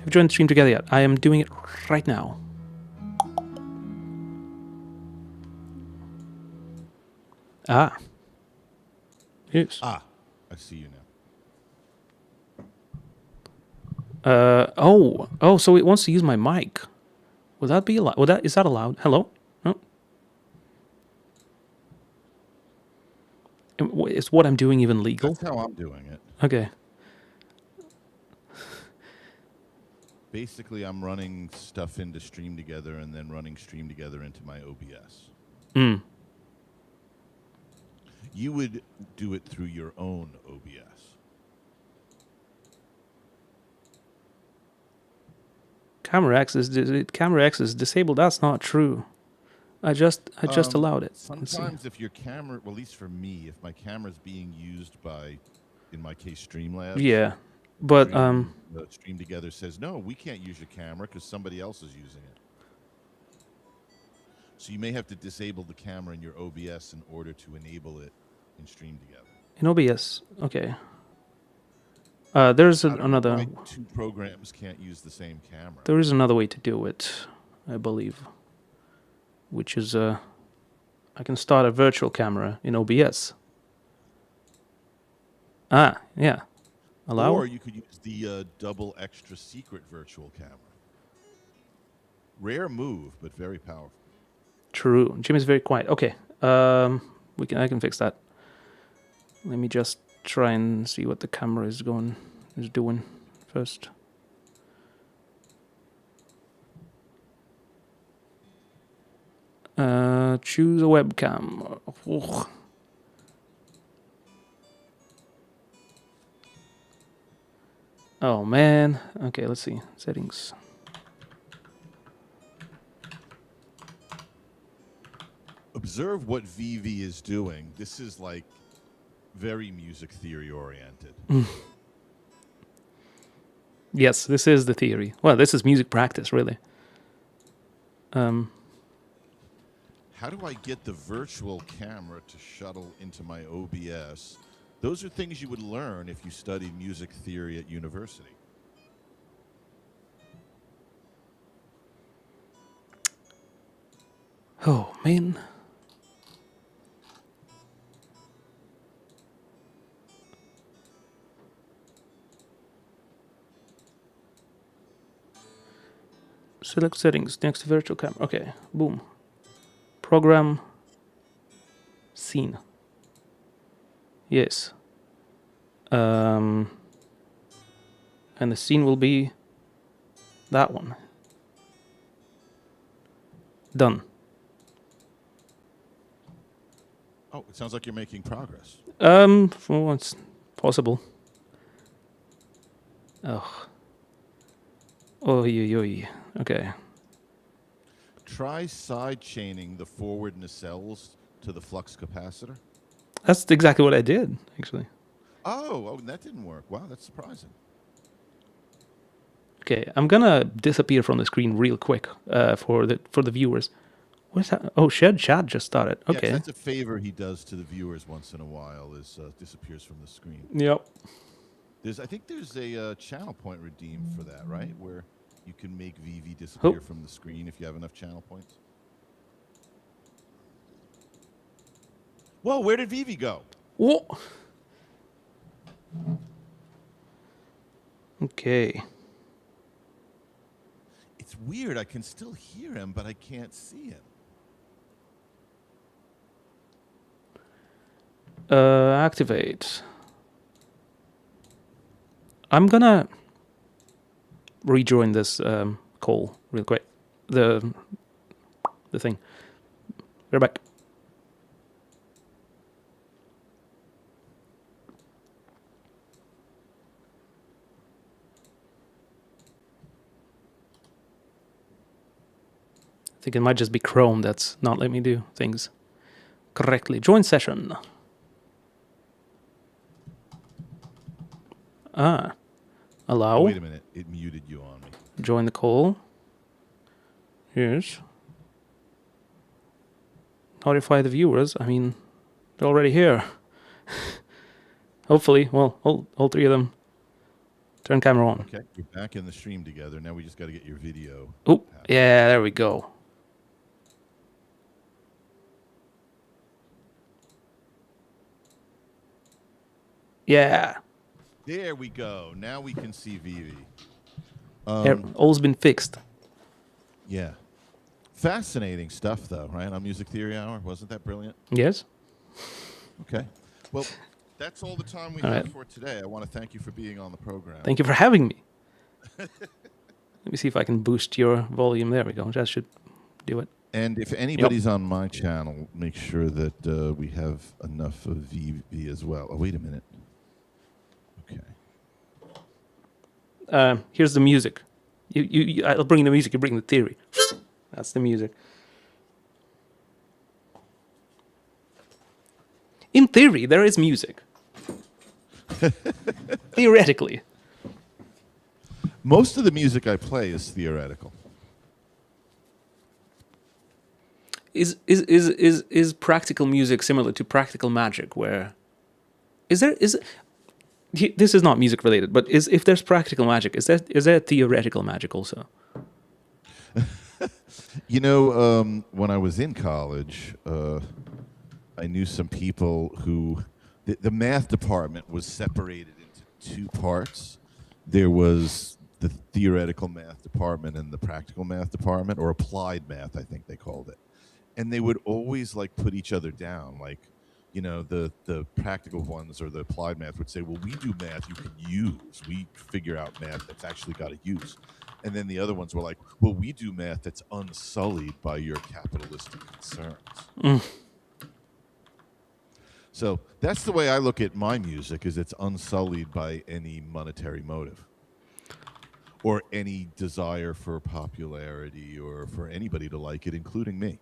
Have you joined the stream together yet? I am doing it right now. Ah. Yes. Ah, I see you now. Oh, so it wants to use my mic. Would that be allowed? Is that allowed? Hello? No. Is what I'm doing even legal? That's how I'm doing it. Okay. Basically, I'm running stuff into Stream Together and then running Stream Together into my OBS. Hmm. You would do it through your own OBS. Camera X is disabled. That's not true. I just allowed it. Sometimes if your camera, well, at least for me, if my camera's being used by, in my case, Streamlabs. Yeah, but Stream Together says no, we can't use your camera because somebody else is using it. So you may have to disable the camera in your OBS in order to enable it in Stream Together. In OBS, okay. There's another. Why two programs can't use the same camera. There is another way to do it, I believe, which is I can start a virtual camera in OBS. Ah, yeah. Allow. Or you could use the double extra secret virtual camera. Rare move, but very powerful. True. Jim is very quiet. Okay. I can fix that. Let me just try and see what the camera is doing first. Choose a webcam. Ugh. Oh man. Okay, let's see. Settings. Observe what VV is doing. This is like very music theory oriented. Yes, this is the theory. Well, this is music practice, really. How do I get the virtual camera to shuttle into my OBS? Those are things you would learn if you studied music theory at university. Oh, man. Select settings next to virtual camera. Okay, boom. Program. Scene. Yes. And the scene will be that one. Done. Oh, it sounds like you're making progress. Well, it's possible. Oh. Oy. Okay. Try side chaining the forward nacelles to the flux capacitor. That's exactly what I did, actually. Oh, that didn't work. Wow, that's surprising. Okay, I'm gonna disappear from the screen real quick for the viewers. What is that? Oh, Shed Chat just started. Okay. Yes, that's a favor he does to the viewers once in a while. Is disappears from the screen. Yep. I think there's a channel point redeemed for that, right? Where you can make VV disappear from the screen if you have enough channel points. Whoa, where did VV go? Whoa. Okay. It's weird. I can still hear him, but I can't see him. Activate. I'm gonna rejoin this call real quick. The thing. We're back. I think it might just be Chrome that's not letting me do things correctly. Join session. Allow. Oh, wait a minute. It muted you on me. Join the call. Yes. Notify the viewers. I mean, they're already here. Hopefully. Well, all three of them Turn camera on. Okay, we're back in the stream together. Now we just got to get your video. Oh, yeah, there we go. Yeah. There we go. Now we can see Vivi. All's been fixed. Yeah. Fascinating stuff, though, right? On Music Theory Hour. Wasn't that brilliant? Yes? Okay. Well, that's all the time we have for today. I want to thank you for being on the program. Thank you for having me. Let me see if I can boost your volume. There we go. That should do it. And if anybody's on my channel, make sure that we have enough of Vivi as well. Oh, wait a minute. Okay. Here's the music. I'll bring the music. You bring the theory. That's the music. In theory, there is music. Theoretically. Most of the music I play is theoretical. Is practical music similar to practical magic? Where is this is not music related, but if there's practical magic, is there theoretical magic also? You know, when I was in college, I knew some people who the math department was separated into two parts. There was the theoretical math department and the practical math department, or applied math, I think they called it. And they would always like put each other down. Like, you know, the practical ones or the applied math would say, well, we do math you can use. We figure out math that's actually got a use. And then the other ones were like, well, we do math that's unsullied by your capitalistic concerns. So that's the way I look at my music, is it's unsullied by any monetary motive or any desire for popularity or for anybody to like it, including me.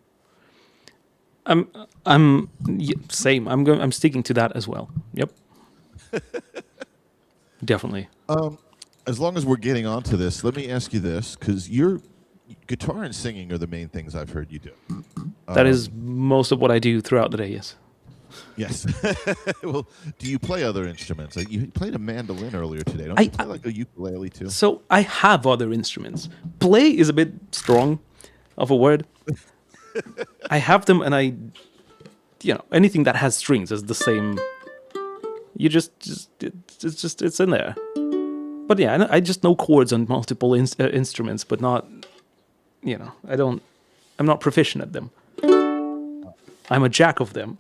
Same. I'm sticking to that as well. Yep. Definitely. As long as we're getting onto this, let me ask you this, because your guitar and singing are the main things I've heard you do. That is most of what I do throughout the day, yes. Yes. Well, do you play other instruments? You played a mandolin earlier today. Don't you play like a ukulele too? So I have other instruments. Play is a bit strong of a word. I have them, and anything that has strings is the same. You it's in there. But yeah, I just know chords on multiple instruments, but not, I'm not proficient at them. I'm a jack of them.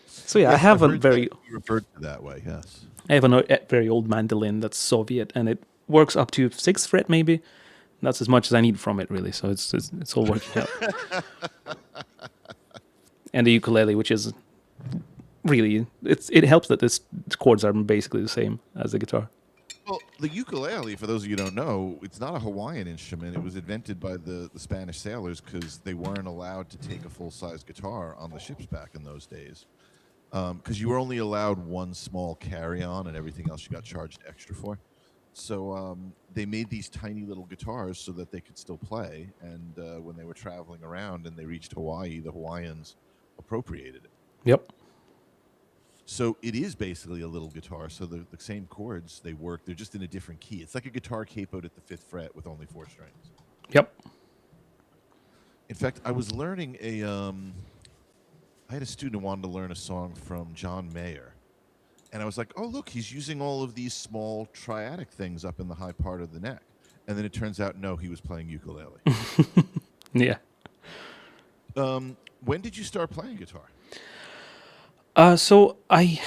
So yeah, I have a very... You referred to that way, yes. I have a very old mandolin that's Soviet, and it works up to 6th fret maybe. That's as much as I need from it, really. So it's all working out. And the ukulele, which is really, it helps that the chords are basically the same as the guitar. Well, the ukulele, for those of you who don't know, it's not a Hawaiian instrument. It was invented by the Spanish sailors because they weren't allowed to take a full-size guitar on the ships back in those days. Because you were only allowed one small carry-on, and everything else you got charged extra for. So they made these tiny little guitars so that they could still play. And when they were traveling around and they reached Hawaii, the Hawaiians appropriated it. Yep. So it is basically a little guitar. So the same chords, they work. They're just in a different key. It's like a guitar capoed at the 5th fret with only 4 strings. Yep. In fact, I was learning I had a student who wanted to learn a song from John Mayer. And I was like, oh, look, he's using all of these small triadic things up in the high part of the neck. And then it turns out, no, he was playing ukulele. Yeah. When did you start playing guitar? So I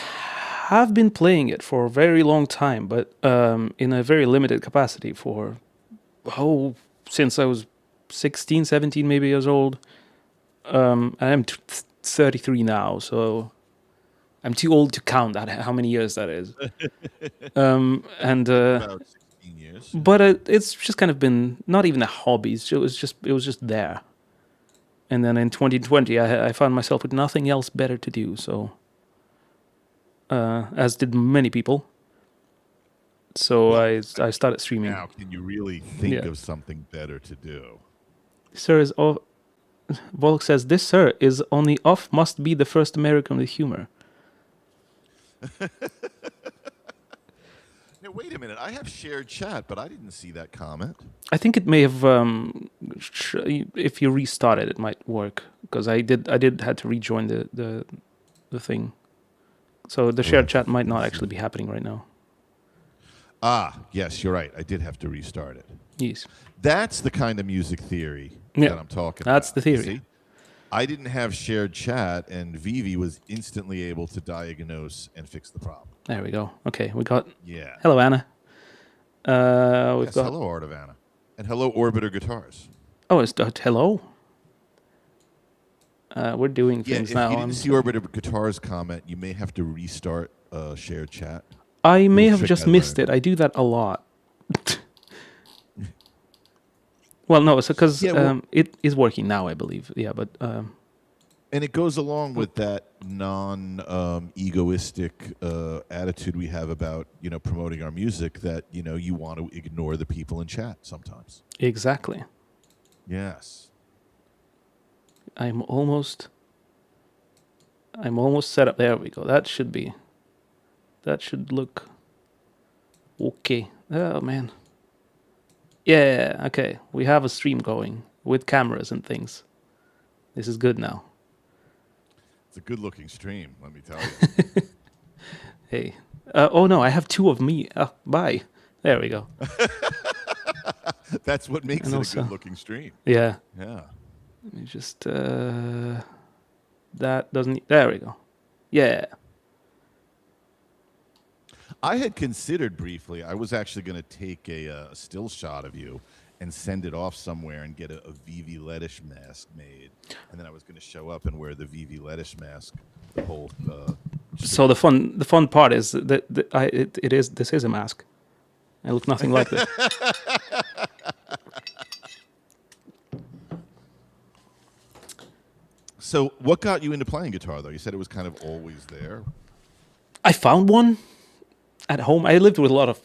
have been playing it for a very long time, but in a very limited capacity since I was 16, 17 maybe years old. I'm 33 now, so I'm too old to count that how many years that is. About 16 years. But it's just kind of been not even a hobby. It was just there. And then in 2020, I found myself with nothing else better to do. So, as did many people. So I started streaming. Now, can you really think of something better to do? Sir is off. Volk says, "This sir is only off. Must be the first American with humor." Now, wait a minute. I have shared chat, but I didn't see that comment. I think it may have. If you restart it, it might work because I did had to rejoin the thing. So the shared chat might not actually be happening right now. Ah, yes, you're right. I did have to restart it. Yes. That's the kind of music theory Yeah, that I'm talking that's about. the theory. See? I didn't have shared chat, and Vivi was instantly able to diagnose and fix the problem. There we go. Okay, we got. Yeah. Hello, Anna. We've Yes, got. hello, Art of Anna. And hello, Orbiter Guitars. Oh, it's hello. We're doing Yeah, things if now. you didn't see Orbiter Guitars comment, you may have to restart shared chat. I may Little have trick just I missed learned. it. I do that a lot. Well, no, it's because Yeah, well- it is working now, I believe. Yeah, but And it goes along with that non-egoistic attitude we have about, promoting our music that, you want to ignore the people in chat sometimes. exactly. Yes. I'm almost set up. There we go. That should look okay. Oh man. Yeah, okay. We have a stream going with cameras and things. This is good now. It's a good-looking stream, let me tell you. Hey. Oh no, I have two of me. Bye. There we go. That's what makes And it also- a good-looking stream. Yeah. Yeah. Let me just that doesn't there we go. Yeah. I had considered briefly, I was actually going to take a still shot of you and send it off somewhere and get a Vivi Lettish mask made. And then I was going to show up and wear the Vivi Lettish mask the whole So the fun part is that this is a mask. I look nothing like this. So what got you into playing guitar, though? You said it was kind of always there. I found one at home. I lived with a lot of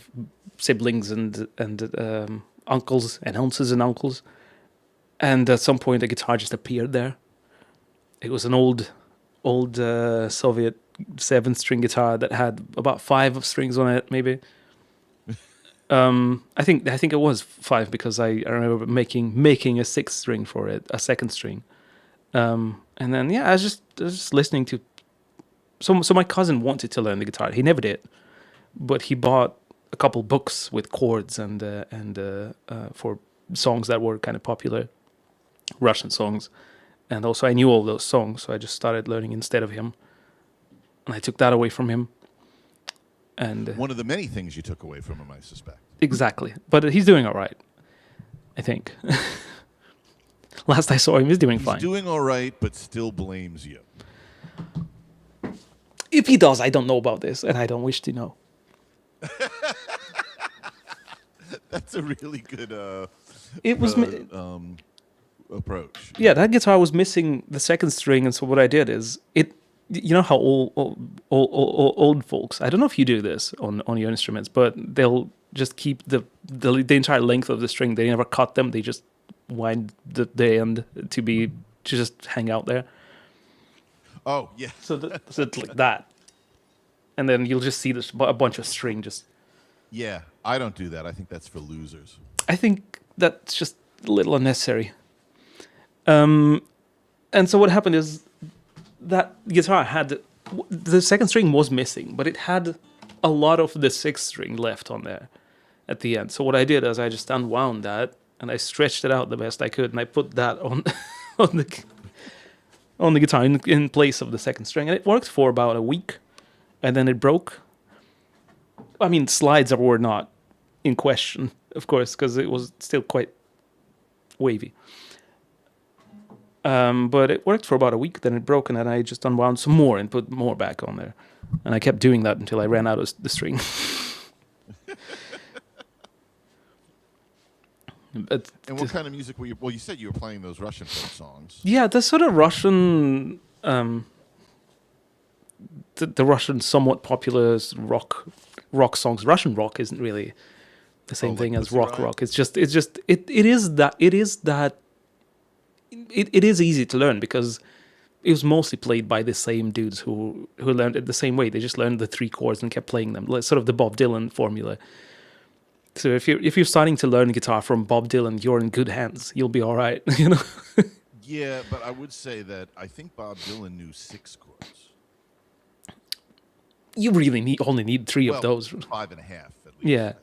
siblings and uncles and aunts and uncles, and at some point a guitar just appeared there. It was an old Soviet 7-string guitar that had about 5 strings on it, maybe. I think it was 5 because I remember making a 6th string for it, a 2nd string, and then I was just listening to. So my cousin wanted to learn the guitar. He never did, but he bought a couple books with chords and for songs that were kind of popular, Russian songs, and also I knew all those songs, so I just started learning instead of him, and I took that away from him. And One of the many things you took away from him, I suspect. exactly, but he's doing all right, I think. Last I saw him, he's doing He's fine. doing all right, but still blames you. If he does, I don't know about this, and I don't wish to know. That's a really good It was approach. yeah, that guitar was missing the 2nd string, and so what I did is it. You know how old folks. I don't know if you do this on your instruments, but they'll just keep the entire length of the string. They never cut them. They just wind the end to just hang out there. Oh, yeah. So it's like that, and then you'll just see this a bunch of string. Just Yeah, I don't do that. I think that's for losers. I think that's just a little unnecessary. And so what happened is that guitar had the 2nd string was missing, but it had a lot of the 6th string left on there at the end. So what I did is I just unwound that and I stretched it out the best I could, and I put that on on the guitar in place of the 2nd string, and it worked for about a week, and then it broke. I mean, slides were not in question, of course, because it was still quite wavy. But it worked for about a week, then it broke, and then I just unwound some more and put more back on there. And I kept doing that until I ran out of the string. But And what kind of music were you? Well, you said you were playing those Russian folk songs. yeah, the sort of Russian, the Russian somewhat popular rock songs. Russian rock isn't really the same like thing as Pussy rock. Riot? It is easy to learn because it was mostly played by the same dudes who learned it the same way. They just learned the three chords and kept playing them, like sort of the Bob Dylan formula. So if you're starting to learn guitar from Bob Dylan, you're in good hands. You'll be all right, you know. Yeah, but I would say that I think Bob Dylan knew 6 chords. You really only need three of Well, those. 5.5 at least. Yeah. I think.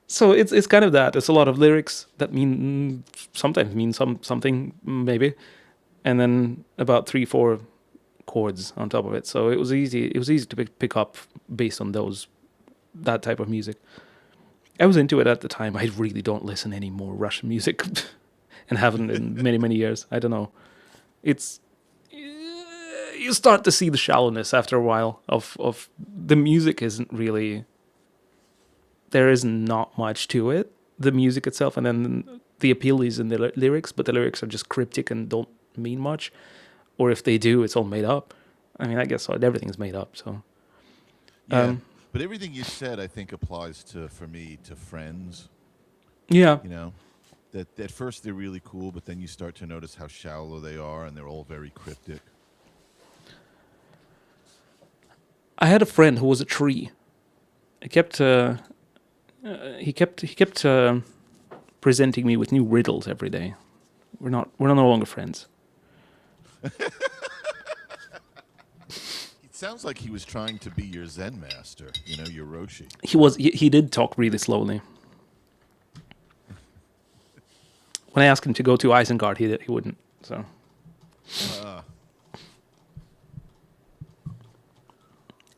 So it's kind of that. It's a lot of lyrics that sometimes mean something maybe, and then about 3-4 chords on top of it. So it was easy. It was easy to pick up based on that type of music. I was into it at the time. I really don't listen any more Russian music, and haven't in many years. I don't know. It's you start to see the shallowness after a while of the music. Isn't really, there is not much to it, the music itself, and then the appeal is in the lyrics, but the lyrics are just cryptic and don't mean much, or if they do, it's all made up. I mean, I guess everything's made up. So Yeah, but everything you said, I think, applies for me, to Friends. yeah, You know, that at first they're really cool, but then you start to notice how shallow they are, and they're all very cryptic. I had a friend who was a tree. He kept presenting me with new riddles every day. We're no longer friends. It sounds like he was trying to be your Zen master, your Roshi. He did talk really slowly. When I asked him to go to Isengard, he wouldn't. So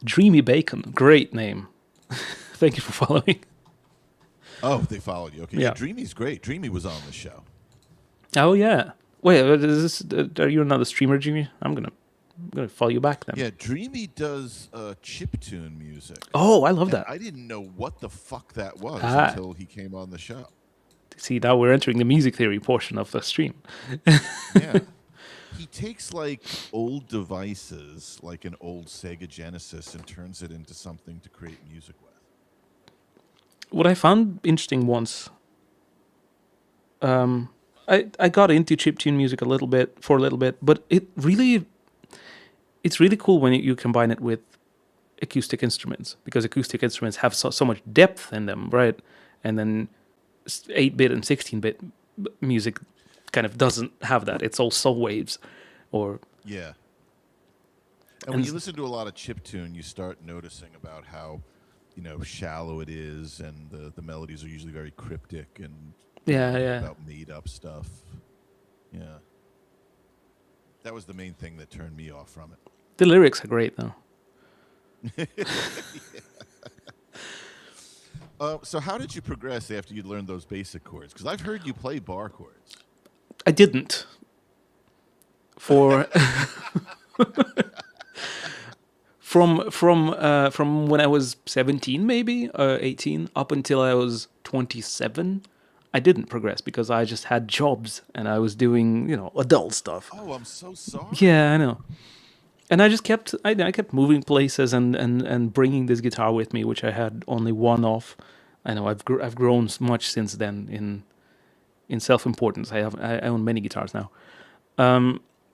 Dreamy Bacon, great name. Thank you for following. Oh, they followed you. Okay, Yeah. Dreamy's great. Dreamy was on the show. Oh yeah. Wait, are you another streamer, Jimmy? I'm gonna follow you back then. Yeah, Dreamy does chiptune music. Oh, I love And that. I didn't know what the fuck that was Ah. until he came on the show. See, now we're entering the music theory portion of the stream. Yeah. He takes like old devices, like an old Sega Genesis, and turns it into something to create music with. What I found interesting once, I got into chiptune music for a little bit, but it's really cool when you combine it with acoustic instruments, because acoustic instruments have so much depth in them, right? And then 8-bit and 16-bit music kind of doesn't have that. It's all soul waves, or Yeah. And when you listen to a lot of chiptune, you start noticing about how, shallow it is, and the melodies are usually very cryptic and yeah. about made up stuff. Yeah. That was the main thing that turned me off from it. The lyrics are great though. So how did you progress after you learned those basic chords? Because I've heard you play bar chords. I didn't. For from when I was 17, maybe 18, up until I was 27, I didn't progress because I just had jobs and I was doing adult stuff. Oh, I'm so sorry. Yeah, I know. And I just kept moving places and bringing this guitar with me, which I had only one of. I know I've grown much since then in self-importance. I own many guitars now.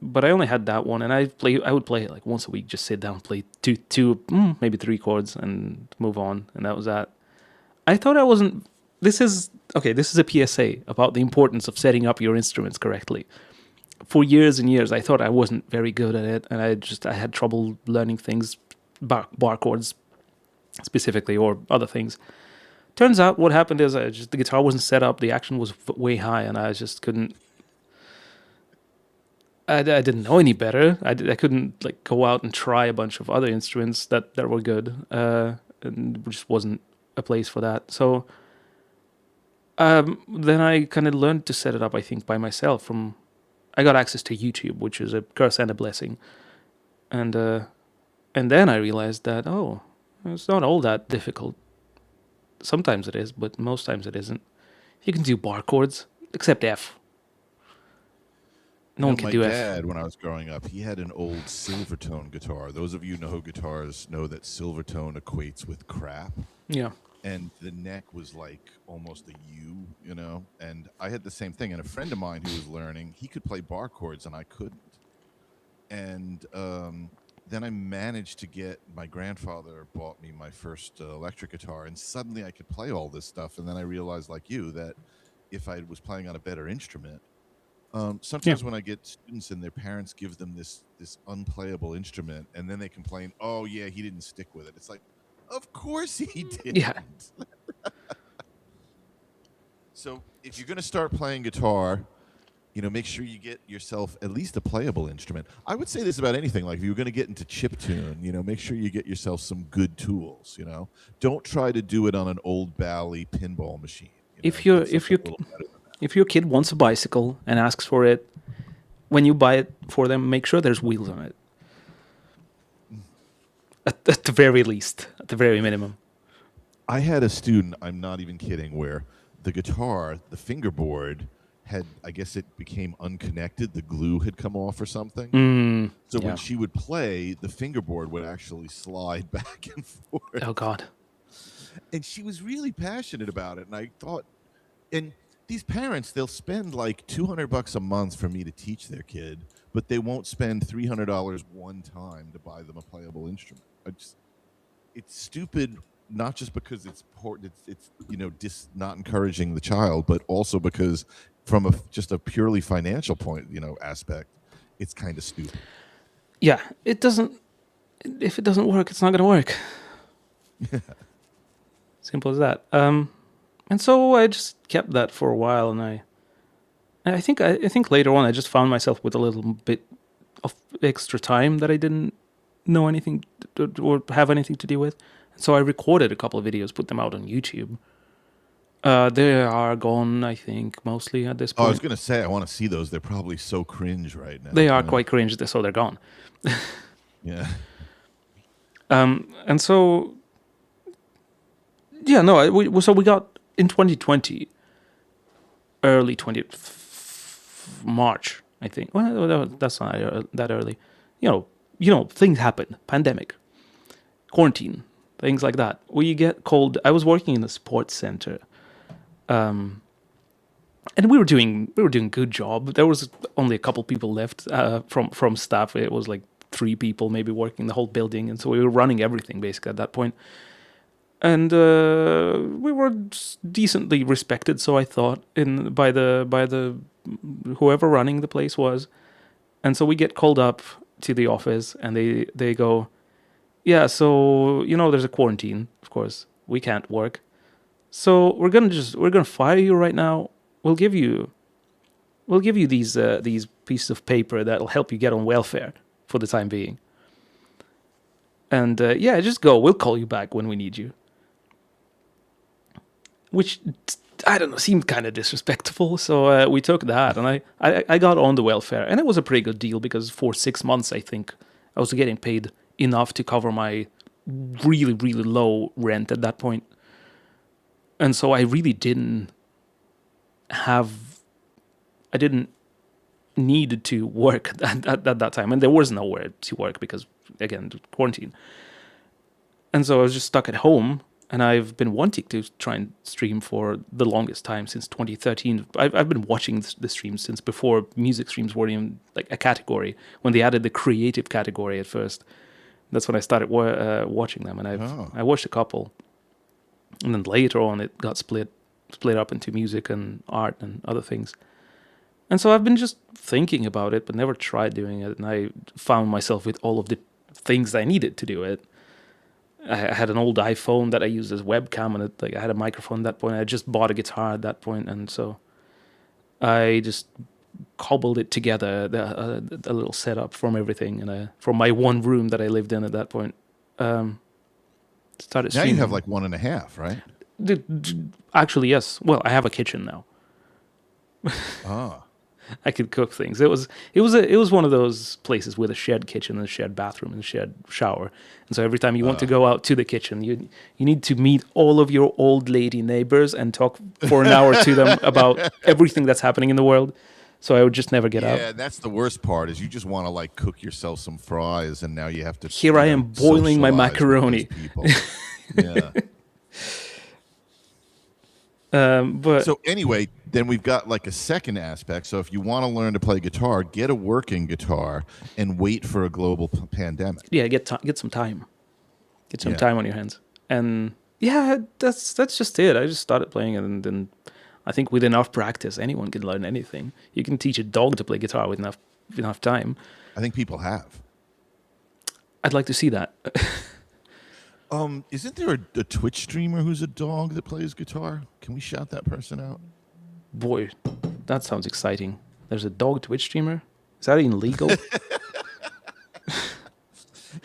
But I only had that one, and I would play it like once a week, just sit down, play two, maybe 3 chords, and move on, and that was that. I thought I wasn't. This is a PSA about the importance of setting up your instruments correctly. For years and years, I thought I wasn't very good at it, and I had trouble learning things, bar chords specifically, or other things. Turns out what happened is the guitar wasn't set up, the action was way high, and I just couldn't. I didn't know any better. I couldn't go out and try a bunch of other instruments that were good, and it just wasn't a place for that. So then I kind of learned to set it up, I think, by myself. I got access to YouTube, which is a curse and a blessing, and then I realized that it's not all that difficult. Sometimes it is, but most times it isn't. You can do bar chords, except F. No one can do F. My dad, when I was growing up, he had an old Silvertone guitar. Those of you who know guitars know that Silvertone equates with crap. Yeah. And the neck was like almost a U, And I had the same thing. And a friend of mine who was learning, he could play bar chords and I couldn't. and then I managed to get my grandfather bought me my first electric guitar, and suddenly I could play all this stuff. And then I realized, like you, that if I was playing on a better instrument, Yeah. sometimes when I get students and their parents give them this unplayable instrument, and then they complain, "Oh yeah, he didn't stick with it." It's like, of course he didn't. Yeah. So if you're going to start playing guitar, make sure you get yourself at least a playable instrument. I would say this about anything. Like if you're going to get into chiptune, make sure you get yourself some good tools. Don't try to do it on an old Bally pinball machine. If Get something a little better than that. if your kid wants a bicycle and asks for it, when you buy it for them, make sure there's wheels on it. At the very least, at the very minimum. I had a student, I'm not even kidding, where the guitar, the fingerboard, I guess it became unconnected. The glue had come off or something. So Yeah. when she would play, the fingerboard would actually slide back and forth. Oh God. And she was really passionate about it. And I thought, and these parents, they'll spend like $200 a month for me to teach their kid, but they won't spend $300 one time to buy them a playable instrument. It's stupid, not just because it's important, it's not encouraging the child, but also because from just a purely financial point, aspect, it's kind of stupid. Yeah, it doesn't. If it doesn't work, it's not going to work. Simple as that. And so I just kept that for a while, and I think later on I just found myself with a little bit of extra time that I didn't know anything or have anything to do with. So I recorded a couple of videos, put them out on YouTube. They are gone, I think, mostly at this Oh, I point. was going to say, I want to see those. They're probably so cringe right now. They are quite cringe, so they're gone. Yeah. And so, yeah, no, we got in 2020, early March, I think. Well, that's not that early. Things happen. Pandemic, quarantine, things like that. We get called. I was working in a sports center, and we were doing good job. There was only a couple people left from staff. It was like 3 people maybe working the whole building, and so we were running everything basically at that point. And we were decently respected, so I thought, by the whoever running the place was. And so we get called up to the office, and they go, yeah, so there's a quarantine, of course, we can't work, so we're gonna fire you right now. We'll give you these pieces of paper that'll help you get on welfare for the time being. And yeah, just go. We'll call you back when we need you. Which, I don't know, seemed kind of disrespectful. So we took that, and I got on the welfare. And it was a pretty good deal because for 6 months, I think, I was getting paid enough to cover my really, really low rent at that point. And so I really didn't need to work at that time. And there was nowhere to work because, again, quarantine. And so I was just stuck at home. And I've been wanting to try and stream for the longest time, since 2013. I've been watching the streams since before music streams were even like a category, when they added the creative category at first. That's when I started watching them, and I watched a couple. And then later on it got split up into music and art and other things. And so I've been just thinking about it, but never tried doing it. And I found myself with all of the things I needed to do it. I had an old iPhone that I used as webcam, and I had a microphone at that point. I just bought a guitar at that point, and so I just cobbled it together, a little setup from everything, and from my one room that I lived in at that point. Started streaming. Now you have like 1.5, right? Actually, yes. Well, I have a kitchen now. Ah. I could cook things. It was one of those places with a shared kitchen and a shared bathroom and a shared shower. And so every time you want to go out to the kitchen, you need to meet all of your old lady neighbors and talk for an hour to them about everything that's happening in the world. So I would just never get out. Yeah, that's the worst part, is you just want to like cook yourself some fries, and now you have to. Here I am boiling my macaroni. Yeah. But so anyway, then we've got like a second aspect. So if you want to learn to play guitar, get a working guitar and wait for a global pandemic. Yeah, get some time. Get some Yeah. time on your hands. And yeah, that's just it. I just started playing it, and then I think with enough practice, anyone can learn anything. You can teach a dog to play guitar with enough time. I think people have. I'd like to see that. Isn't there a Twitch streamer who's a dog that plays guitar? Can we shout that person out? Boy, that sounds exciting. There's a dog Twitch streamer. Is that even legal?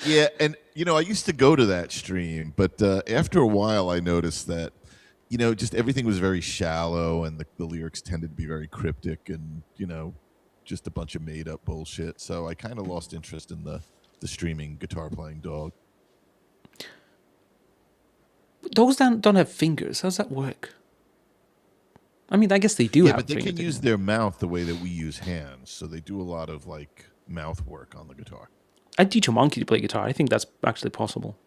Yeah, and I used to go to that stream, but after a while, I noticed that just everything was very shallow, and the lyrics tended to be very cryptic, and just a bunch of made up bullshit. So I kind of lost interest in the streaming guitar playing dog. Dogs don't have fingers. How's that work? I mean, I guess they do Yeah, have but they fingers. can use their mouth the way that we use hands, so they do a lot of like mouth work on the guitar. I'd teach a monkey to play guitar. I think that's actually possible.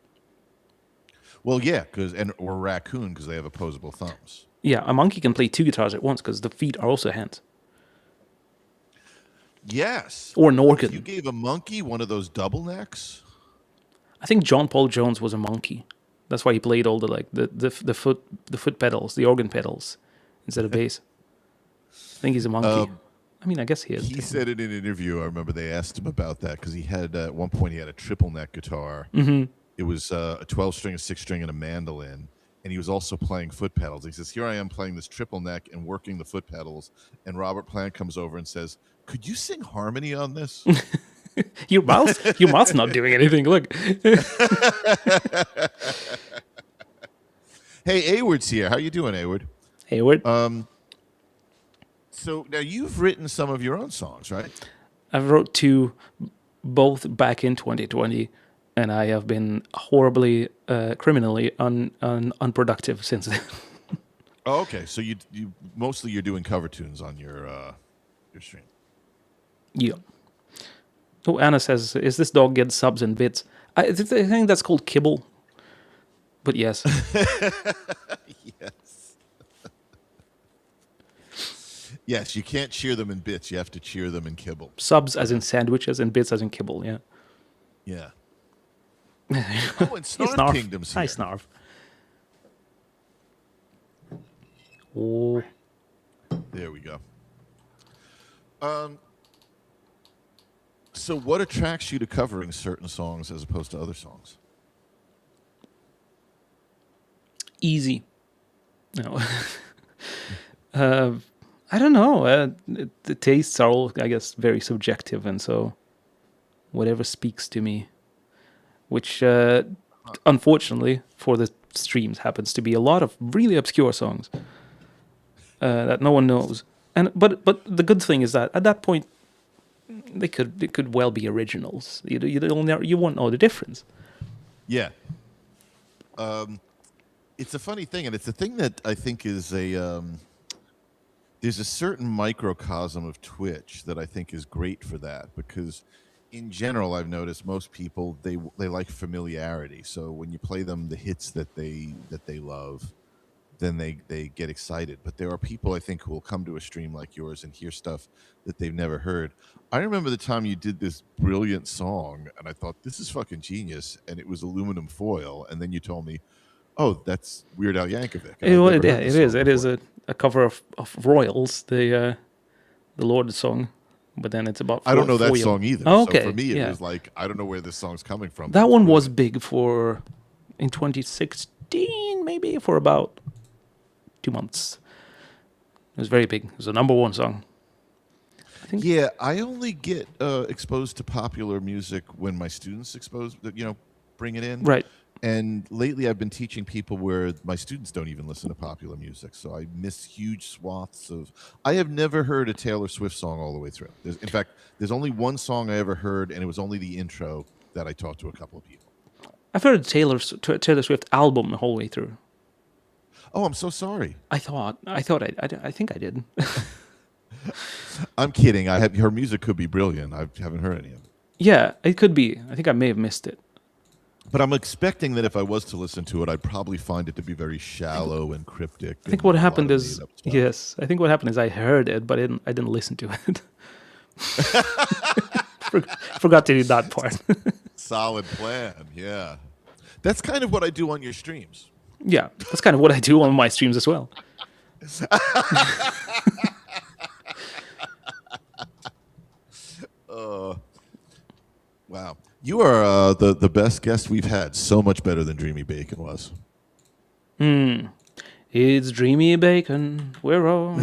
Well, yeah, or raccoon because they have opposable thumbs. Yeah, a monkey can play two guitars at once because the feet are also hands. Yes. Or an If organ. you gave a monkey one of those double necks. I think John Paul Jones was a monkey. That's why he played all the foot pedals, the organ pedals, instead of bass. I think he's a monkey. I mean, I guess he is. He said in an interview, I remember they asked him about that because he had at one point he had a triple neck guitar. Mm-hmm. It was a 12-string, a 6-string, and a mandolin, and he was also playing foot pedals. He says, "Here I am playing this triple neck and working the foot pedals." And Robert Plant comes over and says, "Could you sing harmony on this?" Your mouth's not doing anything. Look. Hey, Ayward's here. How you doing, Ayward? Hayward. So now you've written some of your own songs, right? I wrote two, both back in 2020, and I have been horribly, criminally unproductive since then. Oh, okay. So you mostly you're doing cover tunes on your stream. Yeah. Oh, Anna says, "Is this dog get subs and bits?" I think that's called kibble. But yes, Yes. Yes, you can't cheer them in bits. You have to cheer them in kibble. subs as in sandwiches and bits as in kibble. Yeah. Yeah. Oh, and Hey, Snarf Kingdom's here. Hi, Snarf. Oh, There we go. So what attracts you to covering certain songs as opposed to other songs? easy. No. I don't know. The tastes are all, I guess, very subjective, and so whatever speaks to me, which unfortunately for the streams happens to be a lot of really obscure songs that no one knows. And but the good thing is that at that point they could well be originals. You won't know the difference. Yeah. It's a funny thing, and it's a thing that I think is there's a certain microcosm of Twitch that I think is great for that, because in general I've noticed most people they like familiarity. So when you play them the hits that they love, then they get excited. But there are people I think who will come to a stream like yours and hear stuff that they've never heard. I remember the time you did this brilliant song, and I thought, this is fucking genius, and it was aluminum foil, and then you told me, oh, that's Weird Al Yankovic. And I'd never heard It this is. song It is before. a cover of Royals, the Lord song, but then it's about. I don't know that foil. song either. Oh, So okay, for me, it yeah. was like, I don't know where this song's coming from. That but one it's was brilliant. big in 2016, maybe for about 2 months. It was very big. It was the number one song. I think. Yeah, I only get exposed to popular music when my students bring it in. Right. And lately, I've been teaching people where my students don't even listen to popular music, so I miss huge swaths of. I have never heard a Taylor Swift song all the way through. In fact, there's only one song I ever heard, and it was only the intro that I taught to a couple of people. I've heard the Taylor Swift album the whole way through. Oh, I'm so sorry. I think I did. I'm kidding. Her music could be brilliant. I haven't heard any of it. Yeah, it could be. I think I may have missed it. But I'm expecting that if I was to listen to it, I'd probably find it to be very shallow and cryptic. I think what and a lot happened of is made-up stuff. yes. I think what happened is I heard it, but I didn't listen to it. Forgot to do that part. Solid plan, yeah. That's kind of what I do on your streams. Yeah, that's kind of what I do on my streams as well. Wow. You are the best guest we've had. So much better than Dreamy Bacon was. It's Dreamy Bacon. We're all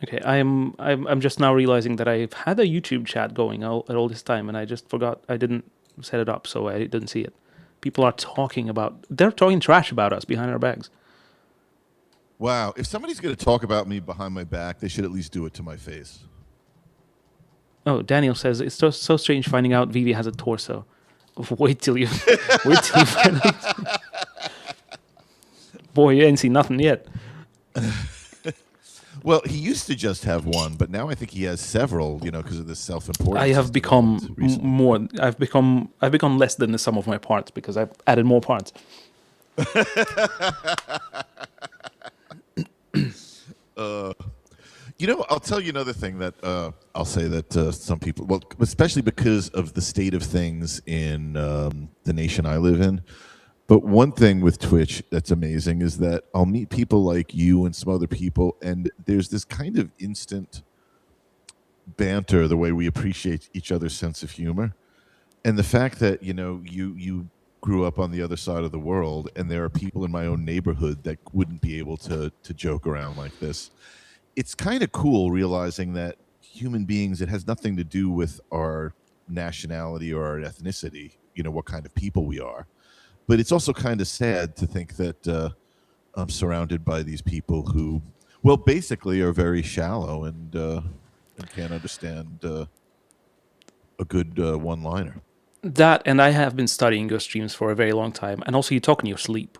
okay. I'm just now realizing that I've had a YouTube chat going all this time, and I just forgot I didn't set it up, so I didn't see it. People are they're talking trash about us behind our backs. Wow. If somebody's going to talk about me behind my back, they should at least do it to my face. Oh, Daniel says it's so strange finding out Vivi has a torso. Wait till you find out. Boy, you ain't seen nothing yet. Well, he used to just have one, but now I think he has several, because of this self-importance. I have become more. I've become less than the sum of my parts because I've added more parts. I'll tell you another thing that I'll say that some people, well, especially because of the state of things in the nation I live in. But one thing with Twitch that's amazing is that I'll meet people like you and some other people, and there's this kind of instant banter, the way we appreciate each other's sense of humor. And the fact that, you grew up on the other side of the world, and there are people in my own neighborhood that wouldn't be able to joke around like this. It's kind of cool realizing that human beings, it has nothing to do with our nationality or our ethnicity, what kind of people we are. But it's also kind of sad to think that I'm surrounded by these people who, well, basically are very shallow and can't understand a good one-liner. That, and I have been studying your streams for a very long time, and also you talk in your sleep.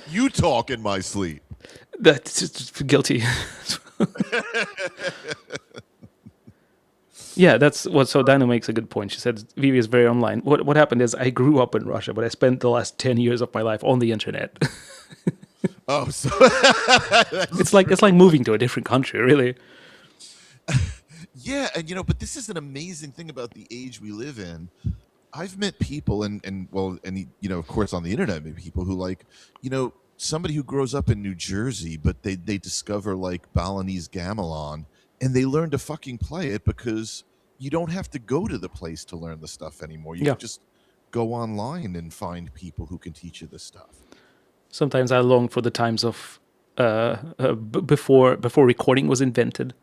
You talk in my sleep. That's just guilty. Yeah, that's what. So Dino makes a good point. She said Vivi is very online. What happened is I grew up in Russia, but I spent the last 10 years of my life on the internet. Oh, so it's like moving to a different country, really. Yeah, and but this is an amazing thing about the age we live in. I've met people, and of course on the internet, maybe people who somebody who grows up in New Jersey, but they discover like Balinese gamelan, and they learn to fucking play it because you don't have to go to the place to learn the stuff anymore. You can just go online and find people who can teach you this stuff. Sometimes I long for the times of before recording was invented.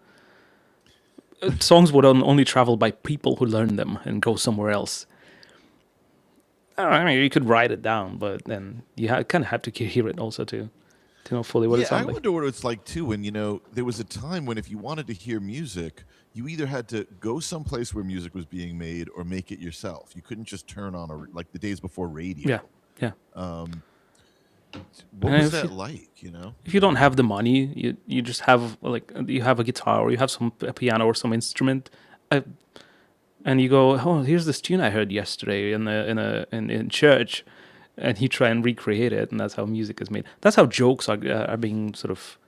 Songs would only travel by people who learn them and go somewhere else. I mean, you could write it down, but then you kind of have to hear it also to know fully what it sounds like. I wonder what it's like too when there was a time when if you wanted to hear music, you either had to go someplace where music was being made or make it yourself. You couldn't just turn on like the days before radio. Yeah. What was that like? If you don't have the money, you just have you have a guitar or you have a piano or some instrument, and you go, oh, here's this tune I heard yesterday in church. And he try and recreate it, and that's how music is made. That's how jokes are being sort of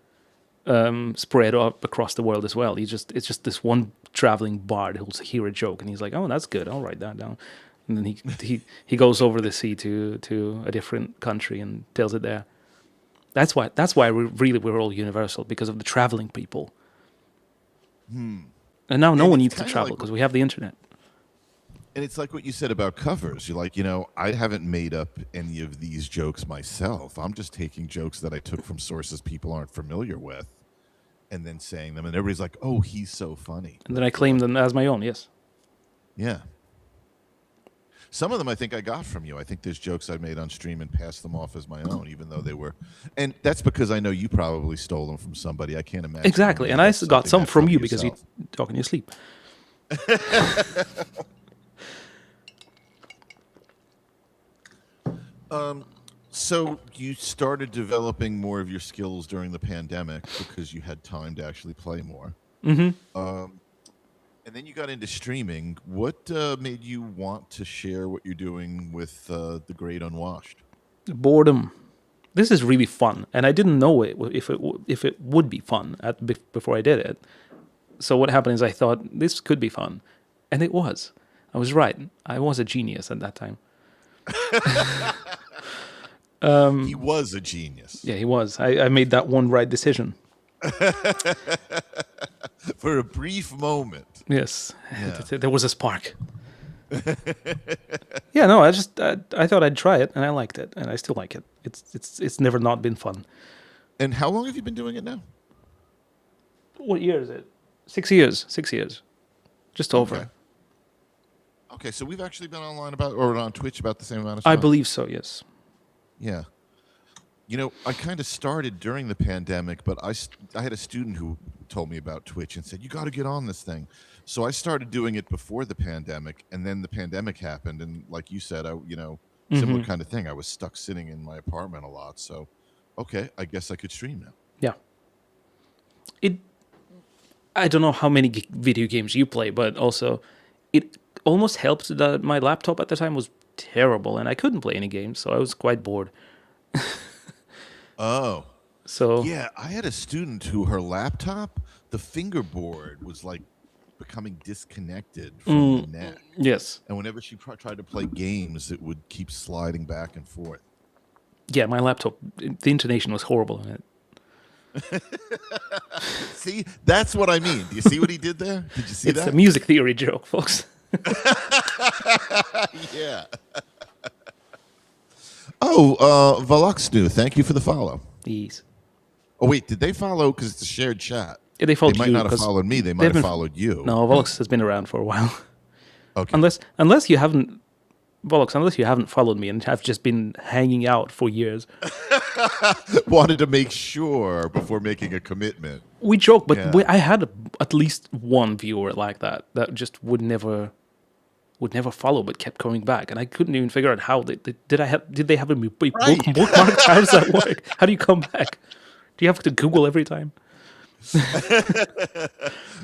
spread up across the world as well. It's just this one traveling bard who'll hear a joke, and he's like, "Oh, that's good. I'll write that down." And then he goes over the sea to a different country and tells it there. That's why we're all universal, because of the traveling people. And now no one needs to travel because we have the internet. And it's like what you said about covers. You're like, I haven't made up any of these jokes myself. I'm just taking jokes that I took from sources people aren't familiar with and then saying them. And everybody's like, oh, he's so funny. And then I claim them as my own, yes. Yeah. Some of them I think I got from you. I think there's jokes I made on stream and passed them off as my own, even though they were. And that's because I know you probably stole them from somebody. I can't imagine. Exactly. And I got some from you because you talk in your sleep. So you started developing more of your skills during the pandemic because you had time to actually play more. Mm-hmm. And then you got into streaming. What made you want to share what you're doing with the Great Unwashed? Boredom. This is really fun, and I didn't know if it would be fun before I did it. So what happened is I thought this could be fun, and it was. I was right. I was a genius at that time. He was a genius Yeah, he was. I made that one right decision. for a brief moment. Yes, Yeah. there was a spark. Yeah, no, I thought I'd try it, and I liked it, and I still like it. It's never not been fun. And how long have you been doing it now? What year is it? 6 years. 6 years, just over. Okay. Okay, so we've actually been online or on Twitch about the same amount of time. I believe so. Yes. Yeah. You know, I kind of started during the pandemic, but I had a student who told me about Twitch and said, you got to get on this thing. So I started doing it before the pandemic, and then the pandemic happened. And like you said, similar kind of thing. I was stuck sitting in my apartment a lot. So, okay, I guess I could stream now. Yeah. I don't know how many video games you play, but also it almost helped that my laptop at the time was terrible and I couldn't play any games, so I was quite bored. Oh. So Yeah, I had a student who her laptop, the fingerboard was like becoming disconnected from the neck. yes. And whenever she tried to play games, it would keep sliding back and forth. Yeah, my laptop, the intonation was horrible in it. See, that's what I mean. Do you see what he did there? Did you see It's a that? music theory joke, folks. Yeah. Oh, Veluxnu, thank you for the follow. These. Oh, wait, did they follow? Because it's a shared chat. Yeah, they followed They might you not have 'cause followed me. They they've might have been- followed you. No, Volux has been around for a while. Okay. Unless you haven't, Volux, unless you haven't followed me and have just been hanging out for years. Wanted to make sure before making a commitment. We joke, but Yeah. I had at least one viewer like that just would never follow, but kept coming back, and I couldn't even figure out how did they have a bookmarked? How does that work? How do you come back? Do you have to Google every time?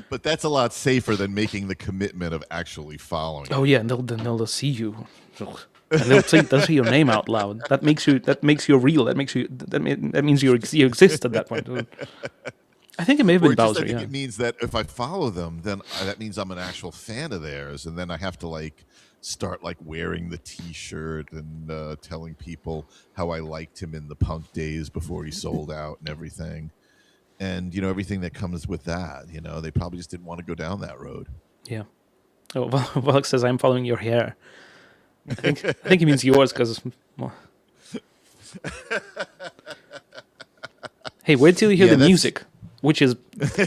But that's a lot safer than making the commitment of actually following. Oh yeah, and they'll see you, and they'll see your name out loud. That makes you real. That means you exist at that point. I think it may have Or been just, I Bowser. think Yeah. it means that if I follow them, then that means I'm an actual fan of theirs, and then I have to start wearing the T-shirt and telling people how I liked him in the punk days before he sold out and everything, and everything that comes with that. They probably just didn't want to go down that road. Yeah. Oh, Volk says I'm following your hair. I think he means yours because. Well. Hey, wait till you hear Yeah, the that's- music, which is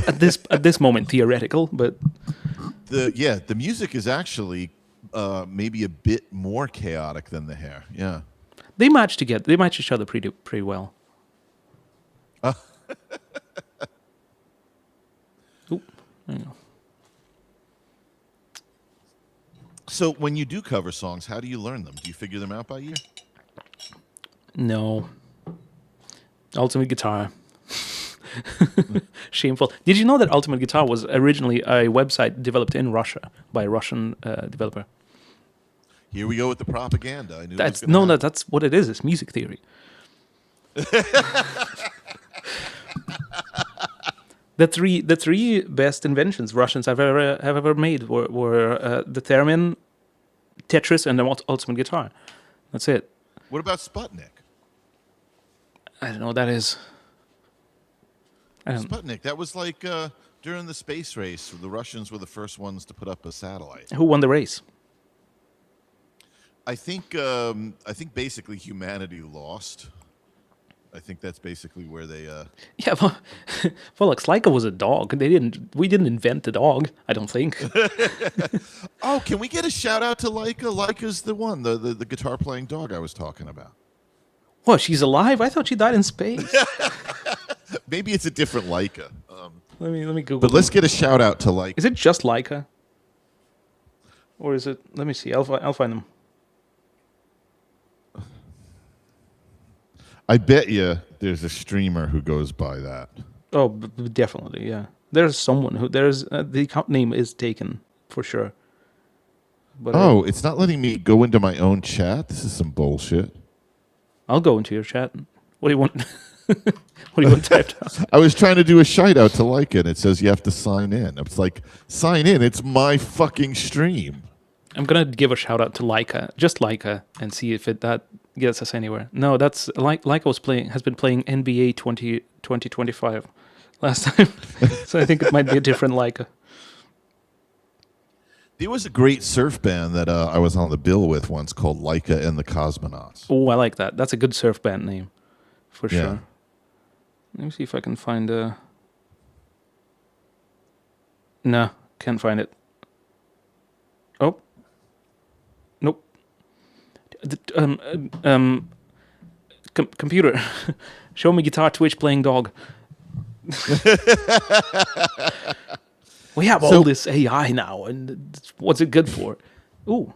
at this moment theoretical, but The music is actually maybe a bit more chaotic than the hair. Yeah. they match together. They match each other pretty well. Oop, there you go. So when you do cover songs, how do you learn them? Do you figure them out by ear? No. Ultimate Guitar. Shameful. Did you know that Ultimate Guitar was originally a website developed in Russia by a Russian developer? Here we go with the propaganda. I knew it was gonna happen. That's what it is. It's music theory. The three best inventions Russians have ever made were the theremin, Tetris, and the Ultimate Guitar. That's it. What about Sputnik? I don't know what that is. I don't. Sputnik. That was during the space race. The Russians were the first ones to put up a satellite. Who won the race? I think basically humanity lost. I think that's basically where they. Yeah, well, Leica was a dog. We didn't invent the dog. I don't think. Oh, can we get a shout out to Leica? Leica's the one, the guitar playing dog I was talking about. What? She's alive? I thought she died in space. Maybe it's a different Leica. Let me Google. But let's get a shout out to Leica. Is it just Leica? Or is it? Let me see. I'll find them. I bet you there's a streamer who goes by that. Oh, definitely, yeah. There's someone who the account name is taken for sure. But Oh, it's not letting me go into my own chat. This is some bullshit. I'll go into your chat. What do you want? What do you want typed out? I was trying to do a shout out to Leica, and it says you have to sign in. It's like, sign in. It's my fucking stream. I'm gonna give a shout out to Leica, just Leica, and see if that gets us anywhere. No, that's Leica has been playing NBA 2025 last time, so I think it might be a different Leica. There was a great surf band that I was on the bill with once called Leica and the Cosmonauts. Oh, I like that. That's a good surf band name, for Yeah. sure. Let me see if I can find a. No, can't find it. Oh, nope. Computer, show me guitar Twitch playing dog. We have all this AI now, and what's it good for? Ooh.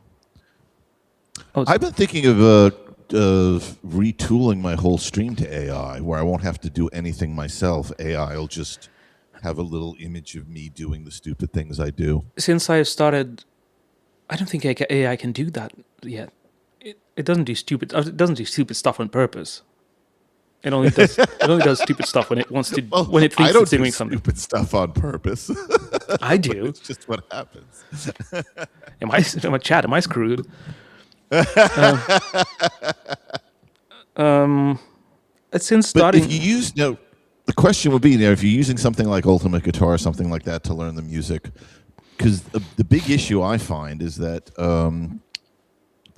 Oh, I've been thinking of retooling my whole stream to AI, where I won't have to do anything myself. AI will just have a little image of me doing the stupid things I do. since I've started, I don't think AI can do that yet. It doesn't do stupid. It doesn't do stupid stuff on purpose. It only does stupid stuff when it wants to. when it thinks I don't it's do doing something. stupid stuff on purpose. I do. It's just what happens. Am I screwed? Since But starting, if you use the question would be, if you're using something like Ultimate Guitar or something like that to learn the music, because the big issue I find is that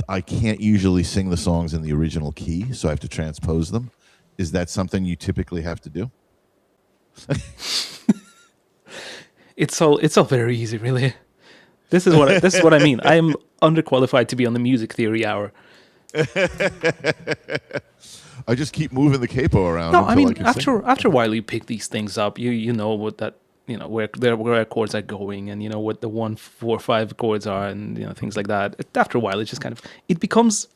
I can't usually sing the songs in the original key, so I have to transpose them. Is that something you typically have to do? it's all very easy, really. This is what I mean. I am underqualified to be on the music theory hour. I just keep moving the capo around. No, I until mean can after sing. after a while you pick these things up. You know what that where chords are going, and you know what the 1, 4, 5 chords are, and things like that. After a while, it just kind of it becomes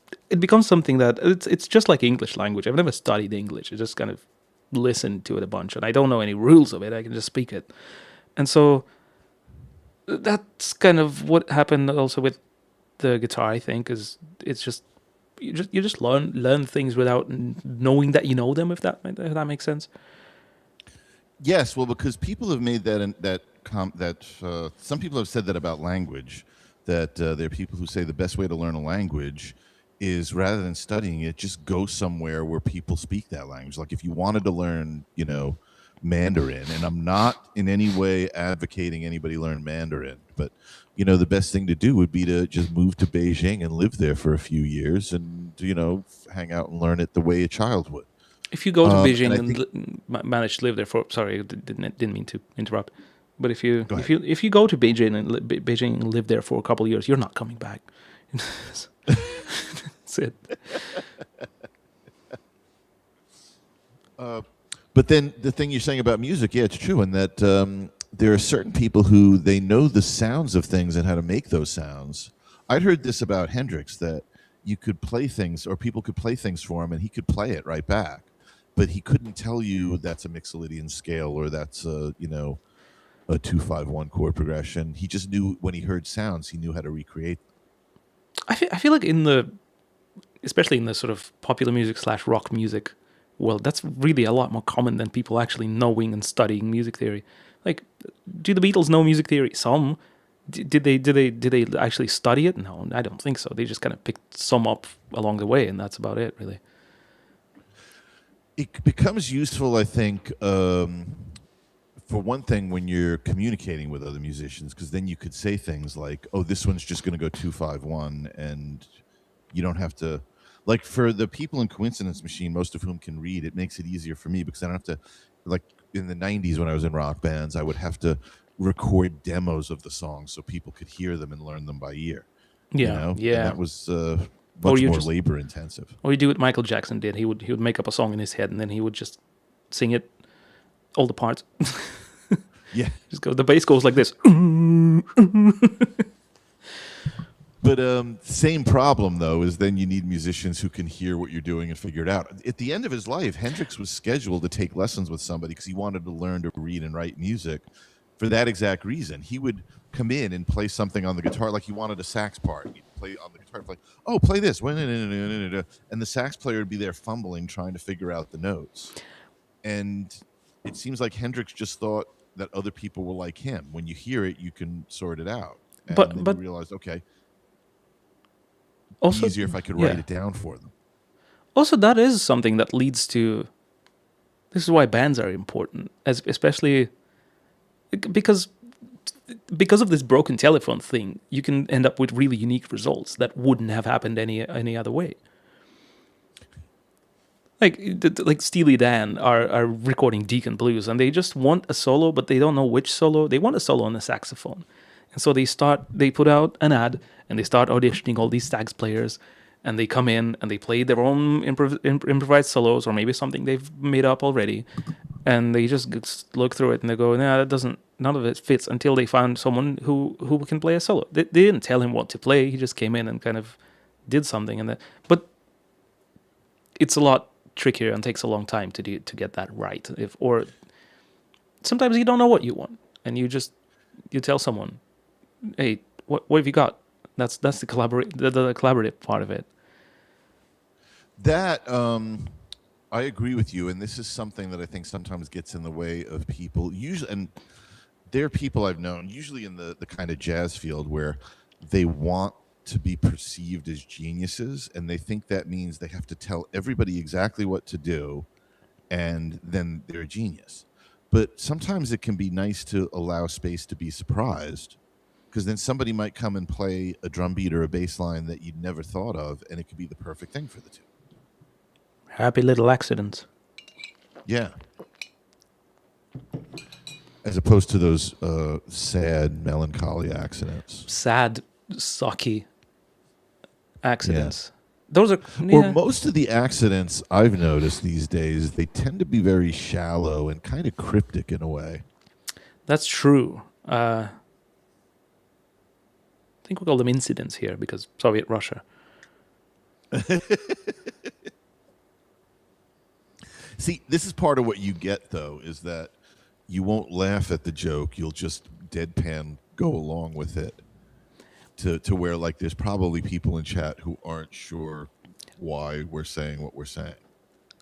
something that it's just like English language. I've never studied English. I just kind of listen to it a bunch, and I don't know any rules of it. I can just speak it, and so that's kind of what happened also with the guitar. I think is it's just you just learn things without knowing that you know them. If that makes sense. Yes, well, because people have made some people have said that about language, that there are people who say the best way to learn a language is rather than studying it, just go somewhere where people speak that language. Like if you wanted to learn, Mandarin, and I'm not in any way advocating anybody learn Mandarin, but the best thing to do would be to just move to Beijing and live there for a few years and hang out and learn it the way a child would. If you go to Beijing and manage to live there for, sorry, didn't mean to interrupt, but if you go to Beijing and live there for a couple of years, you're not coming back. That's it. But then the thing you're saying about music, yeah, it's true, and that there are certain people who they know the sounds of things and how to make those sounds. I'd heard this about Hendrix, that you could play things, or people could play things for him, and he could play it right back. But he couldn't tell you that's a Mixolydian scale or that's a 2-5-1 chord progression. He just knew when he heard sounds, he knew how to recreate them. I feel like especially in the sort of popular music / rock music world, that's really a lot more common than people actually knowing and studying music theory. Like, do the Beatles know music theory? Some. Did they actually study it? No, I don't think so. They just kind of picked some up along the way, and that's about it, really. It becomes useful, I think, for one thing, when you're communicating with other musicians, because then you could say things like, oh, this one's just going to go 2-5-1, and you don't have to, like for the people in Coincidence Machine, most of whom can read, it makes it easier for me because I don't have to, like in the 90s when I was in rock bands, I would have to record demos of the songs so people could hear them and learn them by ear. Yeah. And that was much more labor intensive. Or you do what Michael Jackson did. He would make up a song in his head and then he would just sing it, all the parts. Yeah. Just go. The bass goes like this. But same problem though is then you need musicians who can hear what you're doing and figure it out. At the end of his life, Hendrix was scheduled to take lessons with somebody because he wanted to learn to read and write music. For that exact reason, he would come in and play something on the guitar like he wanted a sax part. He'd play on the guitar, play, oh, play this, and the sax player would be there fumbling, trying to figure out the notes. And it seems like Hendrix just thought that other people were like him. When you hear it, you can sort it out. And But then but you realized, okay, also easier if I could write it down for them. Also, that is something that leads to. This is why bands are important, especially because of this broken telephone thing. You can end up with really unique results that wouldn't have happened any other way. Like Steely Dan are recording Deacon Blues, and they just want a solo, but they don't know which solo. They want a solo on the saxophone, and so they put out an ad, and they start auditioning all these sax players, and they come in and they play their own improvised solos, or maybe something they've made up already, and they just look through it and they go, nah, that doesn't, none of it fits, until they found someone who can play a solo. They didn't tell him what to play. He just came in and kind of did something, but it's a lot trickier and takes a long time to get that right. Or sometimes you don't know what you want, and you tell someone, hey, what have you got? That's the collaborative part of it. That I agree with you, and this is something that I think sometimes gets in the way of people. Usually, and there are people I've known, usually in the kind of jazz field, where they want to be perceived as geniuses, and they think that means they have to tell everybody exactly what to do, and then they're a genius. But sometimes it can be nice to allow space to be surprised, because then somebody might come and play a drum beat or a bass line that you'd never thought of, and it could be the perfect thing for the two. Happy little accidents. Yeah. As opposed to those sad, melancholy accidents. Sad, sucky accidents. Those are... Well, most of the accidents I've noticed these days, they tend to be very shallow and kind of cryptic in a way. That's true. I think we call them incidents here because Soviet Russia. See, this is part of what you get, though, is that you won't laugh at the joke. You'll just deadpan go along with it to where, like, there's probably people in chat who aren't sure why we're saying what we're saying.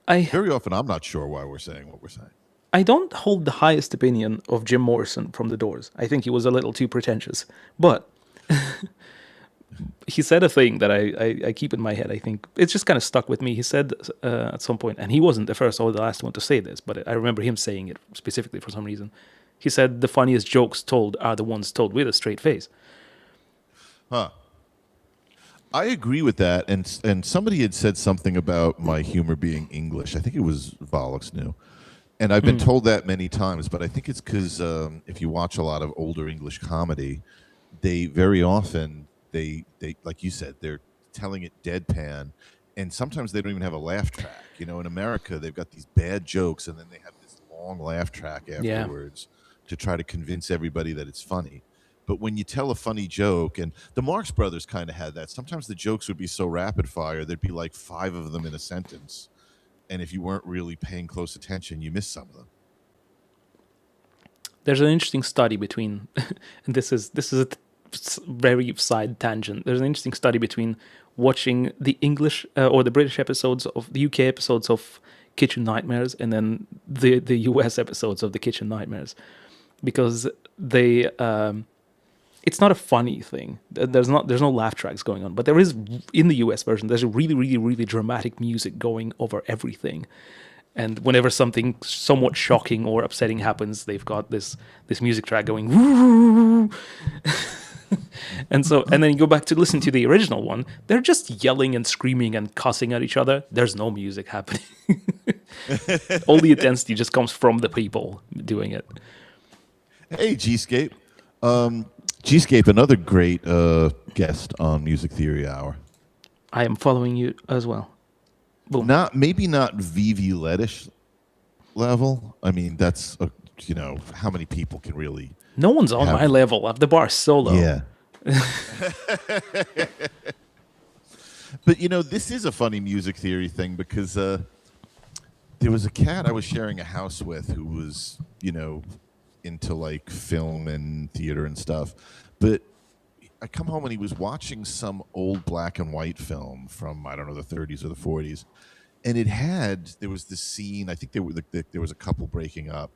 Very often, I'm not sure why we're saying what we're saying. I don't hold the highest opinion of Jim Morrison from The Doors. I think he was a little too pretentious. But he said a thing that I keep in my head. I think it's just kind of stuck with me. He said at some point, and he wasn't the first or the last one to say this, but I remember him saying it specifically for some reason. He said the funniest jokes told are the ones told with a straight face. Huh. I agree with that, and somebody had said something about my humor being English. I think it was Volux New. And I've been told that many times, but I think it's because if you watch a lot of older English comedy, they very often, they like you said, they're telling it deadpan, and sometimes they don't even have a laugh track. You know, in America, they've got these bad jokes, and then they have this long laugh track afterwards to try to convince everybody that it's funny. But when you tell a funny joke, and the Marx Brothers kind of had that, sometimes the jokes would be so rapid fire, there'd be like 5 of them in a sentence. And if you weren't really paying close attention, you missed some of them. There's an interesting study between, and this is a very side tangent. There's an interesting study between watching the English or the British episodes of the UK episodes of Kitchen Nightmares and then the US episodes of the Kitchen Nightmares, because they it's not a funny thing. There's no laugh tracks going on, but there is in the US version. There's a really, really, really dramatic music going over everything, and whenever something somewhat shocking or upsetting happens, they've got this music track going. Woo! and then you go back to listen to the original one. They're just yelling and screaming and cussing at each other. There's no music happening. All the intensity just comes from the people doing it. Hey, G-Scape. G-Scape, another great guest on Music Theory Hour. I am following you as well. Boom. Maybe not Vivi Lettish level. I mean, that's how many people can really... No one's on my level. The bar's so low. Yeah. But this is a funny music theory thing because there was a cat I was sharing a house with who was, into like film and theater and stuff. But I come home and he was watching some old black and white film from, I don't know, the 30s or the 40s. And there was this scene, I think there was a couple breaking up,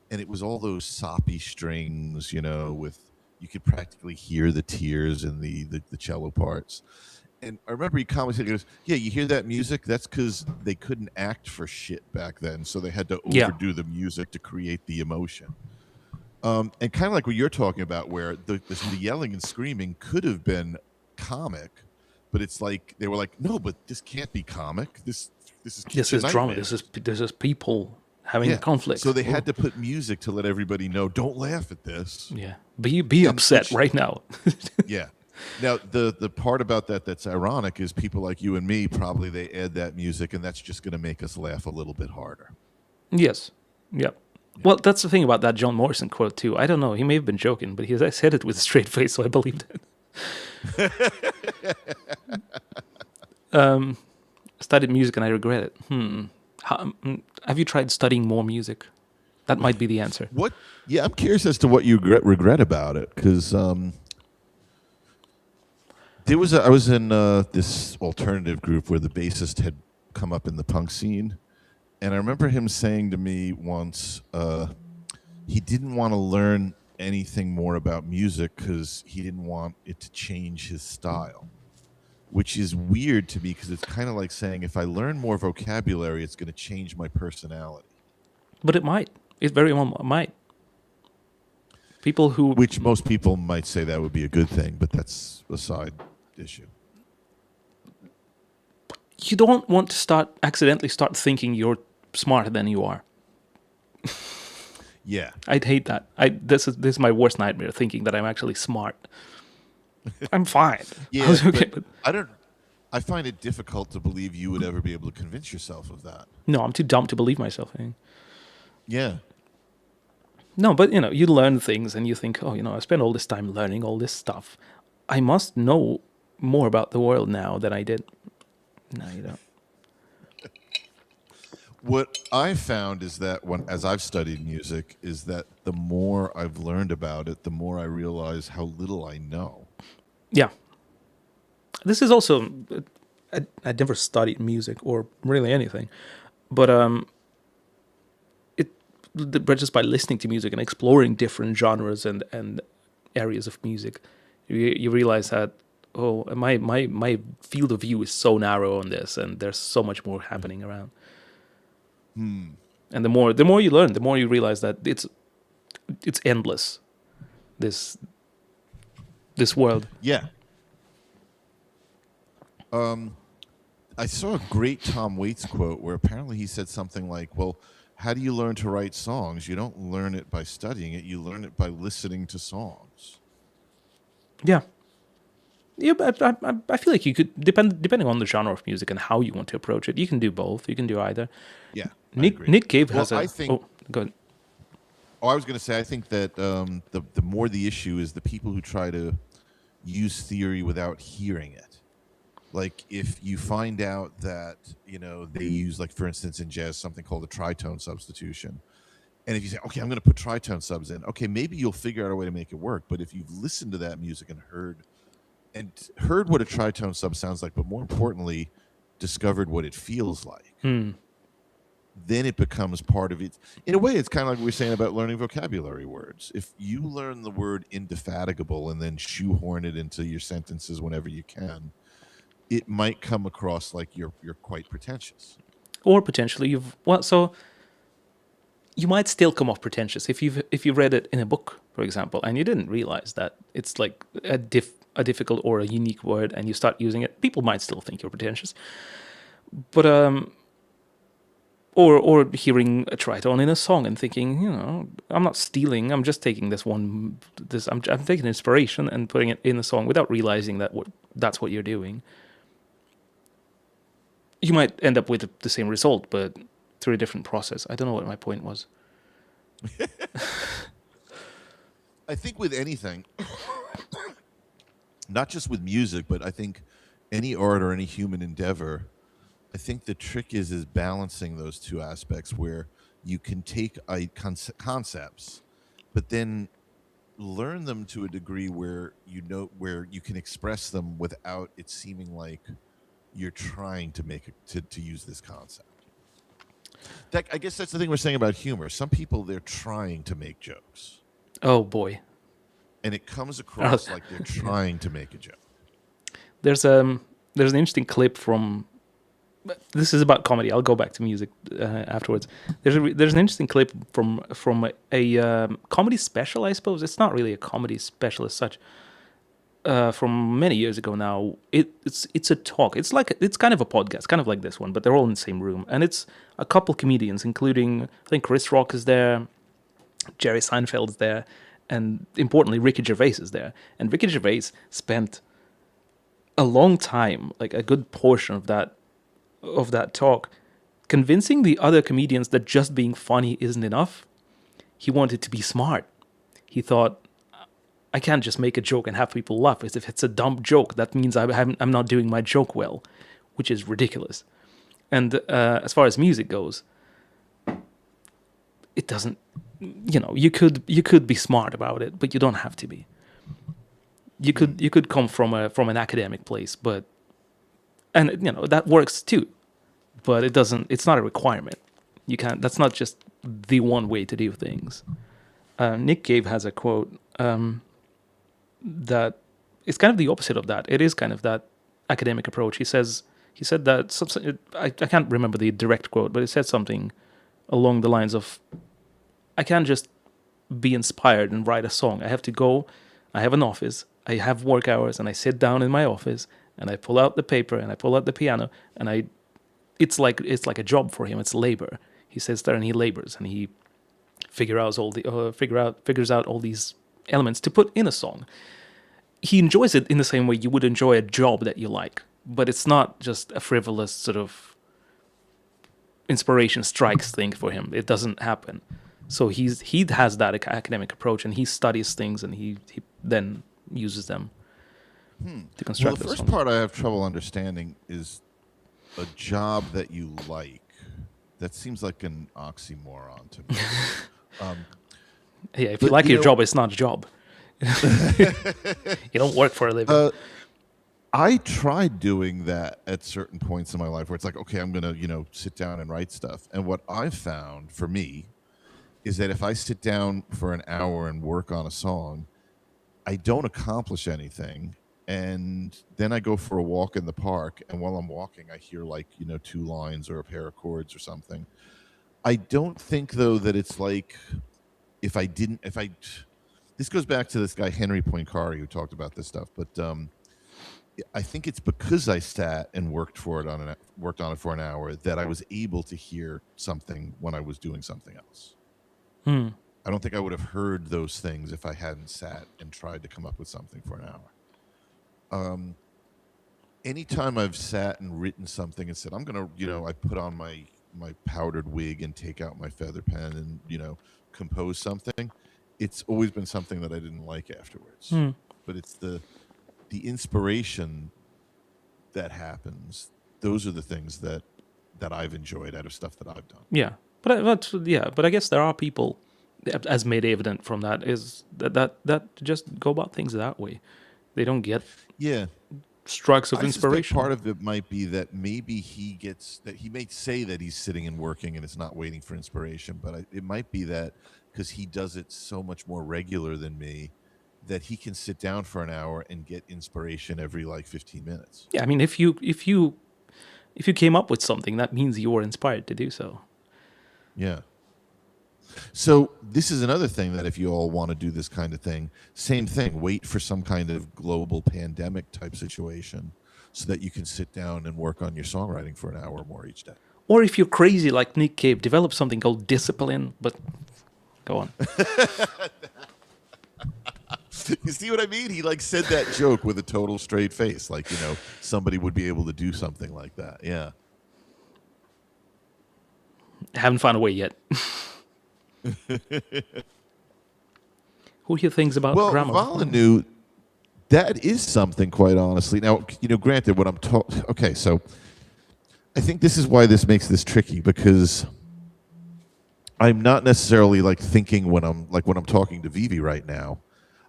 and it was all those soppy strings, with, you could practically hear the tears in the cello parts. And I remember he commented, he goes, "Yeah, you hear that music? That's because they couldn't act for shit back then, so they had to Yeah. overdo the music to create the emotion." And kind of like what you're talking about, where the yelling and screaming could have been comic, but it's like they were like, "No, but this can't be comic. This is This is drama. nightmares." This is people having a conflict. So they had to put music to let everybody know, "Don't laugh at this." Yeah. Be upset right now. Yeah. Now the part about that's ironic is people like you and me, probably they add that music, and that's just going to make us laugh a little bit harder. Yes. Yeah. Well, that's the thing about that John Morrison quote too. I don't know. He may have been joking, but I said it with a straight face, so I believed it. Studied music and I regret it. Have you tried studying more music? That might be the answer. What? Yeah, I'm curious as to what you regret about it, because I was in this alternative group where the bassist had come up in the punk scene, and I remember him saying to me once he didn't want to learn anything more about music because he didn't want it to change his style, which is weird to me because it's kind of like saying if I learn more vocabulary, it's going to change my personality. But it might. It very well might. People who... Which most people might say that would be a good thing, but that's a side issue. You don't want to accidentally start thinking you're smarter than you are. Yeah. I'd hate that. This is my worst nightmare, thinking that I'm actually smart. I'm fine. Yeah, Okay, but I find it difficult to believe you would ever be able to convince yourself of that. No, I'm too dumb to believe myself. Yeah. No, but you learn things and you think, I spent all this time learning all this stuff. I must know more about the world now than I did. No, you don't. What I've found is that as I've studied music, is that the more I've learned about it, the more I realize how little I know. Yeah. This is also, I never studied music or really anything, but just by listening to music and exploring different genres and areas of music, you realize that my field of view is so narrow on this, and there's so much more happening around. And the more you learn, the more you realize that it's endless. This world. Yeah. I saw a great Tom Waits quote where apparently he said something like, "Well, how do you learn to write songs? You don't learn it by studying it. You learn it by listening to songs." Yeah. Yeah, but I feel like you could, depending on the genre of music and how you want to approach it, you can do both. You can do either. Yeah. Nick Cave has I think, go ahead. Oh, I was going to say, I think that the more the issue is the people who try to use theory without hearing it. Like if you find out that, they use, like, for instance, in jazz, something called a tritone substitution. And if you say, okay, I'm going to put tritone subs in, okay, maybe you'll figure out a way to make it work. But if you've listened to that music and heard what a tritone sub sounds like, but more importantly, discovered what it feels like, then it becomes part of it. In a way, it's kind of like we were saying about learning vocabulary words. If you learn the word indefatigable and then shoehorn it into your sentences whenever you can, it might come across like you're quite pretentious. Or potentially so you might still come off pretentious if you read it in a book, for example, and you didn't realize that it's like a difficult or a unique word, and you start using it. People might still think you're pretentious, but or hearing a tritone in a song and thinking, I'm not stealing. I'm just taking I'm taking inspiration and putting it in a song without realizing that's what you're doing. You might end up with the same result, but through a different process. I don't know what my point was. I think with anything, not just with music, but I think any art or any human endeavor, I think the trick is balancing those two aspects where you can take concepts, but then learn them to a degree where you know where you can express them without it seeming like you're trying to make it to use this concept. That, I guess that's the thing we're saying about humor. Some people, they're trying to make jokes, Oh boy. and it comes across like they're trying to make a joke. There's an interesting clip from. This is about comedy. I'll go back to music afterwards. There's an interesting clip from a comedy special, I suppose. It's not really a comedy special as such. From many years ago now. It's a talk. It's kind of a podcast, kind of like this one, but they're all in the same room, and it's a couple comedians, including I think Chris Rock is there, Jerry Seinfeld's there, and importantly Ricky Gervais is there. And Ricky Gervais spent a long time, like a good portion of that talk, convincing the other comedians that just being funny isn't enough. He wanted to be smart. He thought, I can't just make a joke and have people laugh. As if it's a dumb joke, that means I'm not doing my joke well, which is ridiculous. And as far as music goes, it doesn't. You could be smart about it, but you don't have to be. You could come from an academic place, and that works too, but it doesn't. It's not a requirement. You can't. That's not just the one way to do things. Nick Cave has a quote. That it's kind of the opposite of that. It is kind of that academic approach. He said that I can't remember the direct quote, but it said something along the lines of, I can't just be inspired and write a song. I have to go. I have an office. I have work hours, and I sit down in my office and I pull out the paper and I pull out the piano, and it's like a job for him. It's labor. He sits there and he labors and he figures out all these elements to put in a song. He enjoys it in the same way you would enjoy a job that you like, but it's not just a frivolous sort of inspiration strikes thing for him. It doesn't happen. So he has that academic approach, and he studies things, and he then uses them to construct. Well, the first part I have trouble understanding is a job that you like. That seems like an oxymoron to me. Yeah, if you like your job, it's not a job. You don't work for a living. I tried doing that at certain points in my life where it's like, okay, I'm going to, sit down and write stuff. And what I've found for me is that if I sit down for an hour and work on a song, I don't accomplish anything. And then I go for a walk in the park. And while I'm walking, I hear like, 2 lines or a pair of chords or something. I don't think, though, that it's like this goes back to this guy, Henry Poincaré, who talked about this stuff. But I think it's because I sat and worked on it for an hour that I was able to hear something when I was doing something else. I don't think I would have heard those things if I hadn't sat and tried to come up with something for an hour. Anytime I've sat and written something and said, I'm going to, I put on my powdered wig and take out my feather pen and, compose something, it's always been something that I didn't like afterwards. But it's the inspiration that happens. Those are the things that I've enjoyed out of stuff that I've done. Yeah. But I guess there are people, as made evident from that, is that just go about things that way. They don't get strikes of inspiration. Part of it might be that maybe he may say that he's sitting and working and it's not waiting for inspiration, but it might be that because he does it so much more regular than me, that he can sit down for an hour and get inspiration every like 15 minutes. Yeah, I mean, if you came up with something, that means you were inspired to do so. Yeah. So this is another thing that if you all want to do this kind of thing, same thing, wait for some kind of global pandemic type situation so that you can sit down and work on your songwriting for an hour or more each day. Or if you're crazy like Nick Cave, develop something called discipline, but go on. You see what I mean? He said that joke with a total straight face, like, somebody would be able to do something like that. Yeah. Haven't found a way yet. Who here thinks about grammar? Molyneux That is something, quite honestly. Now, granted, what I'm talking. Okay, so I think this is why this makes this tricky because I'm not necessarily like thinking when I'm talking to Vivi right now.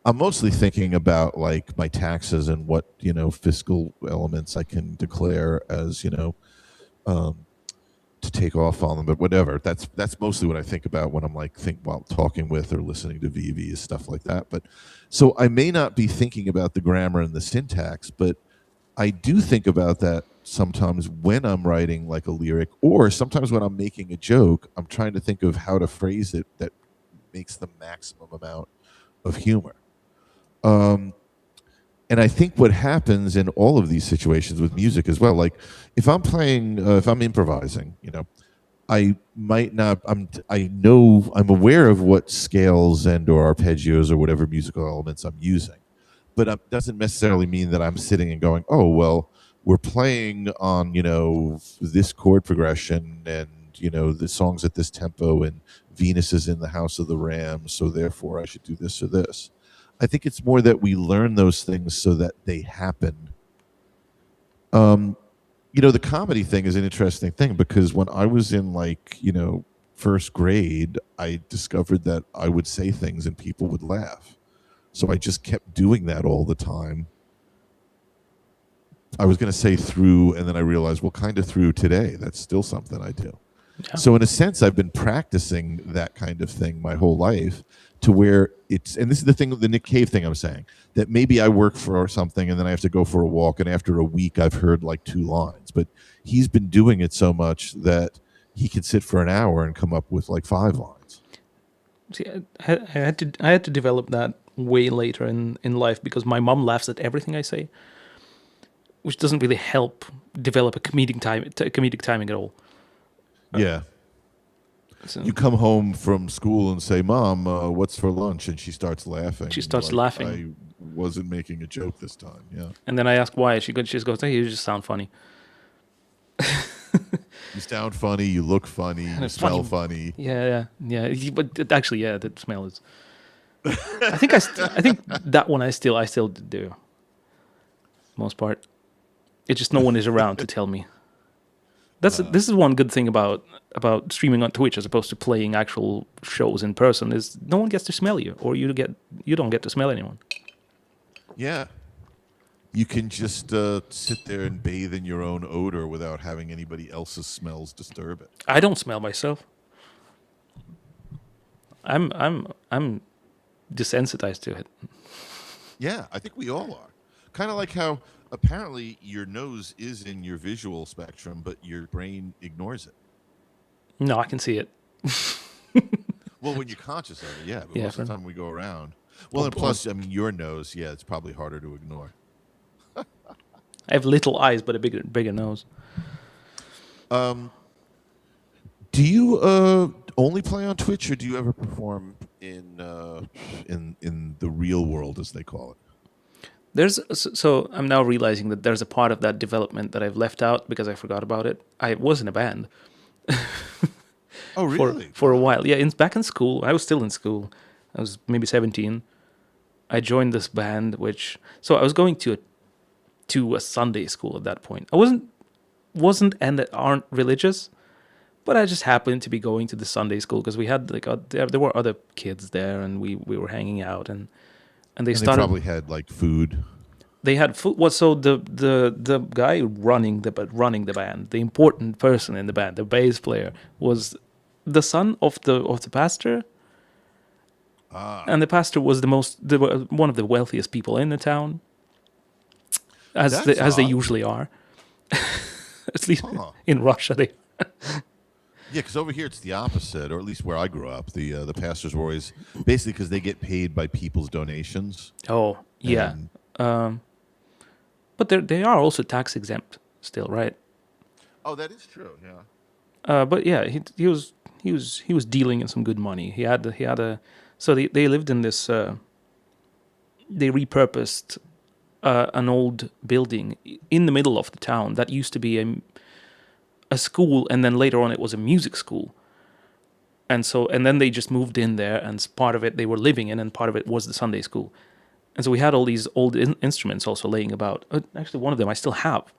I'm mostly thinking about like my taxes and what fiscal elements I can declare as um, to take off on them, but whatever. That's mostly what I think about when I'm like think while talking with or listening to Vivi is stuff like that. But so I may not be thinking about the grammar and the syntax, but I do think about that sometimes when I'm writing like a lyric, or sometimes when I'm making a joke. I'm trying to think of how to phrase it that makes the maximum amount of humor. Um, and I think what happens in all of these situations with music as well, like if I'm improvising, I might not. I know I'm aware of what scales and or arpeggios or whatever musical elements I'm using, but it doesn't necessarily mean that I'm sitting and going, "Oh, well, we're playing on this chord progression and the songs at this tempo and Venus is in the house of the Ram, so therefore I should do this or this." I think it's more that we learn those things so that they happen. Um, the comedy thing is an interesting thing because when I was in like, first grade, I discovered that I would say things and people would laugh. So I just kept doing that all the time. I was going to say through, and then I realized, well, kind of through today. That's still something I do. Yeah. So in a sense, I've been practicing that kind of thing my whole life to where and this is the thing, the Nick Cave thing I'm saying, that maybe I work for something and then I have to go for a walk. And after a week, I've heard like 2 lines, but he's been doing it so much that he could sit for an hour and come up with like 5 lines. See, I had to develop that way later in life because my mom laughs at everything I say, which doesn't really help develop a comedic timing at all. Yeah. So You come home from school and say, "Mom, what's for lunch?" And she starts laughing. She starts like, laughing. I wasn't making a joke this time. Yeah. and then I ask why. She just goes, "Hey, you just sound funny." You sound funny. You look funny. You it's smell funny. funny. Yeah. But actually, yeah, the smell is. I think I think that one I still do. Most part, it's just no one is around to tell me. This is one good thing about streaming on Twitch as opposed to playing actual shows in person is no one gets to smell you, or you don't get to smell anyone. Yeah. You can just sit there and bathe in your own odor without having anybody else's smells disturb it. I don't smell myself. I'm desensitized to it. Yeah, I think we all are. Kind of like how apparently your nose is in your visual spectrum, but your brain ignores it. No, I can see it. Well, when you're conscious of it, yeah. But Yeah, most of the time we go around. Well, and plus, I mean, your nose, yeah, it's probably harder to ignore. I have little eyes, but a bigger nose. Do you only play on Twitch, or do you ever perform in the real world, as they call it? So I'm now realizing that there's a part of that development that I've left out because I forgot about it. I was in a band. Oh, really? For a while. Yeah, back in school. I was still in school. I was maybe 17. I joined this band, so I was going to a Sunday school at that point. I wasn't and aren't religious, but I just happened to be going to the Sunday school because we had there were other kids there, and we were hanging out, and they started. They probably had like food. They had food. Well, so the guy running the band, the important person in the band, the bass player, was the son of the pastor. And the pastor was one of the wealthiest people in the town, as they usually are. At least in Russia, they. Yeah, because over here it's the opposite, or at least where I grew up, the pastors were always basically because they get paid by people's donations. Oh yeah, but they are also tax exempt still, right? Oh, that is true. Yeah. But yeah, he was dealing in some good money. He had a. So they lived in this. They repurposed an old building in the middle of the town that used to be a school, and then later on it was a music school. And then they just moved in there, and part of it they were living in, and part of it was the Sunday school. And so we had all these old instruments also laying about. Actually, one of them I still have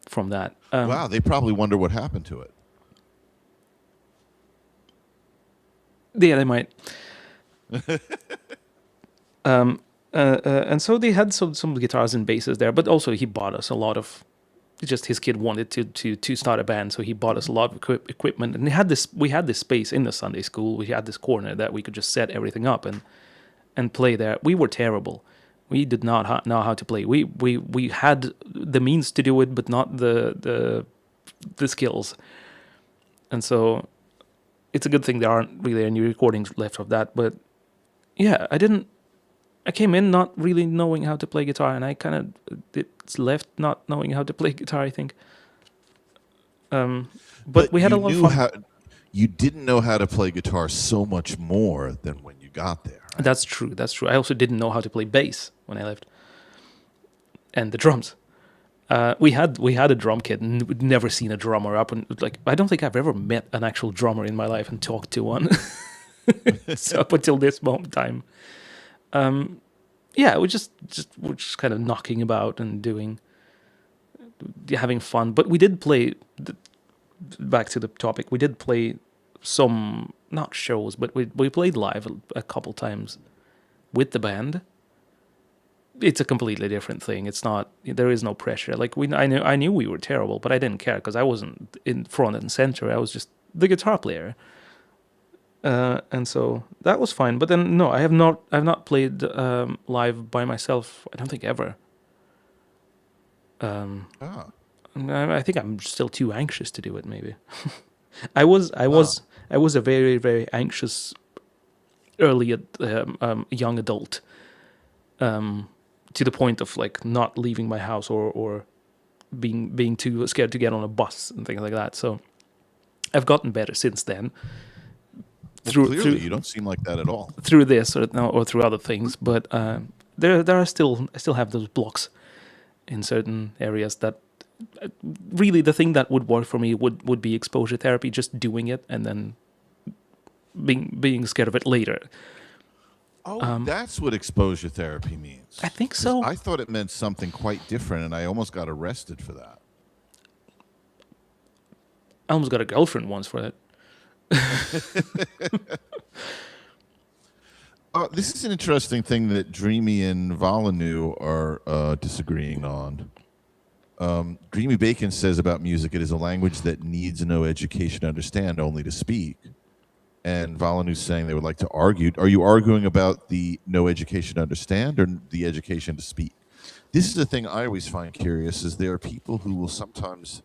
from that. Wow, they probably wonder what happened to it. Yeah, they might. And so they had some guitars and basses there, but also he bought us a lot of. Just his kid wanted to start a band, so he bought us a lot of equipment. And we had this space in the Sunday school. We had this corner that we could just set everything up and play there. We were terrible. We did not know how to play. We had the means to do it, but not the skills. And so it's a good thing there aren't really any recordings left of that. But yeah, I came in not really knowing how to play guitar, and I kind of left not knowing how to play guitar, I think. But we had a lot of fun. You didn't know how to play guitar so much more than when you got there. Right? That's true. I also didn't know how to play bass when I left, and the drums. We had a drum kit, and we'd never seen a drummer up, and I don't think I've ever met an actual drummer in my life and talked to one. So up until this moment in time. Yeah, we're just kind of knocking about and having fun. But we did play. Back to the topic, we did play some, not shows, but we played live a couple times with the band. It's a completely different thing. It's not. There is no pressure. I knew we were terrible, but I didn't care because I wasn't in front and center. I was just the guitar player. And so that was fine. But then no, I've not played live by myself. I don't think ever. I think I'm still too anxious to do it. Maybe I was a very, very anxious early young adult, to the point of not leaving my house or being too scared to get on a bus and things like that. So I've gotten better since then. Clearly, you don't seem like that at all. Through this or through other things, but there are still, I still have those blocks in certain areas that really the thing that would work for me would be exposure therapy, just doing it and then being scared of it later. Oh, that's what exposure therapy means. I think so. I thought it meant something quite different, and I almost got arrested for that. I almost got a girlfriend once for that. This is an interesting thing that Dreamy and Volanu are disagreeing on. Dreamy Bacon says about music, it is a language that needs no education to understand, only to speak. And Volanu's saying they would like to argue. Are you arguing about the no education to understand or the education to speak? This is the thing I always find curious, is there are people who will sometimes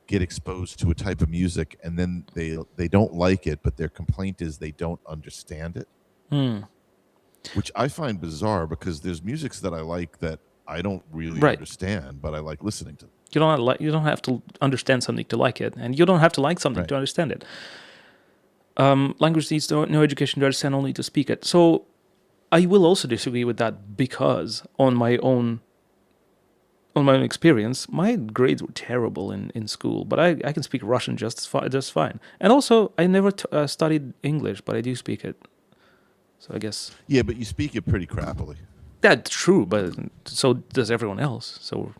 get exposed to a type of music and then they don't like it, but their complaint is they don't understand it. Which I find bizarre, because there's musics that I like that I don't really understand, but I like listening to them. You don't have to understand something to like it, and you don't have to like something to understand it. Language needs no education to understand, only to speak it. So I will also disagree with that, because on my own experience, my grades were terrible in school, but I can speak Russian just fine. And also, I never studied English, but I do speak it. So I guess... Yeah, but you speak it pretty crappily. That's true, but so does everyone else. So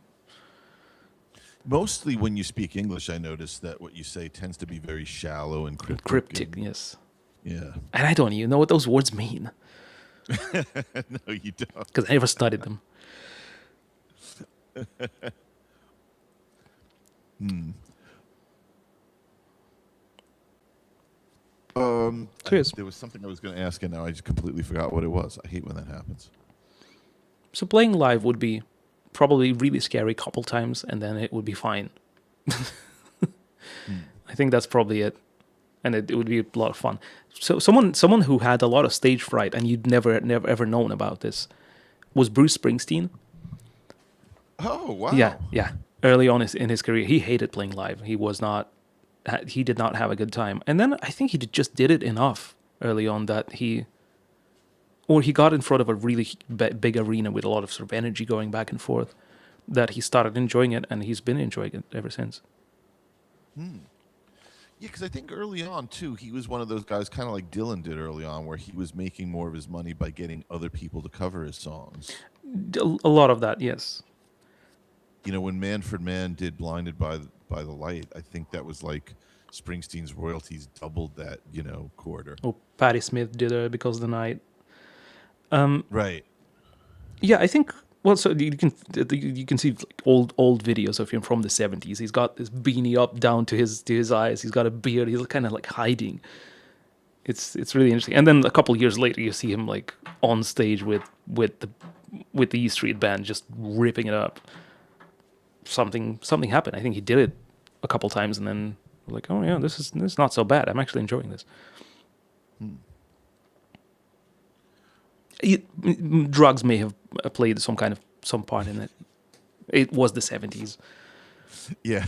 mostly when you speak English, I notice that what you say tends to be very shallow and cryptic. Cryptic, yes. Yeah. And I don't even know what those words mean. No, you don't. Because I never studied them. There was something I was going to ask, and now I just completely forgot what it was. I hate when that happens. So playing live would be probably really scary a couple times, and then it would be fine. I think that's probably it. And it would be a lot of fun. So someone who had a lot of stage fright, and you'd never ever known about this, was Bruce Springsteen. Oh, wow. Yeah. Early on in his career, he hated playing live. He did not have a good time. And then I think he just did it enough early on that he got in front of a really big arena with a lot of sort of energy going back and forth, that he started enjoying it, and he's been enjoying it ever since. Yeah, because I think early on, too, he was one of those guys, kind of like Dylan did early on, where he was making more of his money by getting other people to cover his songs. A lot of that, yes. You know, when Manfred Mann did "Blinded by the Light," I think that was like Springsteen's royalties doubled that, you know, quarter. Or Patti Smith did Because of the Night. Right. Yeah, I think. Well, so you can see like old videos of him from the 70s. He's got this beanie up down to his eyes. He's got a beard. He's kind of like hiding. It's really interesting. And then a couple years later, you see him like on stage with the E Street Band, just ripping it up. Something happened. I think he did it a couple times, and then like, oh yeah, this is not so bad. I'm actually enjoying this. Drugs may have played some part in it. It was the 70s. Yeah.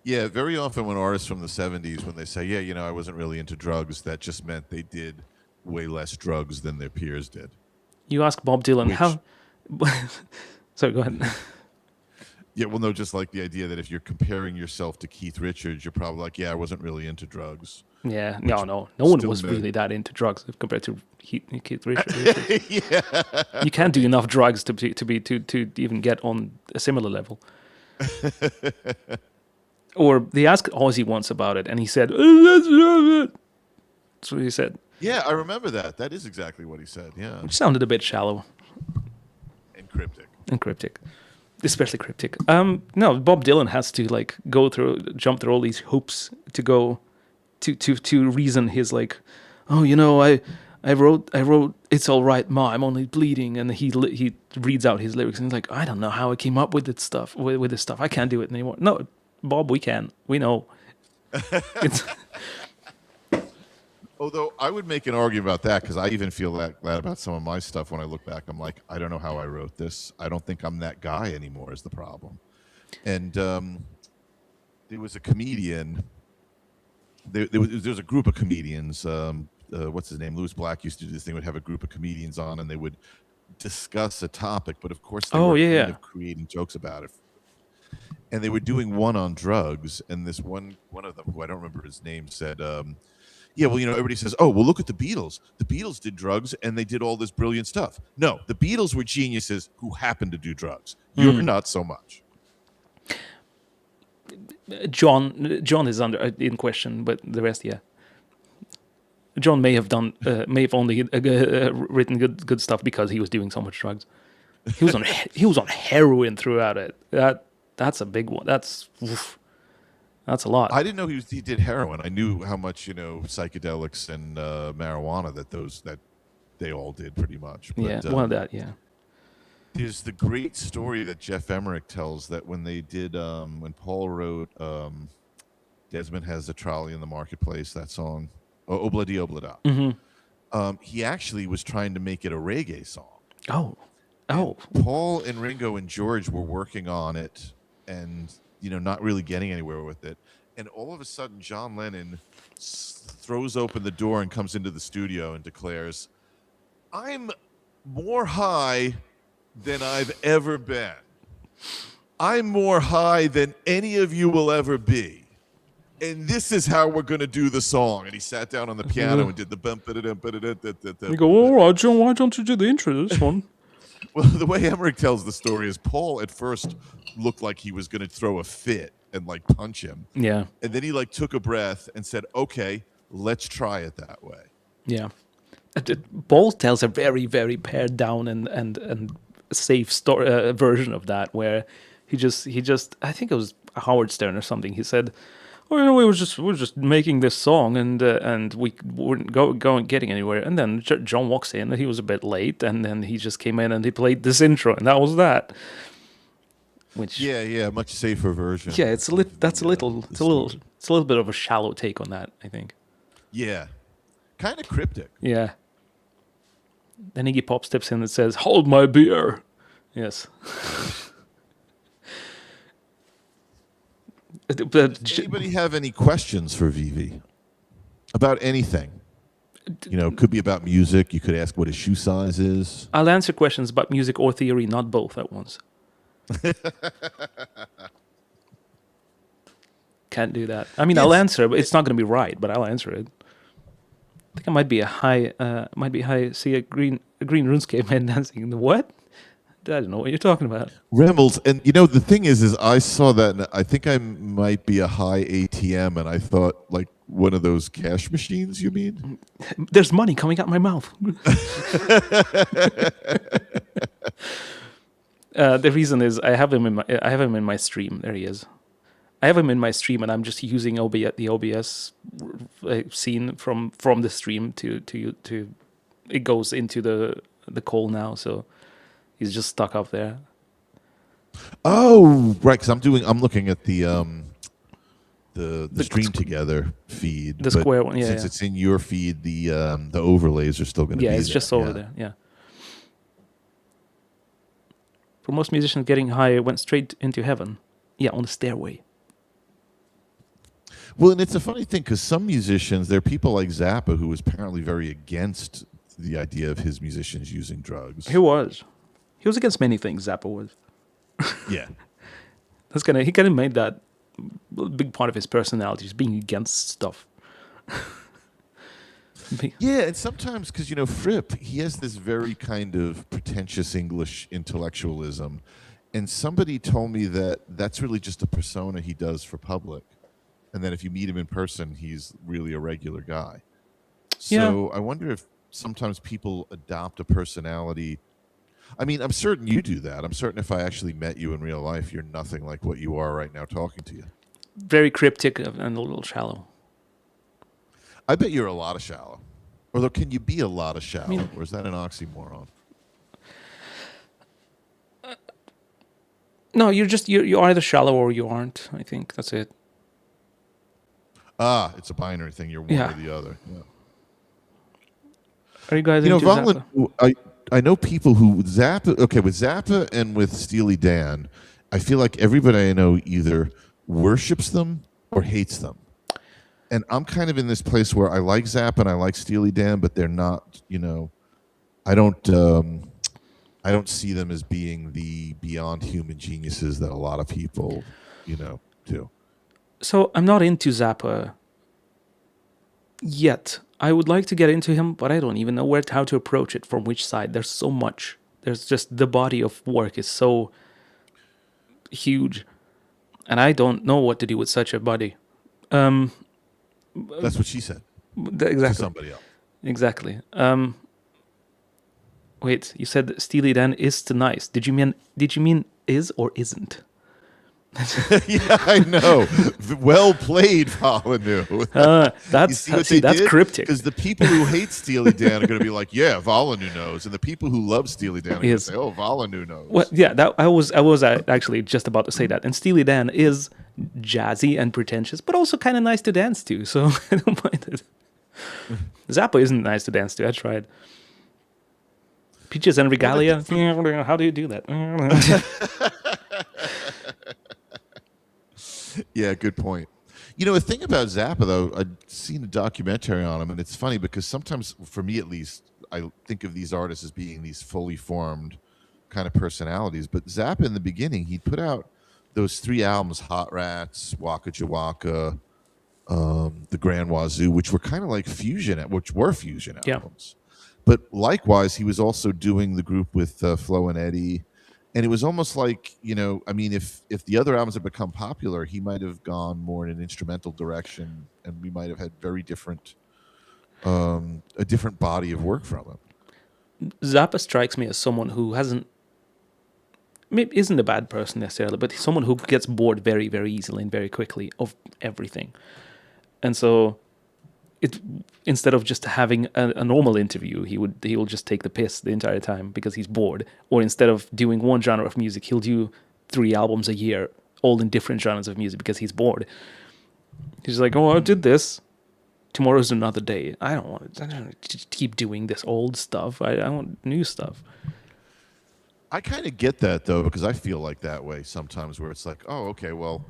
Yeah, very often when artists from the 70s, when they say, yeah, you know, I wasn't really into drugs, that just meant they did way less drugs than their peers did. You ask Bob Dylan Which- how. Sorry, go ahead. Yeah, well, no, just like the idea that if you're comparing yourself to Keith Richards, you're probably like, yeah, I wasn't really into drugs. Yeah, no one still was mad. really that into drugs compared to Keith Richards. You can't do enough drugs to even get on a similar level. Or they asked Ozzy once about it, and he said, "Let's do it." That's what he said, Yeah, I remember that. That is exactly what he said. Yeah. which sounded a bit shallow And cryptic. and cryptic, especially cryptic. No, Bob Dylan has to like jump through all these hoops to go to reason his like, oh, you know, I wrote "It's All Right, Ma, I'm Only Bleeding," and he reads out his lyrics and he's like, I don't know how I came up with this stuff. With this stuff, I can't do it anymore. No, Bob, we can. We know. It's Although I would make an argument about that because I even feel that about some of my stuff when I look back. I'm like, I don't know how I wrote this. I don't think I'm that guy anymore is the problem. And there was a comedian. There was a group of comedians. What's his name? Louis Black used to do this thing. Would have a group of comedians on, and they would discuss a topic. But of course, they were kind of creating jokes about it. And they were doing one on drugs, and this one of them, who I don't remember his name, said, yeah, well, you know, everybody says, oh, well, look at the Beatles. The Beatles did drugs, and they did all this brilliant stuff. No, the Beatles were geniuses who happened to do drugs. You're not so much. John is in question, but the rest, yeah. John may have only written good stuff because he was doing so much drugs. He was on heroin throughout it. That's a big one. That's a lot. I didn't know he did heroin. I knew how much, you know, psychedelics and marijuana that they all did pretty much. But, yeah. There's the great story that Jeff Emmerich tells that when they did, when Paul wrote Desmond Has a Trolley in the Marketplace, that song, Obladi Oblada, he actually was trying to make it a reggae song. Oh. Paul and Ringo and George were working on it and, you know, not really getting anywhere with it. And all of a sudden, John Lennon throws open the door and comes into the studio and declares, I'm more high than I've ever been. I'm more high than any of you will ever be. And this is how we're going to do the song. And he sat down on the piano and did the bump. You go, all right, John, why don't you do the intro to this one? Well, the way Emmerich tells the story is Paul at first looked like he was going to throw a fit and like punch him. Yeah. And then he like took a breath and said, okay, let's try it that way. Yeah. Paul tells a very, very pared down and safe story version of that, where he just I think it was Howard Stern or something. He said, "Oh, you know, we were just making this song and we weren't getting anywhere." And then John walks in and he was a bit late, and then he just came in and he played this intro, and that was that. Which yeah, much safer version. yeah, it's a little bit of a shallow take on that, I think. Yeah, kind of cryptic. Yeah. Then Iggy Pop steps in and says, "Hold my beer." Yes. Does anybody have any questions for VV about anything? You know, it could be about music. You could ask what his shoe size is. I'll answer questions about music or theory, not both at once. Can't do that. I mean, Yes. I'll answer, but it's not going to be right, but I'll answer it. think I might be high. See a green RuneScape man dancing. What? I don't know what you're talking about. Remels, and you know the thing is I saw that, and I think I might be a high ATM, and I thought like one of those cash machines. You mean? There's money coming out my mouth. The reason is I have him in my stream. There he is. I have him in my stream, and I'm just using the OBS scene from the stream to it goes into the call now. So he's just stuck up there. Oh, right. Because I'm looking at the stream together feed. The square one, yeah. Since yeah. it's in your feed, the overlays are still going to be Yeah, it's there. just over there. Yeah. For most musicians, getting high went straight into heaven. Yeah, on the stairway. Well, and it's a funny thing because some musicians, there are people like Zappa who was apparently very against the idea of his musicians using drugs. He was against many things. Zappa was. Yeah. He kind of made that a big part of his personality, is being against stuff. Yeah, and sometimes, because, you know, Fripp, he has this very kind of pretentious English intellectualism, and somebody told me that that's really just a persona he does for public, and then if you meet him in person, he's really a regular guy. So I wonder if sometimes people adopt a personality. I mean, I'm certain you do that. I'm certain if I actually met you in real life, you're nothing like what you are right now talking to you. Very cryptic and a little shallow. I bet you're a lot of shallow. Although, can you be a lot of shallow? Or is that an oxymoron? No, you're either shallow or you aren't. I think that's it. Ah, it's a binary thing. You're one or the other. Yeah. Are you guys You know, into Zappa? I know people who Zappa. Okay, with Zappa and with Steely Dan, I feel like everybody I know either worships them or hates them. And I'm kind of in this place where I like Zappa and I like Steely Dan, but they're not. You know, I don't see them as being the beyond human geniuses that a lot of people, you know, do. So I'm not into Zappa yet. I would like to get into him, but I don't even know how to approach it, from which side. There's so much. There's just the body of work is so huge, and I don't know what to do with such a body. That's what she said. Exactly. To somebody else. Exactly. Wait, you said Steely Dan is too nice. Did you mean is or isn't? Yeah, I know. Well played, Volanu. That's cryptic. Because the people who hate Steely Dan are going to be like, "Yeah, Volanu knows," and the people who love Steely Dan are going to say, "Oh, Volanu knows." Well, yeah, I was actually just about to say that. And Steely Dan is jazzy and pretentious, but also kind of nice to dance to. So I don't mind it. Zappa isn't nice to dance to. I tried. Peaches and Regalia. How do you do that? Yeah, good point. You know, a thing about Zappa, though, I've seen a documentary on him, and it's funny because sometimes, for me at least, I think of these artists as being these fully formed kind of personalities. But Zappa, in the beginning, he put out those 3 albums, Hot Rats, Waka Jawaka, The Grand Wazoo, which were kind of like fusion albums. But likewise, he was also doing the group with Flo and Eddie. And it was almost like, you know, I mean, if the other albums had become popular, he might have gone more in an instrumental direction, and we might have had very different, a different body of work from him. Zappa strikes me as someone who maybe isn't a bad person necessarily, but someone who gets bored very, very easily and very quickly of everything. And so, instead of just having a normal interview, he'll just take the piss the entire time because he's bored. Or instead of doing one genre of music, he'll do 3 albums a year, all in different genres of music because he's bored. He's like, "Oh, I did this. Tomorrow's another day. I don't want to keep doing this old stuff. I want new stuff." I kind of get that, though, because I feel like that way sometimes, where it's like, oh, okay, well,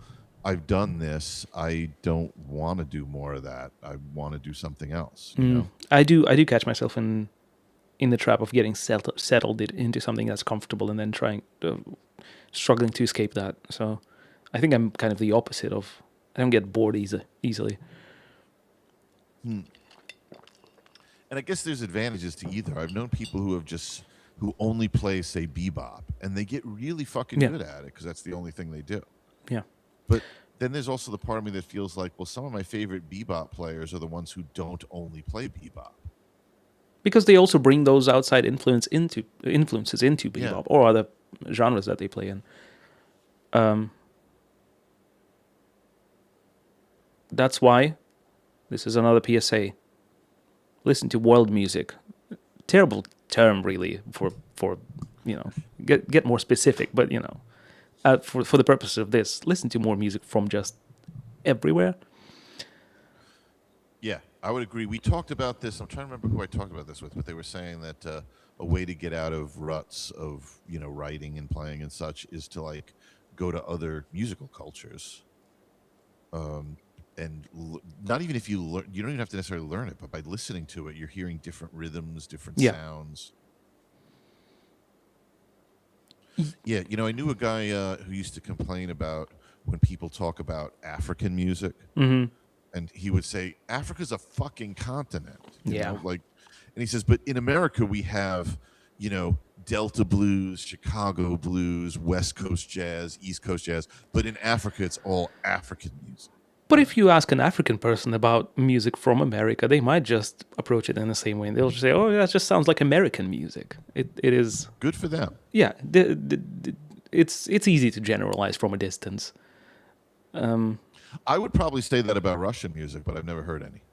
I've done this. I don't want to do more of that. I want to do something else. You know? I do catch myself in the trap of getting settled into something that's comfortable and then struggling to escape that. So I think I'm kind of the opposite of, I don't get bored easily. And I guess there's advantages to either. I've known people who only play, say, bebop, and they get really fucking Yeah. good at it because that's the only thing they do. Yeah. But then there's also the part of me that feels like, well, some of my favorite bebop players are the ones who don't only play bebop. Because they also bring those outside influences into bebop Yeah. or other genres that they play in. That's why this is another PSA. Listen to world music. Terrible term, really, for get more specific. But for the purpose of this, listen to more music from just everywhere. Yeah, I would agree. We talked about this. I'm trying to remember who I talked about this with, but they were saying that a way to get out of ruts of writing and playing and such is to like go to other musical cultures. And not even if you learn, you don't even have to necessarily learn it, but by listening to it, you're hearing different rhythms, different sounds. Yeah, I knew a guy who used to complain about when people talk about African music, and he would say, Africa's a fucking continent. You know? And he says, but in America, we have, Delta blues, Chicago blues, West Coast jazz, East Coast jazz, but in Africa, it's all African music. But if you ask an African person about music from America, they might just approach it in the same way. They'll just say, "Oh, that just sounds like American music." It is good for them. Yeah, it's easy to generalize from a distance. I would probably say that about Russian music, but I've never heard any.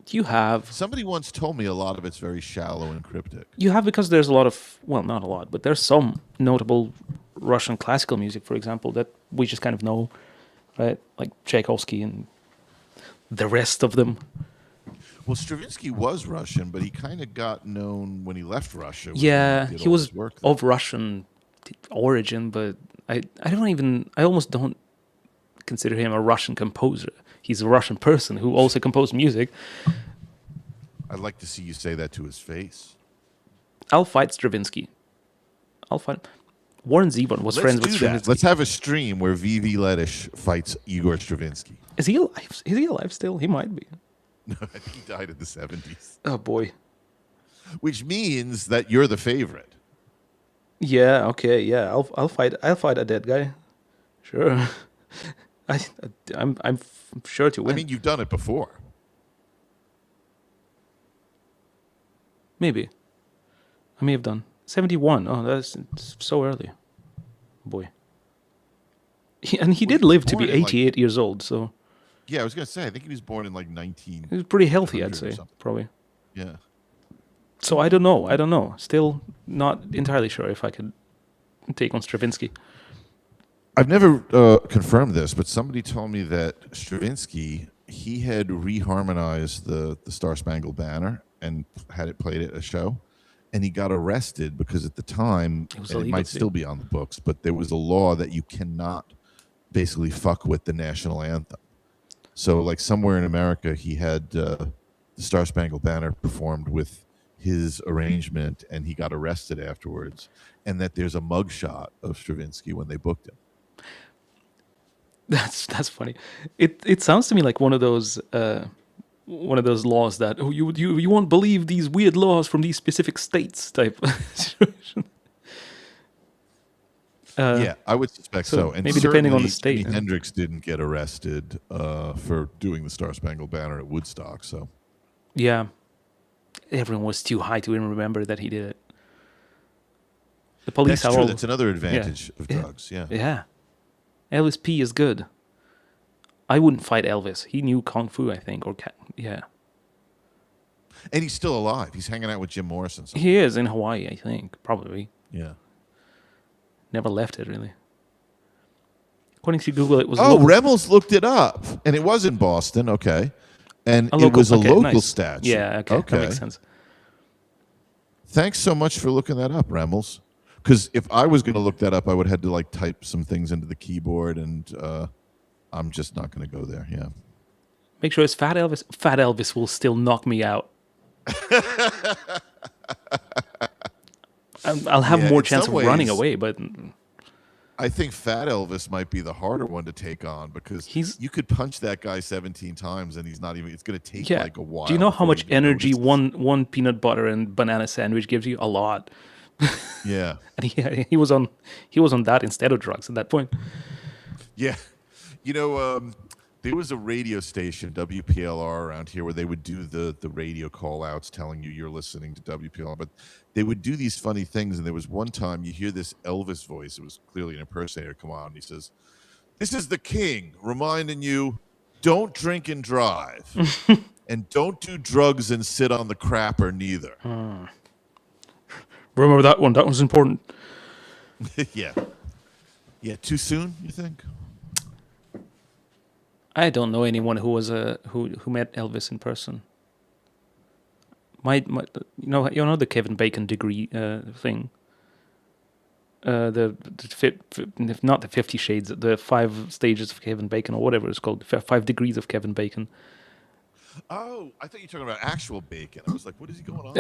You have somebody once told me a lot of it's very shallow and cryptic. You have because there's a lot of not a lot, but there's some notable Russian classical music, for example, that we just kind of know, right? Like Tchaikovsky and the rest of them. Well, Stravinsky was Russian, but he kind of got known when he left Russia. Yeah, he was of Russian origin, but I almost don't consider him a Russian composer. He's a Russian person who also composed music. I'd like to see you say that to his face. I'll fight Stravinsky. Warren Zevon was friends with Stravinsky. Let's have a stream where V.V. Lettish fights Igor Stravinsky. Is he alive? Is he alive still? He might be. No, I think he died in the 70s. Oh, boy. Which means that you're the favorite. Yeah, okay, yeah. I'll fight a dead guy. Sure. I'm sure to win. I mean, you've done it before. Maybe. I may have done. 71. Oh, that's so early. Boy. He did live to be 88 years old, so... Yeah, I was going to say, I think he was born in like 19... He was pretty healthy, I'd say, probably. Yeah. So I don't know. Still not entirely sure if I could take on Stravinsky. I've never confirmed this, but somebody told me that Stravinsky, he had reharmonized the Star Spangled Banner and had it played at a show. And he got arrested because at the time, and it might still be on the books, but there was a law that you cannot basically fuck with the national anthem. So like somewhere in America, he had the Star Spangled Banner performed with his arrangement, and he got arrested afterwards. And that there's a mugshot of Stravinsky when they booked him. That's funny. It sounds to me like one of those laws that you won't believe these weird laws from these specific states type situation. Yeah, I would suspect so. And maybe depending on the state. Jimi Hendrix didn't get arrested for doing the Star Spangled Banner at Woodstock. So yeah, everyone was too high to even remember that he did it. The police That's true. That's another advantage of drugs. Yeah. Yeah. Elvis P is good. I wouldn't fight Elvis. He knew Kung Fu, I think, yeah. And he's still alive. He's hanging out with Jim Morrison. He is in Hawaii, I think, probably. Yeah. Never left it, really. According to Google, it was... Remmels looked it up, and it was in Boston, okay. And it was a local statue. Yeah, okay. That makes sense. Thanks so much for looking that up, Remmels. Because if I was going to look that up, I would have had to type some things into the keyboard, and I'm just not going to go there. Yeah. Make sure it's Fat Elvis. Fat Elvis will still knock me out. I'll have more chance of running away, but I think Fat Elvis might be the harder one to take on because He's you could punch that guy 17 times and he's not even. It's going to take yeah. like a Do you while know how before he much even energy notices. one peanut butter and banana sandwich gives you? A lot. Yeah, And he was on that instead of drugs at that point. yeah. You know, there was a radio station WPLR around here where they would do the radio call outs telling you you're listening to WPLR, but they would do these funny things. And there was one time you hear this Elvis voice. It was clearly an impersonator come on. And he says, "This is the king reminding you, don't drink and drive, and don't do drugs and sit on the crapper neither." Remember that one? That was important. Yeah, yeah. Too soon, you think? I don't know anyone who was who met Elvis in person. My you know the Kevin Bacon degree thing. Not the 50 Shades, the 5 stages of Kevin Bacon or whatever it's called, 5 degrees of Kevin Bacon. Oh, I thought you were talking about actual bacon. I was like, what is he going on?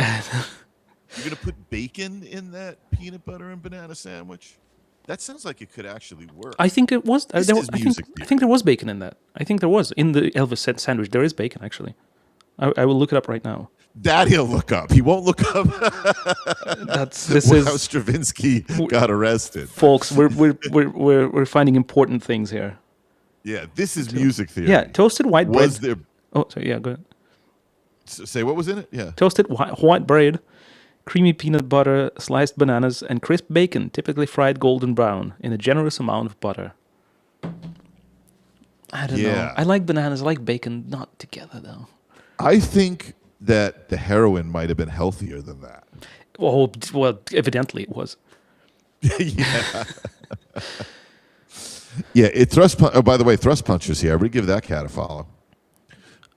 You're gonna put bacon in that peanut butter and banana sandwich? That sounds like it could actually work. I think it was. This is music I think there was bacon in that. I think there was in the Elvis sandwich. There is bacon actually. I will look it up right now. That he'll look up. He won't look up This how is Stravinsky got arrested. folks. We're finding important things here. Yeah, this is music theory. Yeah, toasted white bread. Was there? Oh, sorry. Yeah, go ahead. Say what was in it? Yeah. Toasted white bread, creamy peanut butter, sliced bananas, and crisp bacon, typically fried golden brown in a generous amount of butter. I don't know. Yeah. I like bananas. I like bacon. Not together though. I think that the heroin might have been healthier than that. Oh well, evidently it was. Yeah. Yeah. Oh, by the way, Thrust Puncher's here. I would give that cat a follow.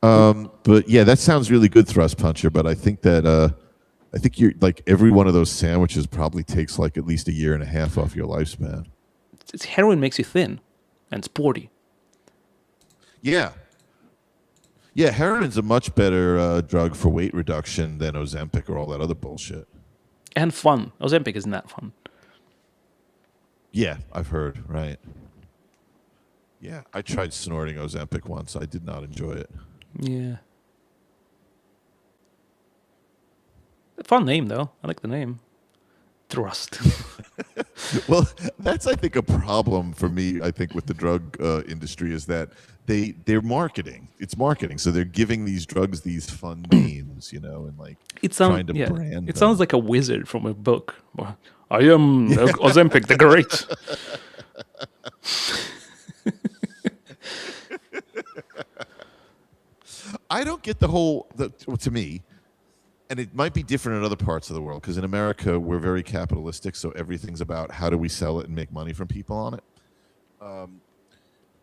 But yeah, that sounds really good, Thrust Puncher. But I think that I think you're like every one of those sandwiches probably takes like at least a year and a half off your lifespan. Heroin makes you thin and sporty. Yeah. Yeah, heroin's a much better drug for weight reduction than Ozempic or all that other bullshit. And fun. Ozempic isn't that fun. Yeah, I've heard, right. Yeah, I tried snorting Ozempic once. I did not enjoy it. Yeah. Fun name though. I like the name. Thrust. Well, that's I think a problem for me. I think with the drug industry is that they're marketing. It's marketing, so they're giving these drugs these fun names, you know, and like trying to brand. It sounds like a wizard from a book. I am Ozempic the Great. I don't get to me, and it might be different in other parts of the world because in America we're very capitalistic, so everything's about how do we sell it and make money from people on it.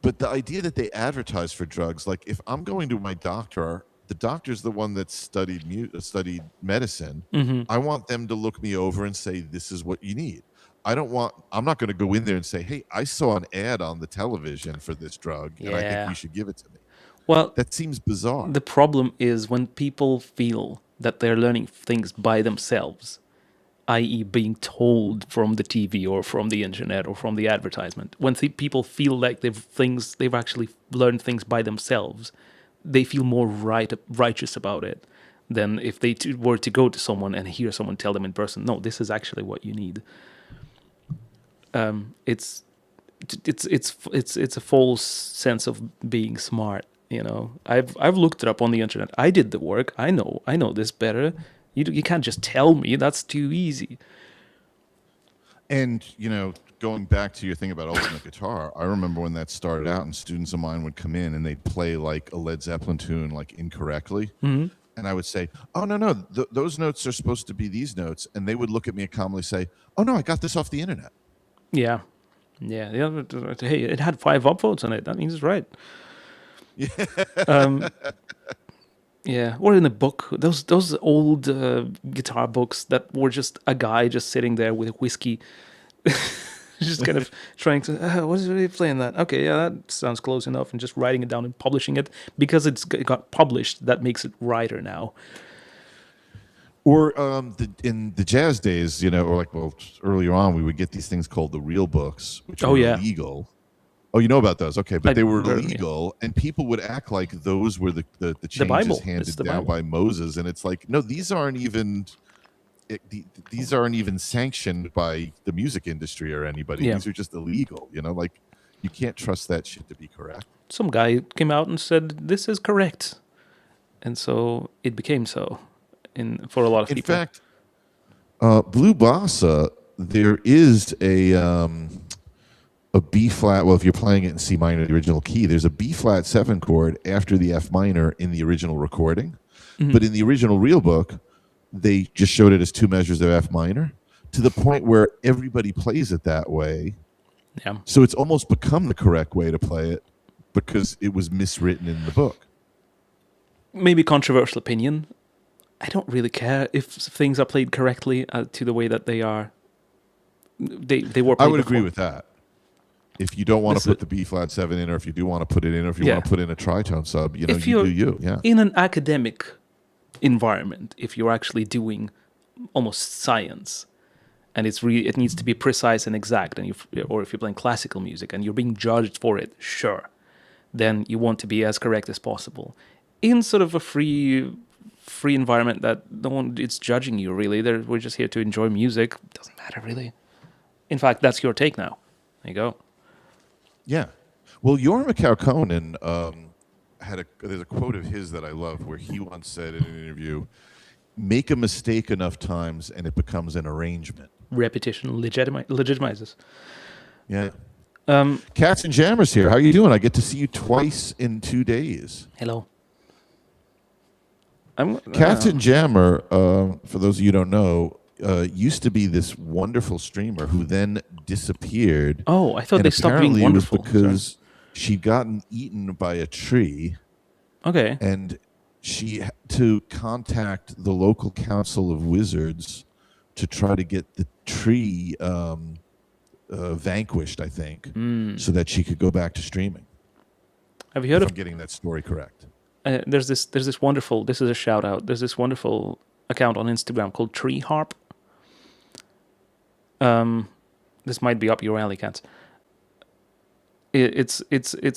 But the idea that they advertise for drugs, like if I'm going to my doctor, the doctor's the one that studied medicine. Mm-hmm. I want them to look me over and say, "This is what you need." I'm not going to go in there and say, "Hey, I saw an ad on the television for this drug, and I think you should give it to me." Well, that seems bizarre. The problem is when people feel that they're learning things by themselves, i.e. being told from the TV or from the internet or from the advertisement. When people feel like they've actually learned things by themselves, they feel more righteous about it than if they were to go to someone and hear someone tell them in person, "No, this is actually what you need." It's a false sense of being smart. You know, I've looked it up on the internet. I did the work. I know this better. You can't just tell me. That's too easy. And you know, going back to your thing about Ultimate Guitar, I remember when that started out, and students of mine would come in and they'd play like a Led Zeppelin tune like incorrectly, and I would say, "Oh no, those notes are supposed to be these notes," and they would look at me and calmly say, "Oh no, I got this off the internet." Yeah. Hey, it had 5 upvotes on it. That means it's right. Yeah, or in a book, those old guitar books that were just a guy just sitting there with a whiskey, just kind of trying to, what is he playing that? Okay, yeah, that sounds close enough, and just writing it down and publishing it because it got published. That makes it righter now. Or in the jazz days, or earlier on, we would get these things called the real books, which Oh, were yeah. illegal. Oh, you know about those? Okay, but they were yeah. illegal, and people would act like those were the changes Bible. handed It's the down Bible. by Moses, and it's like, no, these aren't even. These aren't even sanctioned by the music industry or anybody. Yeah. These are just illegal. Like you can't trust that shit to be correct. Some guy came out and said this is correct, and so it became so. For a lot of In people. fact, Blue Bossa, there is a B flat. Well, if you're playing it in C minor, the original key, there's a B flat 7 chord after the F minor in the original recording, but in the original real book, they just showed it as 2 measures of F minor, to the point where everybody plays it that way. Yeah. So it's almost become the correct way to play it because it was miswritten in the book. Maybe controversial opinion. I don't really care if things are played correctly to the way that they are. They were played I would agree before. with that. If you don't want to put the B flat 7 in, or if you do want to put it in, or if you Yeah. want to put in a tritone sub, If you you're do you. Yeah. in an academic environment, if you're actually doing almost science, and it needs to be precise and exact, and or if you're playing classical music and you're being judged for it, sure, then you want to be as correct as possible. In sort of a free environment that no one is judging you really, we're just here to enjoy music. Doesn't matter really. In fact, that's your take now. There you go. Yeah. Well, Jorma Kaukonen there's a quote of his that I love where he once said in an interview, "Make a mistake enough times and it becomes an arrangement." Repetition legitimizes. Yeah. Cats and Jammers here. How are you doing? I get to see you twice in 2 days. Hello. Cats and Jammer, for those of you who don't know, used to be this wonderful streamer who then disappeared. Oh, I thought and they stopped being apparently wonderful. It was because she'd gotten eaten by a tree. Okay. And she had to contact the local council of wizards to try to get the tree vanquished, I think, so that she could go back to streaming. Have you heard I'm of? getting that story correct. There's this wonderful. This is a shout out. There's this wonderful account on Instagram called Tree Harp. This might be up your alley, Cats. It's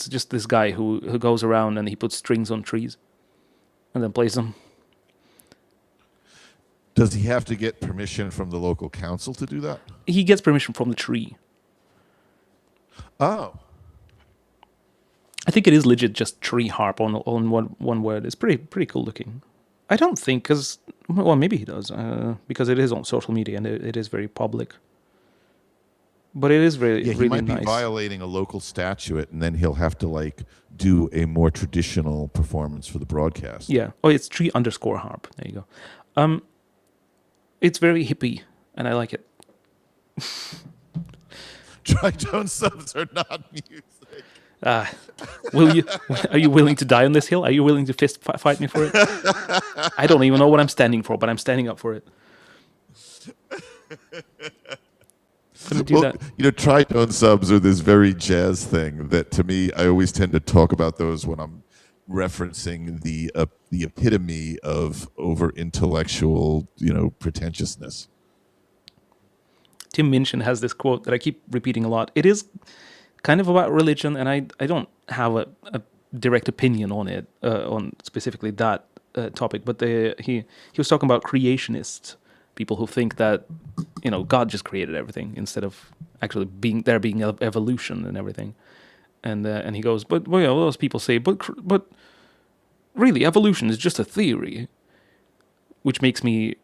just this guy who goes around and he puts strings on trees, and then plays them. Does he have to get permission from the local council to do that? He gets permission from the tree. Oh. I think it is legit just tree harp on one word. It's pretty cool looking. I don't think, well, maybe he does, because it is on social media and it is very public. But it is really Yeah, he really might nice. be violating a local statute, and then he'll have to do a more traditional performance for the broadcast. Yeah. Oh, it's tree_harp. There you go. It's very hippie, and I like it. Tritone subs are not music. Are you willing to die on this hill? Are you willing to fist fight me for it? I don't even know what I'm standing for, but I'm standing up for it. Let me do that. Tritone subs are this very jazz thing that, to me, I always tend to talk about those when I'm referencing the epitome of over-intellectual, pretentiousness. Tim Minchin has this quote that I keep repeating a lot. It is kind of about religion, and I don't have a direct opinion on it, on specifically that topic, but he was talking about creationists, people who think that God just created everything instead of actually being evolution and everything, and he goes, but those people say, but really evolution is just a theory, which makes me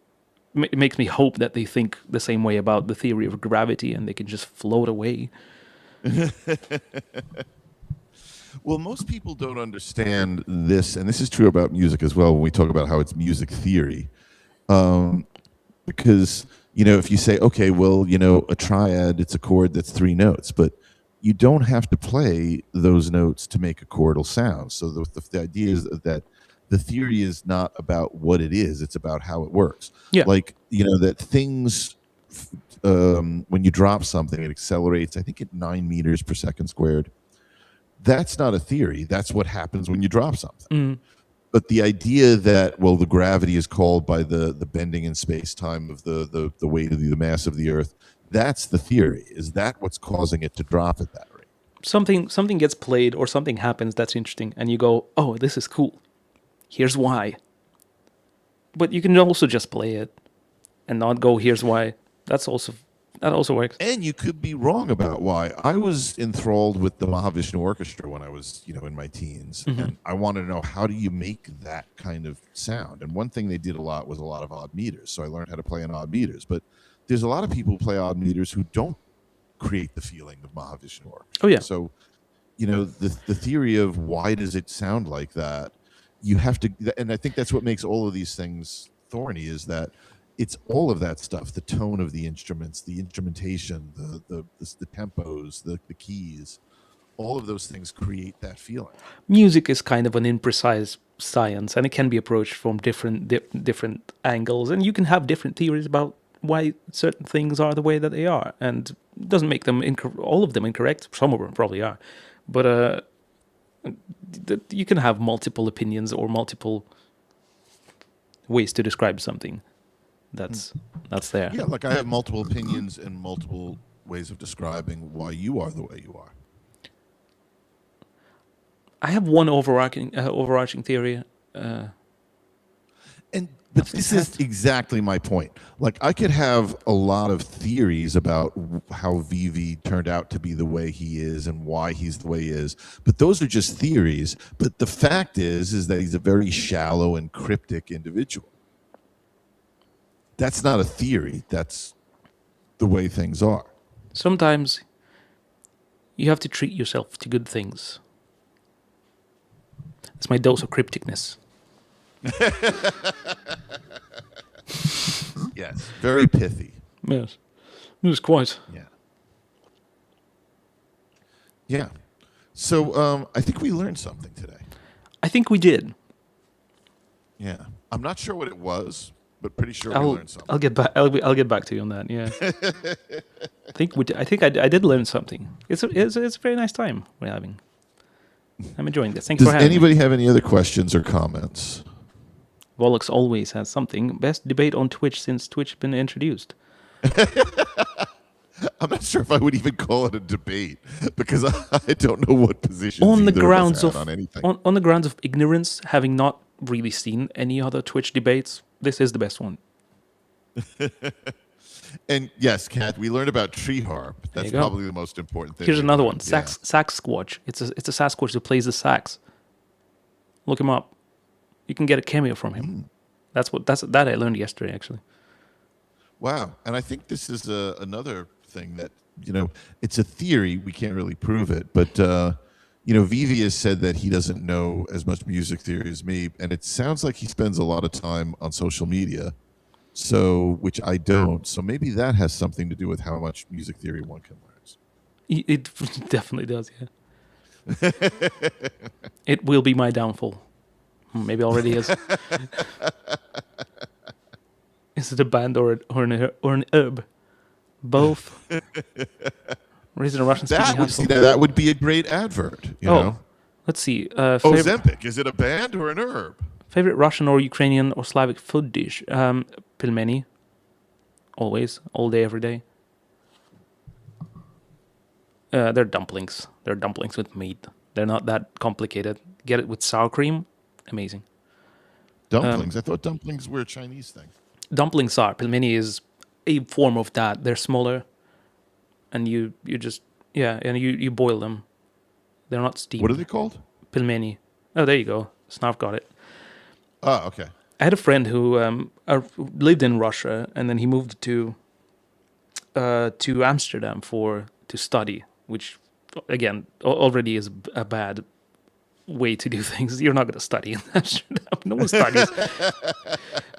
hope that they think the same way about the theory of gravity and they can just float away. Well, most people don't understand this, and this is true about music as well when we talk about how it's music theory. Because, if you say, okay, well, a triad, it's a chord that's 3 notes, but you don't have to play those notes to make a chordal sound. So the idea is that the theory is not about what it is, it's about how it works. Yeah. That things, when you drop something, it accelerates, I think, at 9 meters per second squared. That's not a theory. That's what happens when you drop something. but the idea that, well, the gravity is called by the bending in space time of the weight of the mass of the Earth. That's the theory. Is that what's causing it to drop at that rate? Something gets played or something happens that's interesting, and you go, "Oh, this is cool. Here's why." But you can also just play it and not go, "Here's why." That also works. And you could be wrong about why. I was enthralled with the Mahavishnu Orchestra when I was, in my teens, and I wanted to know, how do you make that kind of sound? And one thing they did a lot was a lot of odd meters. So I learned how to play on odd meters. But there's a lot of people who play odd meters who don't create the feeling of Mahavishnu Orchestra. Oh, yeah. So, the theory of why does it sound like that, you have to, and I think that's what makes all of these things thorny, is that it's all of that stuff, the tone of the instruments, the instrumentation, the tempos, the keys, all of those things create that feeling. Music is kind of an imprecise science, and it can be approached from different angles, and you can have different theories about why certain things are the way that they are, and it doesn't make them all of them incorrect. Some of them probably are, but you can have multiple opinions or multiple ways to describe something. That's there. Yeah, like I have multiple opinions and multiple ways of describing why you are the way you are. I have one overarching theory. But this is exactly my point. Like, I could have a lot of theories about how Vivi turned out to be the way he is and why he's the way he is, but those are just theories. But the fact is that he's a very shallow and cryptic individual. That's not a theory. That's the way things are. Sometimes you have to treat yourself to good things. It's my dose of crypticness. Yes, very pithy. Yes, it was quite. Yeah. So I think we learned something today. I think we did. Yeah. I'm not sure what it was, but pretty sure we learned something. I'll get back. I'll get back to you on that. Yeah. I think I did learn something. It's a very nice time we're having. I'm enjoying this. Thanks for having me. Does anybody have any other questions or comments? Vollux always has something. Best debate on Twitch since Twitch been introduced. I'm not sure if I would even call it a debate, because I don't know what position On the grounds of on anything. on the grounds of ignorance, having not really seen any other Twitch debates, this is the best one. And yes, Kat, we learned about tree harp. That's probably the most important thing. Here's another one. Sax Squatch. It's a Sasquatch who plays the sax. Look him up. You can get a cameo from him. That I learned yesterday, actually. Wow. And I think this is another thing that, it's a theory. We can't really prove it. But, Vivi has said that he doesn't know as much music theory as me. And it sounds like he spends a lot of time on social media, which I don't. So maybe that has something to do with how much music theory one can learn. It definitely does, yeah. It will be my downfall. Maybe already is. Is it a band or an herb? Both. Raising a Russian speaking that would be a great advert. You know? Let's see. Ozempic, is it a band or an herb? Favorite Russian or Ukrainian or Slavic food dish? Pelmeni. Always, all day, every day. They're dumplings. They're dumplings with meat. They're not that complicated. Get it with sour cream. Amazing. Dumplings? I thought dumplings were a Chinese thing. Dumplings are. Pelmeni is a form of that. They're smaller, and you boil them. They're not steamed. What are they called? Pelmeni. Oh, there you go. Snarf got it. Oh, okay. I had a friend who lived in Russia, and then he moved to Amsterdam to study, which again already is a bad way to do things. You're not going to study in Amsterdam. No one studies.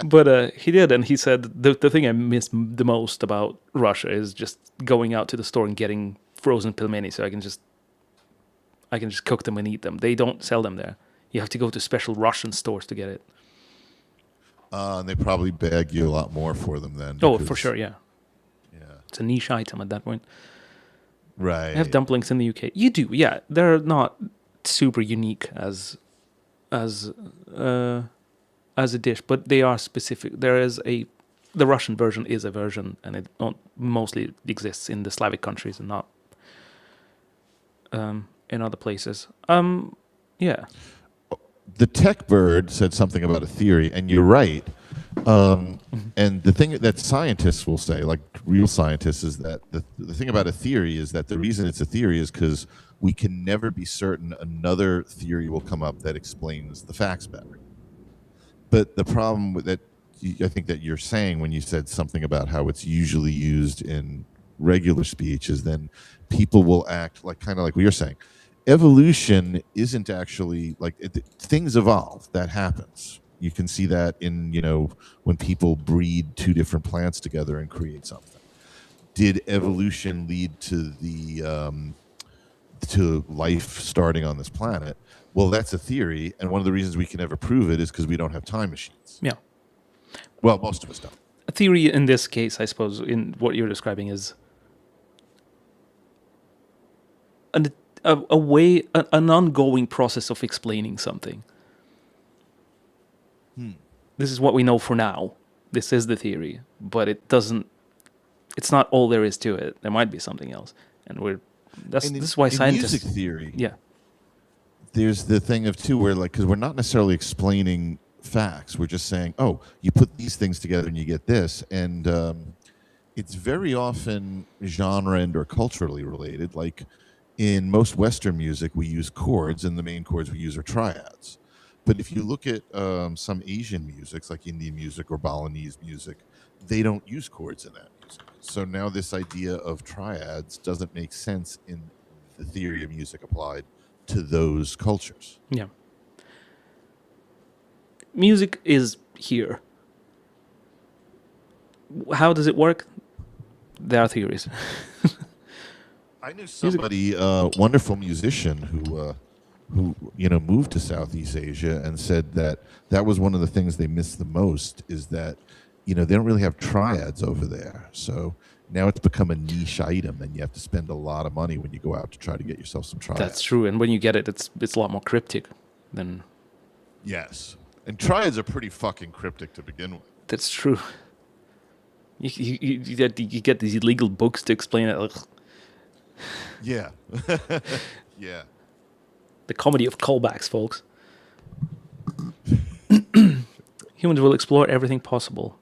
But he did, and he said the thing I miss the most about Russia is just going out to the store and getting frozen pelmeni, so I can just cook them and eat them. They don't sell them there. You have to go to special Russian stores to get it. And they probably bag you a lot more for them then. Oh, for sure, yeah. Yeah. It's a niche item at that point. Right. I have dumplings in the UK. You do, yeah. They're not super unique as as a dish, but they are specific. The Russian version is a version, and it mostly exists in the Slavic countries and not in other places. Yeah. The tech bird said something about a theory, and you're right. And the thing that scientists will say, like real scientists, is that the thing about a theory is that the reason it's a theory is because we can never be certain another theory will come up that explains the facts better. But the problem with that, I think that you're saying when you said something about how it's usually used in regular speech, is then people will act like kind of like what you're saying. Evolution isn't actually like things evolve. That happens. You can see that in when people breed two different plants together and create something. Did evolution lead to to life starting on this planet? Well, that's a theory, and one of the reasons we can never prove it is because we don't have time machines. Yeah. Well, most of us don't. A theory in this case, I suppose, in what you're describing, is a way, an ongoing process of explaining something. This is what we know for now. This is the theory, but it's not all there is to it. There might be something else, and this is why scientists. Music theory. Yeah. There's the thing of too where because we're not necessarily explaining facts. We're just saying, oh, you put these things together and you get this, and it's very often genre and or culturally related. Like in most Western music, we use chords, and the main chords we use are triads. But if you look at some Asian musics, like Indian music or Balinese music, they don't use chords in that music. So now this idea of triads doesn't make sense in the theory of music applied to those cultures. Yeah. Music is here. How does it work? There are theories. I knew somebody, wonderful musician who moved to Southeast Asia and said that was one of the things they miss the most is that they don't really have triads over there. So now it's become a niche item, and you have to spend a lot of money when you go out to try to get yourself some triads. That's true, and when you get it, it's a lot more cryptic than. Yes, and triads are pretty fucking cryptic to begin with. That's true. You get these illegal books to explain it. Ugh. Yeah, yeah. The comedy of callbacks, folks. Humans will explore everything possible.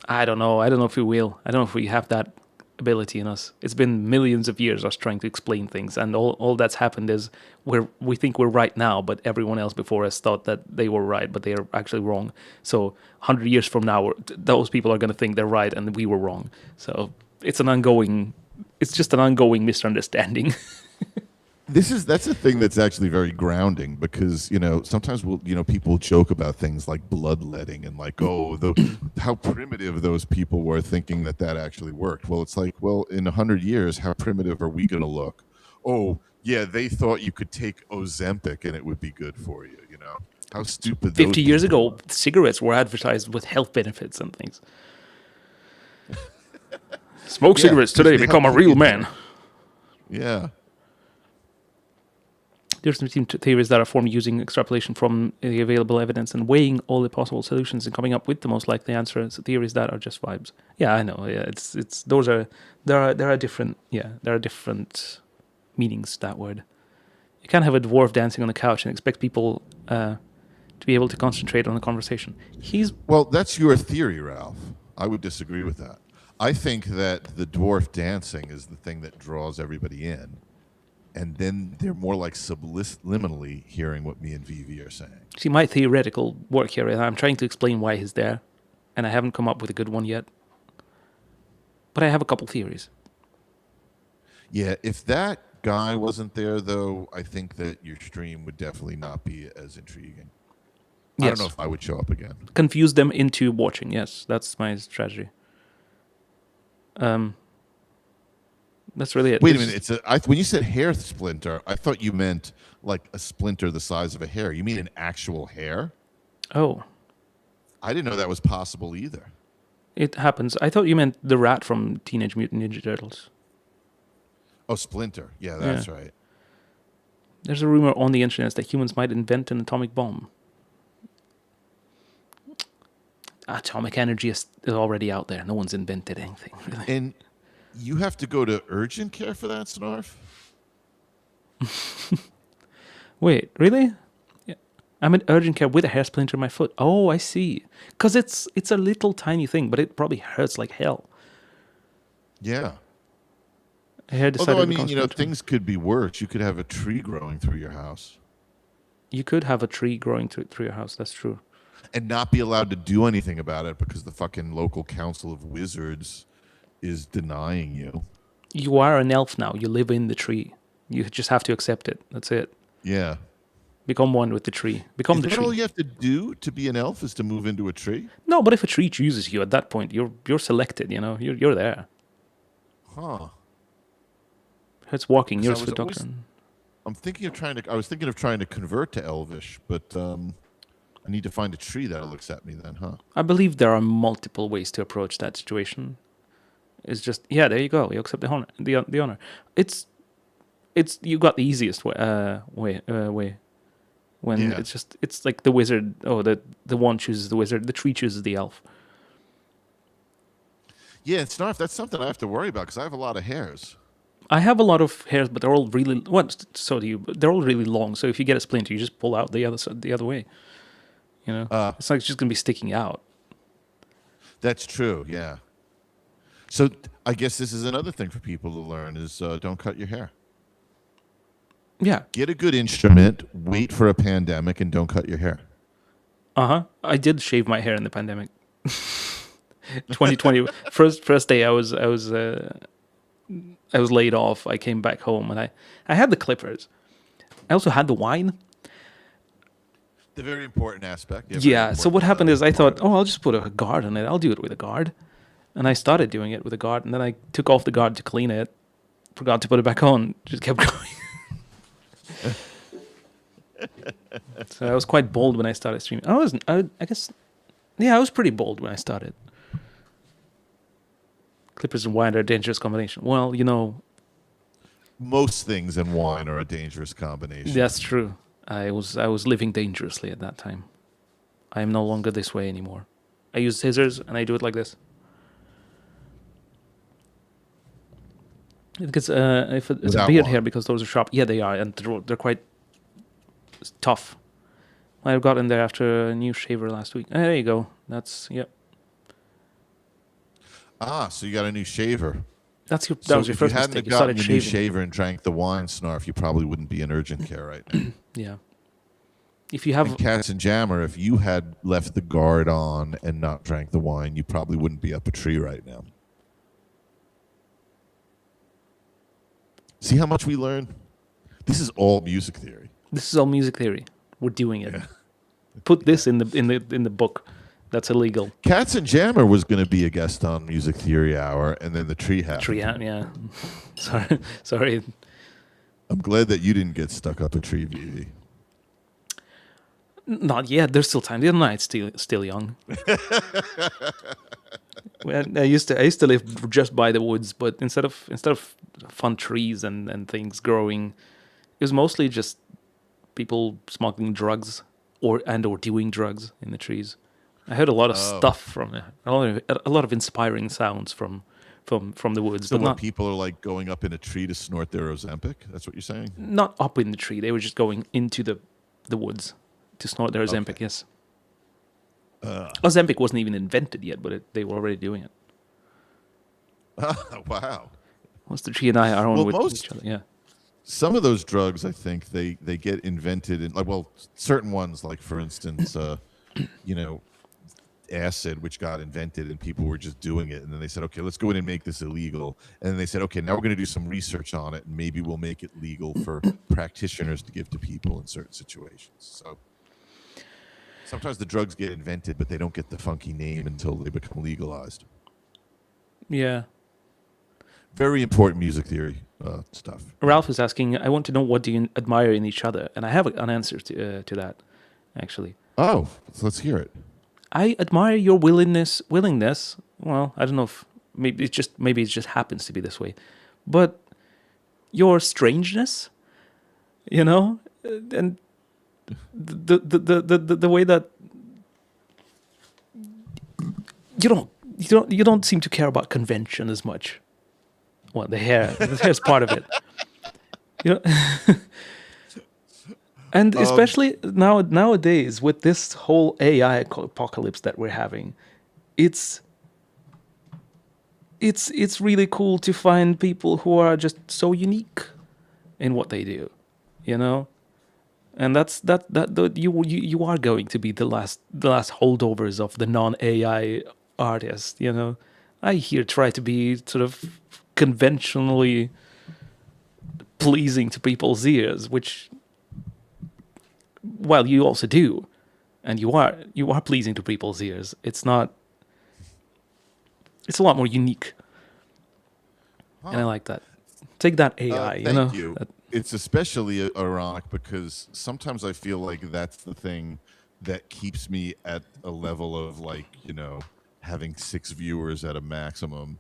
I don't know. I don't know if we will. I don't know if we have that ability in us. It's been millions of years us trying to explain things, and all that's happened is we think we're right now, but everyone else before us thought that they were right, but they are actually wrong. So 100 years from now, those people are going to think they're right, and we were wrong. So it's just an ongoing misunderstanding. That's a thing that's actually very grounding because sometimes people joke about things like bloodletting and like how primitive those people were thinking that actually worked. Well, it's like, well, in 100 years, how primitive are we going to look? Oh yeah, they thought you could take Ozempic and it would be good for you. How stupid. 50 years ago, cigarettes were advertised with health benefits and things. Smoke cigarettes today, become a real man. Yeah. There's some theories that are formed using extrapolation from the available evidence and weighing all the possible solutions and coming up with the most likely answer. So theories that are just vibes. Yeah, I know. Yeah, there are different meanings to that word. You can't have a dwarf dancing on the couch and expect people to be able to concentrate on the conversation. Well, that's your theory, Ralph. I would disagree with that. I think that the dwarf dancing is the thing that draws everybody in. And then they're more like subliminally hearing what me and Vivi are saying. See, my theoretical work here, and I'm trying to explain why he's there, and I haven't come up with a good one yet. But I have a couple theories. Yeah, if that guy wasn't there, though, I think that your stream would definitely not be as intriguing. Yes. I don't know if I would show up again. Confuse them into watching, yes. That's my strategy. That's really it. Wait a minute. When you said hair splinter, I thought you meant like a splinter the size of a hair. You mean an actual hair? Oh. I didn't know that was possible either. It happens. I thought you meant the rat from Teenage Mutant Ninja Turtles. Oh, Splinter. Yeah, that's right. There's a rumor on the internet that humans might invent an atomic bomb. Atomic energy is already out there. No one's invented anything, really. And you have to go to urgent care for that, Snarf? Wait, really? Yeah. I'm in urgent care with a hair splinter in my foot. Oh, I see. Because it's a little tiny thing, but it probably hurts like hell. Yeah. A hair decided Although, I to mean, become splinter. things could be worse. You could have a tree growing through your house You could have a tree growing through your house. That's true. and not be allowed to do anything about it because the fucking local council of wizards is denying you. You are an elf now. You live in the tree. You just have to accept it. That's it. Yeah. Become one with the tree. Become Is the that all tree. you have to do to be an elf is to move into a tree? No, but if a tree chooses you at that point, you're selected. You're there. Huh. It's walking. You're a 'Cause I was foot doctor. always- I was thinking of trying to convert to Elvish, but I need to find a tree that looks at me then, huh? I believe there are multiple ways to approach that situation. It's just, yeah, there you go. You accept the honor. The honor. It's you got the easiest way. When Yeah. it's like the wizard. Oh, the one chooses the wizard. The tree chooses the elf. Yeah, it's not. That's something I have to worry about because I have a lot of hairs. I have a lot of hairs, but they're all really so do you. But they're all really long. So if you get a splinter, you just pull out the other side, the other way. It's like it's just gonna be sticking out. That's true. Yeah. So I guess this is another thing for people to learn is don't cut your hair. Yeah. Get a good instrument, wait for a pandemic, and don't cut your hair. I did shave my hair in the pandemic. 2020 first day I was laid off. I came back home and I had the clippers. I also had the wine. The very important aspect. Yeah. So what happened is I thought, oh, I'll just put a guard on it. I'll do it with a guard. And I started doing it with a guard, and then I took off the guard to clean it. Forgot to put it back on. Just kept going. So I was quite bold when I started streaming. I guess, yeah, I was pretty bold when I started. Clippers and wine are a dangerous combination. Well, Most things in wine are a dangerous combination. that's true. I was living dangerously at that time. I am no longer this way anymore. I use scissors and I do it like this. Because if it's a Without beard wine. hair, because those are sharp. Yeah, they are, and they're quite tough. I got in there after a new shaver last week. There you go. That's yep. So you got a new shaver. That was So your if first you hadn't mistake. You have gotten started a new shaving. shaver and drank the wine, Snarf, you probably wouldn't be in urgent care right now. Yeah. If you have And Cats and Jammer, if you had left the guard on and not drank the wine, you probably wouldn't be up a tree right now. See how much we learn? This is all music theory. this is all music theory. We're doing it. Put this in the book. That's illegal. Cats and Jammer was going to be a guest on Music Theory Hour, and then the tree happened. Tree hat, yeah. Sorry. I'm glad that you didn't get stuck up a tree, Vivi. Not yet. There's still time. The other night's still young. I used to live just by the woods, but instead of fun trees and things growing, it was mostly just people smuggling drugs or doing drugs in the trees. I heard a lot of stuff from it. A lot of inspiring sounds from the woods. So but when not, people are like going up in a tree to snort their Ozempic, that's what you're saying? not up in the tree. They were just going into the woods to snort their Ozempic. Yes. Ozempic wasn't even invented yet, but they were already doing it. Wow. Once the tree and I are on Well, with most- each other, yeah. Some of those drugs, I think, they get invented in, like, well, certain ones, like, for instance, acid, which got invented and people were just doing it. And then they said, okay, let's go in and make this illegal. And then they said, okay, now we're going to do some research on it and maybe we'll make it legal for practitioners to give to people in certain situations. So sometimes the drugs get invented, but they don't get the funky name until they become legalized. Yeah. Very important music theory stuff. Ralph is asking, I want to know what do you admire in each other? And I have an answer to that, actually. Oh, let's hear it. I admire your willingness. Well, I don't know if maybe it just happens to be this way, but your strangeness. you know, and the way that you don't seem to care about convention as much. Well, the hair is part of it, you know. And Um, especially nowadays with this whole AI apocalypse that we're having, it's it's really cool to find people who are just so unique in what they do, you know. And you are going to be the last holdovers of the non AI artist, you know. I here try to be sort of conventionally pleasing to people's ears, which, well, you also do, and you are pleasing to people's ears. It's not. It's a lot more unique, and I huh. like that. Take that AI, you Thank know. you. That, It's especially ironic because sometimes I feel like that's the thing that keeps me at a level of like, having 6 viewers at a maximum,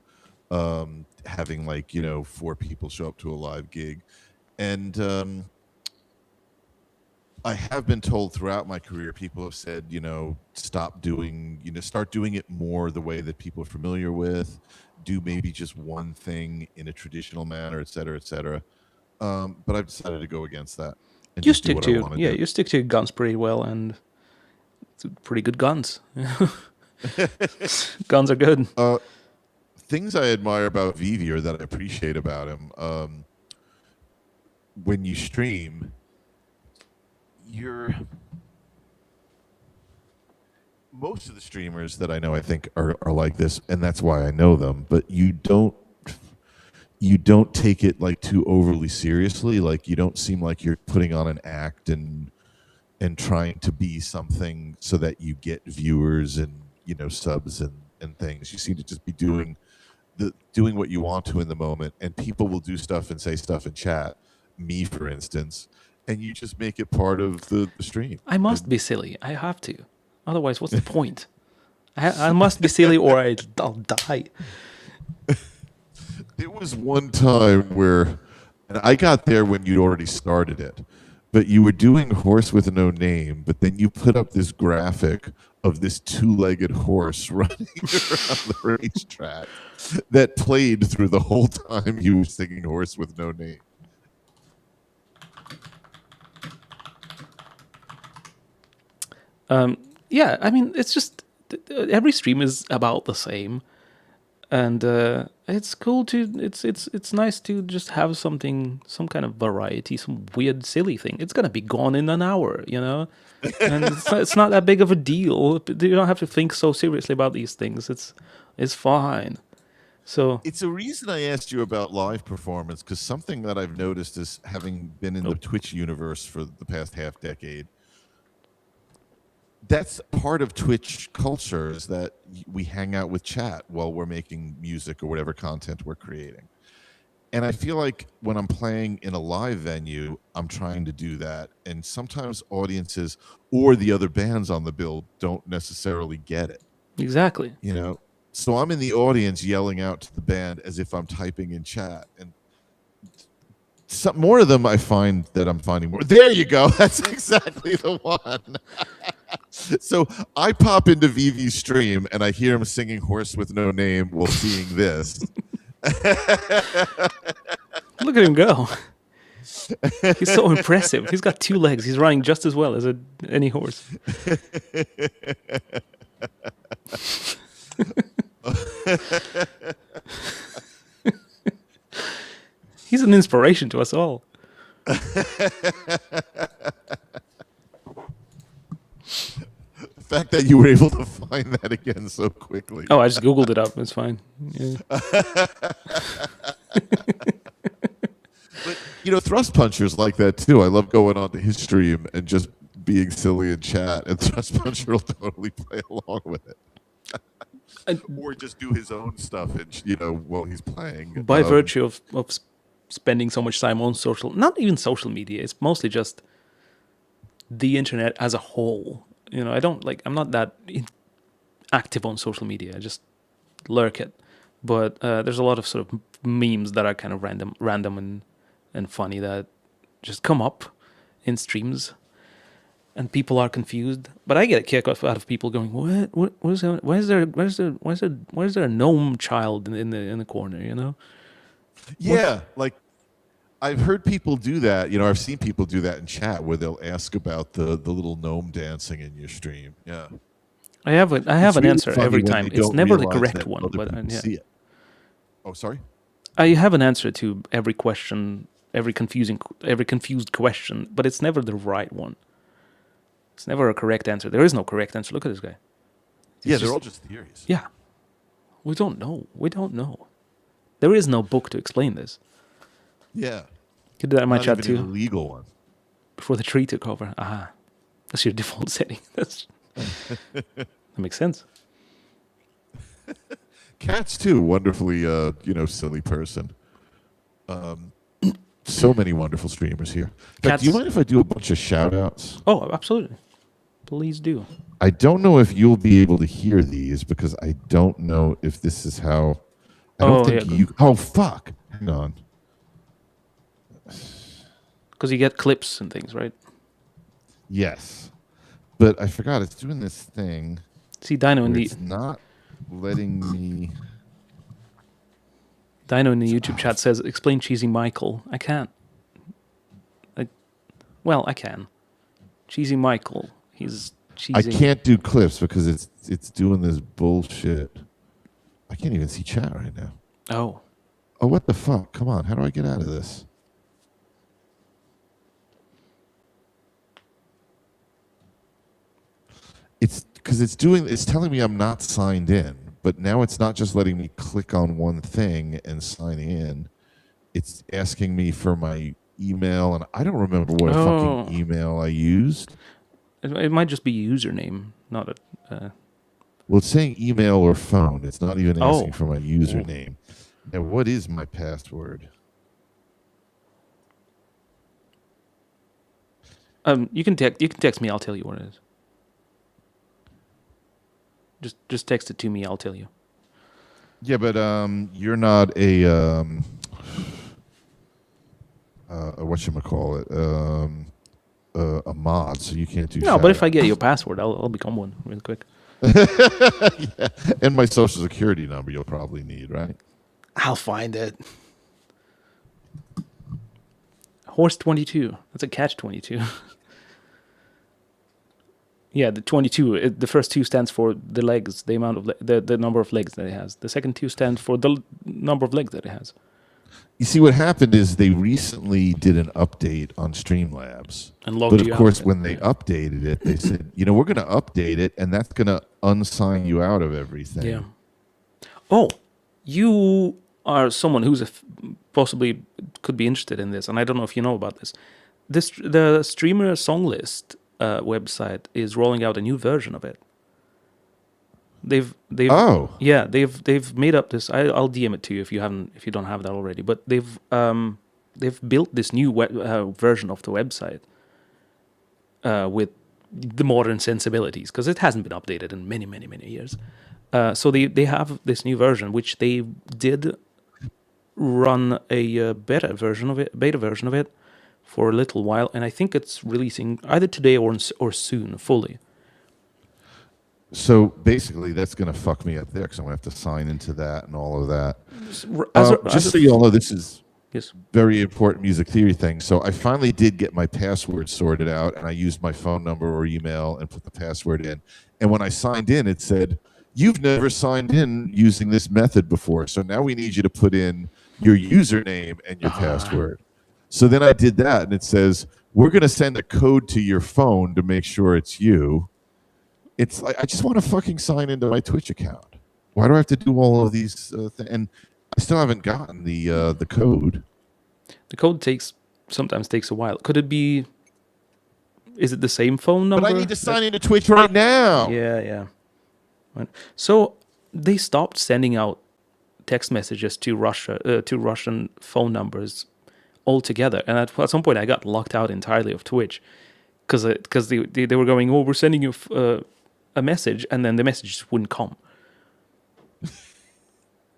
having like, 4 people show up to a live gig. And I have been told throughout my career, people have said, stop doing, start doing it more the way that people are familiar with, do maybe just one thing in a traditional manner, et cetera, et cetera. But I've decided to go against that and you just do stick what I to want to you stick to your guns pretty well, and it's pretty good guns. do. Guns are good. uh, Things I admire about Vivi or that I appreciate about him, when you stream, you're most of the streamers that I know, I think, are like this, and that's why I know them. But you don't take it like too overly seriously. Like you don't seem like you're putting on an act and trying to be something so that you get viewers and subs and things. You seem to just be doing what you want to in the moment, and people will do stuff and say stuff in chat. Me, for instance, and you just make it part of the stream. I must And be silly. I have to. Otherwise, what's the point? I must be silly or I'll die. there was one time where, and I got there when you'd already started it, but you were doing Horse with No Name, but then you put up this graphic of this two-legged horse running around the racetrack that played through the whole time you were singing Horse with No Name. Yeah, I mean, it's just every stream is about the same, and it's cool to it's nice to just have something, some kind of variety, some weird silly thing. It's gonna be gone in an hour, you know, and it's not that big of a deal. You don't have to think so seriously about these things. It's fine. So, It's a reason I asked you about live performance because something that I've noticed is having been in the oh, Twitch universe for the past half decade. That's part of Twitch culture is that we hang out with chat while we're making music or whatever content we're creating. And I feel like when I'm playing in a live venue, I'm trying to do that. And sometimes audiences or the other bands on the bill don't necessarily get it, exactly. you know? So I'm in the audience yelling out to the band as if I'm typing in chat. And some more of them I find that I'm finding more. There you go. That's exactly the one. So I pop into Vivi's stream and I hear him singing Horse with No Name while seeing this. Look at him go. He's so impressive. He's got 2 legs. He's running just as well as any horse. He's an inspiration to us all. The fact that you were able to find that again so quickly. Oh, I just googled it up. It's fine. Yeah. But thrust punchers like that too. I love going onto his stream and just being silly in chat, and thrust puncher will totally play along with it, And or just do his own stuff, and while he's playing. by virtue of spending so much time on not even social media, it's mostly just the internet as a whole. You know, I'm not that active on social media. I just lurk it. But there's a lot of sort of memes that are kind of random and funny that just come up, in streams, and people are confused. But I get a kick out of people going, what is that? Why is there a gnome child in the corner? You know? Yeah, like I've heard people do that. You know, I've seen people do that in chat where they'll ask about the little gnome dancing in your stream. Yeah, I have It's an really answer funny every when time. they It's don't never the realize correct that one, other but people yeah. see it. Oh, sorry. I have an answer to every question, every confused question, but it's never the right one. It's never a correct answer. There is no correct answer. Look at this guy. Yeah, just- they're all just theories. Yeah. We don't know. We don't know. There is no book to explain this. Yeah, You did that in my not chat even too. an illegal one. Before the tree took over. Aha. That's your default setting. That makes sense. Cats too, wonderfully, silly person. So many wonderful streamers here. In fact, do you Cats- mind if I do a bunch of shout outs? Oh, absolutely. Please do. I don't know if you'll be able to hear these because I don't know if this is how. I don't Oh, think yeah. you. Oh, fuck. Hang on. Because you get clips and things, right? Yes. But I forgot it's doing this thing. See, Dino in Where the it's not letting me. YouTube chat says, "Explain Cheesy Michael." I can't. I can. Cheesy Michael. He's cheesy. I can't do clips because it's doing this bullshit. I can't even see chat right now. Oh, Oh, what the fuck? Come on. How do I get out of this? It's because it's telling me I'm not signed in, but now it's not just letting me click on one thing and sign in. It's asking me for my email, and I don't remember what fucking email I used. it might just be username, not a. Well, it's saying email or phone. It's not even asking Oh. for my username. Now, what is my password? You can text me. I'll tell you what it is. Just text it to me. I'll tell you. Yeah, but you're not a whatchamacallit, a mod, so you can't do. No, but if I get your password, I'll become one real quick. Yeah. And my social security number, you'll probably need, right? I'll find it. Horse 22. That's a catch 22. Yeah, the 22. The first two stands for the legs, the amount of the number of legs that it has. The second two stands for the number of legs that it has. You see, what happened is they recently did an update on Streamlabs. And logged But you of out course, of it. when they updated it, they said, we're going to update it, and that's going to unsign you out of everything. Yeah. Oh, you are someone who's possibly could be interested in this, and I don't know if you know about this. The Streamer Song List website is rolling out a new version of it. They've made up this. I'll DM it to you if you don't have that already. But they've built this new version of the website with the modern sensibilities because it hasn't been updated in many years. So they have this new version, which they did run a beta version of it for a little while, and I think it's releasing either today or soon fully. So basically, that's going to fuck me up there because I'm going to have to sign into that and all of that. Just so you all know, this is yes. very important music theory thing. So I finally did get my password sorted out, and I used my phone number or email and put the password in. And when I signed in, it said, "You've never signed in using this method before, so now we need you to put in your username and your password." So then I did that, and it says, "We're going to send a code to your phone to make sure it's you." It's like, I just want to fucking sign into my Twitch account. Why do I have to do all of these things? And I still haven't gotten the code. The code sometimes takes a while. Could it be? Is it the same phone number? But I need to sign into Twitch right now. Yeah. Right. So they stopped sending out text messages to Russian phone numbers altogether, and at some point I got locked out entirely of Twitch because they were going, "Oh, we're sending you a message," and then the message just wouldn't come.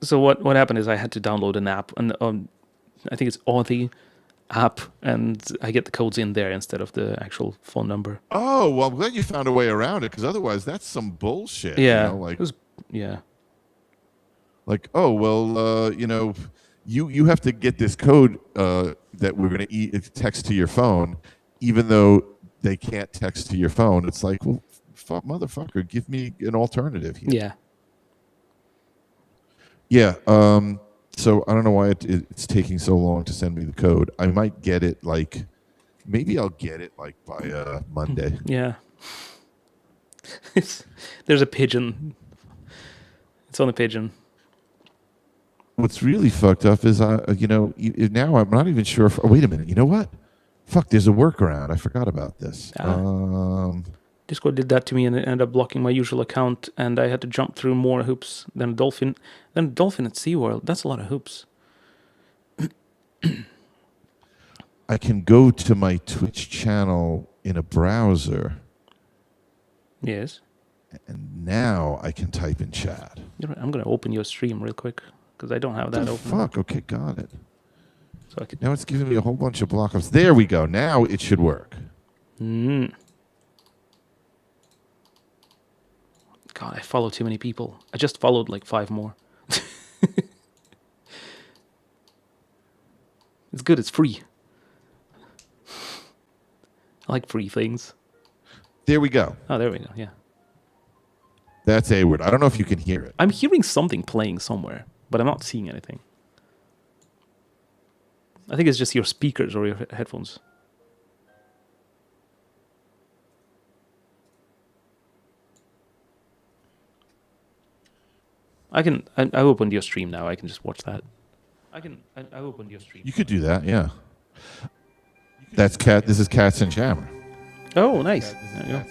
So what happened is I had to download an app, and I think it's Authy, app, and I get the codes in there instead of the actual phone number. Oh, well, I'm glad you found a way around it because otherwise that's some bullshit. Yeah, Like, it was, yeah, oh, well, you have to get this code that we're going to text to your phone, even though they can't text to your phone. It's like, well, motherfucker, give me an alternative here. yeah. Yeah. So I don't know why it's taking so long to send me the code. I might get it maybe I'll get it by Monday. Yeah. There's a pigeon. It's on the pigeon. What's really fucked up is now I'm not even sure if. Oh, wait a minute. You know what? Fuck. There's a workaround. I forgot about this. Discord did that to me and it ended up blocking my usual account, and I had to jump through more hoops than a dolphin. Then a dolphin at SeaWorld. That's a lot of hoops. I can go to my Twitch channel in a browser, Yes. and now I can type in chat. I'm going to open your stream real quick because I don't have that open. Fuck. Okay, got it. So I could. Now it's giving me a whole bunch of block-ups. There we go. Now it should work. God, I follow too many people. I just followed like 5 more. It's good. It's free. I like free things. There we go. Oh, there we go. Yeah. That's A-word. I don't know if you can hear it. I'm hearing something playing somewhere, but I'm not seeing anything. I think it's just your speakers or your headphones. I opened your stream now. I can just watch that. I opened your stream. You could do that, yeah. That's Cat. This is Cats and Jammer. Oh, nice. There you go.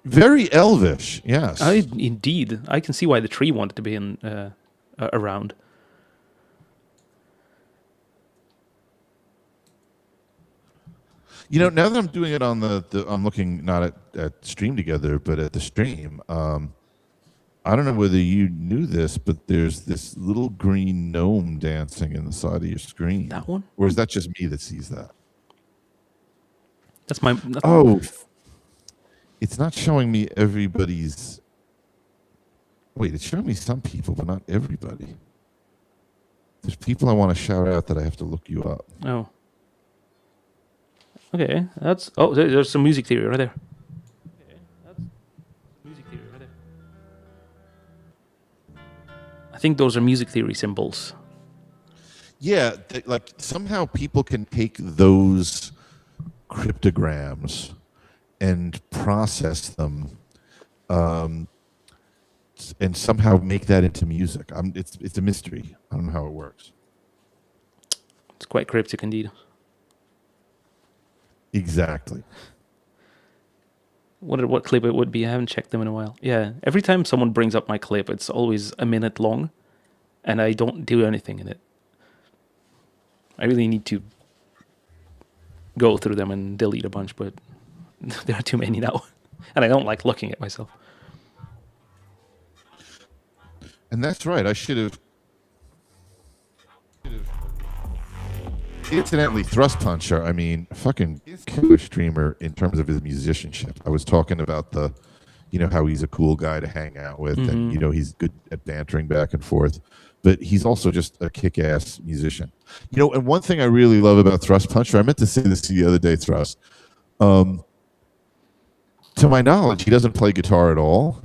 Very elvish, yes. Indeed. I can see why the tree wanted to be around. Now that I'm doing it on I'm looking not at Stream Together, but at the stream. I don't know whether you knew this, but there's this little green gnome dancing in the side of your screen. That one? Or is that just me that sees that? That's my... It's not showing me everybody's... Wait, it's showing me some people, but not everybody. There's people I want to shout out that I have to look you up. Oh. Okay, there's some music theory right there. I think those are music theory symbols. Yeah, somehow people can take those cryptograms and process them, and somehow make that into music. It's a mystery. I don't know how it works. It's quite cryptic indeed. Exactly. What clip it would be? I haven't checked them in a while. Yeah, every time someone brings up my clip, it's always a minute long, and I don't do anything in it. I really need to go through them and delete a bunch, but there are too many now, and I don't like looking at myself. And that's right. I should have. Incidentally, Thrust Puncher, I mean, fucking killer streamer in terms of his musicianship. I was talking about how he's a cool guy to hang out with, and he's good at bantering back and forth. But he's also just a kick-ass musician. And one thing I really love about Thrust Puncher, I meant to say this to you the other day, Thrust. To my knowledge, he doesn't play guitar at all,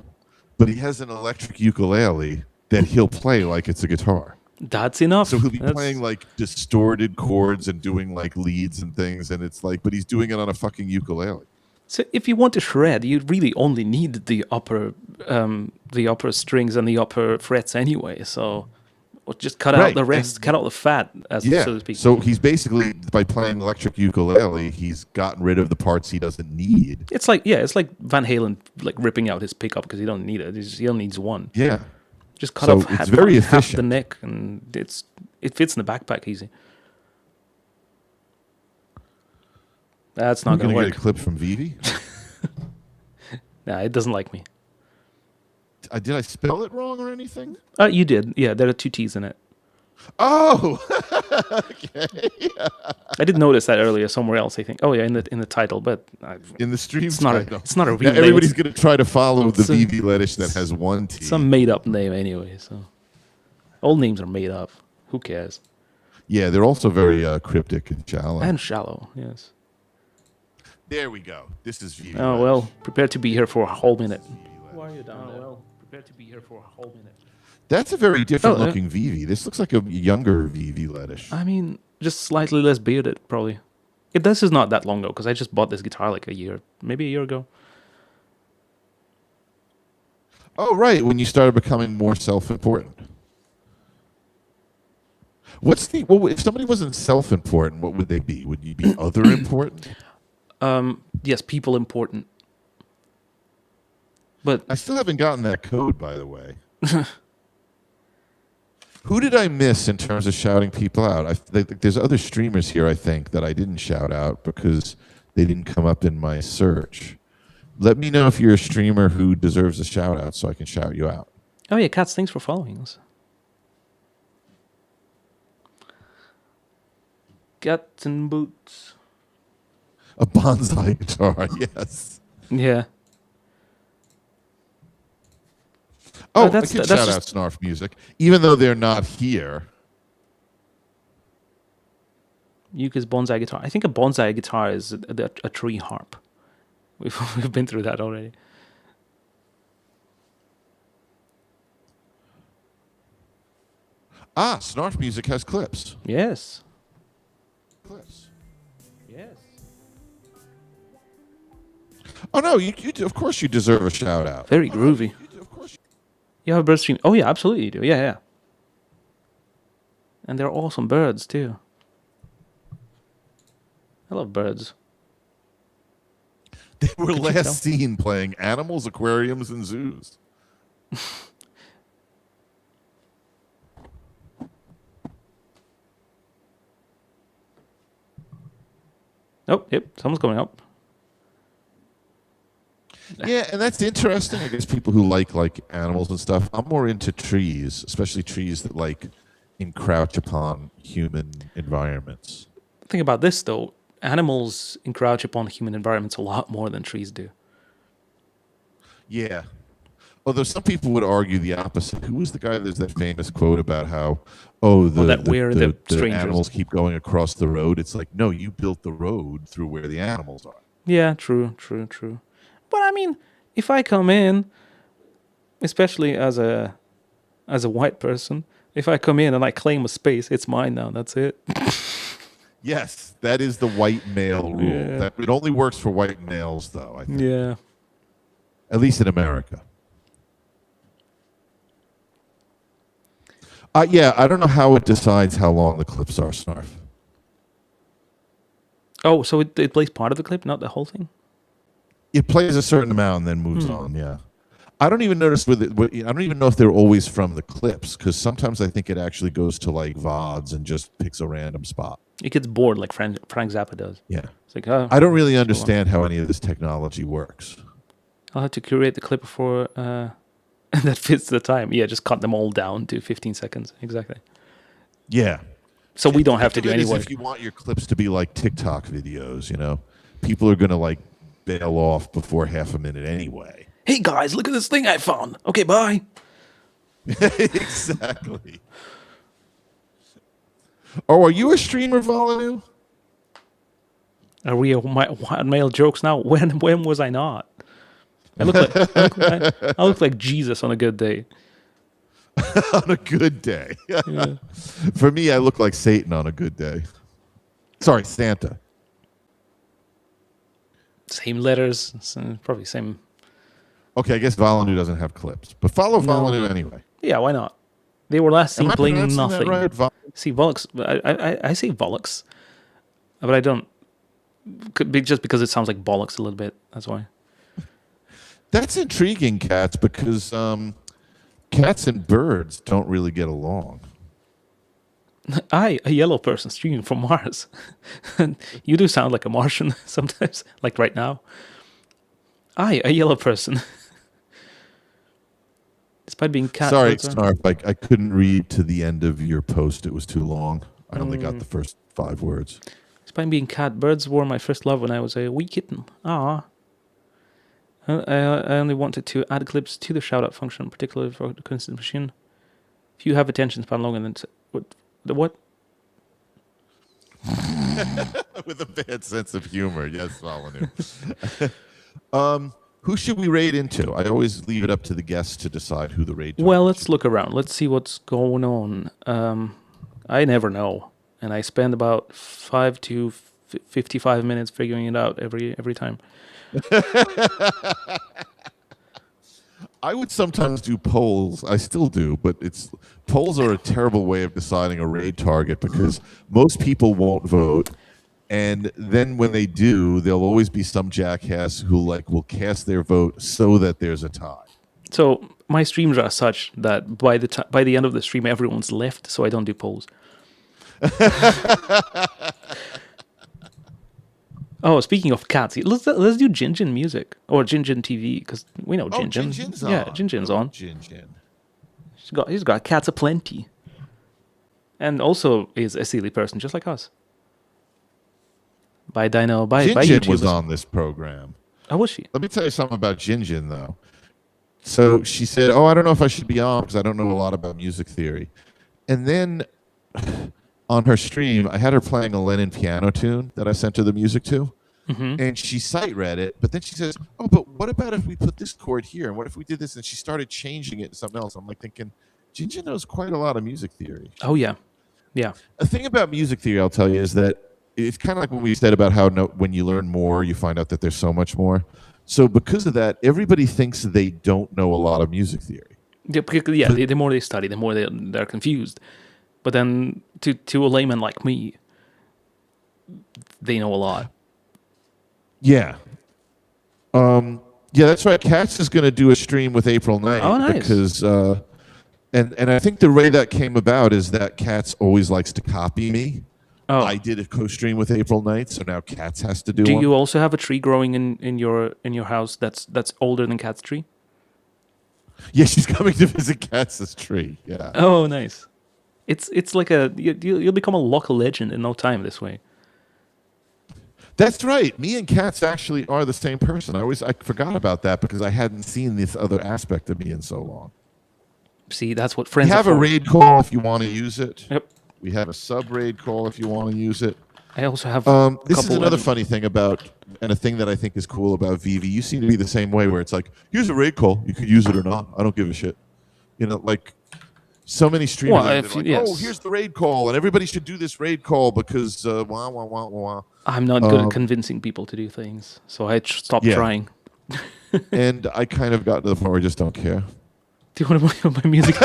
but he has an electric ukulele that he'll play like it's a guitar. That's enough. So he'll be playing distorted chords and doing leads and things, and it's but he's doing it on a fucking ukulele. So if you want to shred, you really only need the upper strings and the upper frets anyway. So just cut out the rest, cut out the fat, so to speak. So he's basically, by playing electric ukulele, he's gotten rid of the parts he doesn't need. It's like Van Halen ripping out his pickup because he don't need it. He only needs one. Yeah. Just cut off it's very half efficient. the neck, and it fits in the backpack easy. That's not going to work. Get a clip from Vivi? Nah, it doesn't like me. Did I spell it wrong or anything? You did. Yeah, there are 2 T's in it. Oh! I did notice that earlier somewhere else. I think. Oh yeah, in the title, but In the stream it's not title. it's not a Now real name. everybody's It's going to try to follow the it's a- VV Lettish that has one T. some made up name anyway. So all names are made up. Who cares? Yeah, they're also very cryptic and shallow. And shallow. Yes. There we go. This is VV Oh Lettish. well, prepare to be here for a whole minute. VV Lettish. Why are you down there? Well, prepare to be here for a whole minute. That's a very different Oh, looking VV. This looks like a younger VV Lettish. I mean, just slightly less bearded, probably. This is not that long ago because I just bought this guitar like maybe a year ago. Oh, right. When you started becoming more self-important. Well, if somebody wasn't self-important, what would they be? Would you be other important? Yes, people important. But I still haven't gotten that code, by the way. Who did I miss in terms of shouting people out? There's other streamers here, I think, that I didn't shout out because they didn't come up in my search. Let me know if you're a streamer who deserves a shout out so I can shout you out. oh yeah, Cats, thanks for following us. Cats and boots. A bonsai guitar, yes. Yeah. Oh, that's- I can that's shout out just- Snarf Music, even though they're not here. Yuka's bonsai guitar. I think a bonsai guitar is a tree harp. We've been through that already. Ah, Snarf Music has clips. Yes. Clips. Yes. Oh no, you of course you deserve a shout out. Very groovy. Of course. You have a bird stream? Oh yeah, absolutely you do. Yeah, yeah. And they're awesome birds too. I love birds. They were Could you tell? last seen playing animals, aquariums, and zoos. Oh, yep, someone's coming up. Yeah, and that's interesting. I guess people who like animals and stuff. I'm more into trees, especially trees that encroach upon human environments. Think about this though. Animals encroach upon human environments a lot more than trees do. Yeah. Although some people would argue the opposite. Who was the guy? There's that famous quote about how, the strangers. animals keep going across the road. It's like, no, you built the road through where the animals are. Yeah, true. But I mean, if I come in, especially as a white person, if I come in and I claim a space, it's mine now. That's it. Yes, that is the white male rule. Yeah. It only works for white males, though, I think. Yeah. At least in America. Yeah, I don't know how it decides how long the clips are, Snarf. Oh, so it plays part of the clip, not the whole thing? It plays a certain amount and then moves on, yeah. I don't even notice I don't even know if they're always from the clips, because sometimes I think it actually goes to like VODs and just picks a random spot. It gets bored like Frank Zappa does. Yeah. It's like, oh, I don't really understand how any of this technology works. I'll have to curate the clip for that fits the time. Yeah, just cut them all down to 15 seconds. Exactly. Yeah. So we don't have to do Think of any it as work. if you want your clips to be like TikTok videos, you know? People are going to like bail off before half a minute anyway. Hey guys, look at this thing I found. Okay, bye. Exactly. Oh, are you a streamer, Volanu? Are we white male jokes now? When was I not? I look like Jesus on a good day. On a good day. For me, I look like Satan on a good day. Sorry, Santa. Same letters, probably same. Okay, I guess Volanu doesn't have clips, but follow Volanu anyway. Yeah, why not? They were last seen Am I playing pronouncing that nothing. right? See, Volux. I say Volux, but I don't. Could be just because it sounds like bollocks a little bit. That's why. That's intriguing, Cats, because cats and birds don't really get along. I, a yellow person streaming from Mars. You do sound like a Martian sometimes, like right now. I, a yellow person. Despite being cat. Sorry, birds are- Snarf, I couldn't read to the end of your post. It was too long. I only got the first 5 words. Despite being cat, birds were my first love when I was a wee kitten. Ah. I only wanted to add clips to the shout-out function, particularly for the Coincidence Machine. If you have attention span longer than... What? With a bad sense of humor. Yes, Molyneux. Who should we raid into? I always leave it up to the guests to decide who the raid Well, target let's should look around. Let's see what's going on. I never know. And I spend about 5 to 55 minutes figuring it out every time. I would sometimes do polls. I still do, but polls are a terrible way of deciding a raid target because most people won't vote, and then when they do, there'll always be some jackass who will cast their vote so that there's a tie. So my streams are such that by the end of the stream, everyone's left, so I don't do polls. Oh, speaking of cats, let's do Jinjin music or Jinjin TV because we know Jinjin. Jinjin's on. Yeah, Jinjin's on. Jinjin. He's got cats aplenty, and also is a silly person just like us. By Jinjin YouTubers. was on this program. Oh, was she? Let me tell you something about Jinjin, though. So she said, I don't know if I should be on because I don't know a lot about music theory. And then on her stream, I had her playing a Lennon piano tune that I sent her the music to. Mm-hmm. And she sight read it, but then she says, but what about if we put this chord here? And what if we did this? And she started changing it to something else. I'm thinking, Jinjin knows quite a lot of music theory. Oh, yeah. Yeah. The thing about music theory, I'll tell you, is that it's kind of like what we said about how when you learn more, you find out that there's so much more. So because of that, everybody thinks they don't know a lot of music theory. Yeah, the more they study, the more they're confused. But then to a layman like me, they know a lot. Yeah. Yeah, that's right. Katz is going to do a stream with April 9th. Oh, nice. Because, and I think the way that came about is that Katz always likes to copy me. Oh. I did a co-stream with April 9th, so now Katz has to do one. Do one. you also have a tree growing in your house that's older than Kat's tree? Yeah, she's coming to visit Katz's tree. Yeah. Oh, nice. It's like you'll become a local legend in no time this way. That's right. Me and Katz actually are the same person. I forgot about that because I hadn't seen this other aspect of me in so long. See, that's what friends have are for. A raid call if you want to use it. Yep. We have a sub raid call if you want to use it. I also have. This is another funny thing about, and a thing that I think is cool about Vivi. You seem to be the same way, where it's like, here's a raid call. You could use it or not. I don't give a shit. Like so many streamers. Yes. Oh, here's the raid call, and everybody should do this raid call because wah wah wah wah. I'm not good at convincing people to do things, so I stopped trying. And I kind of got to the point where I just don't care. Do you want to play my music?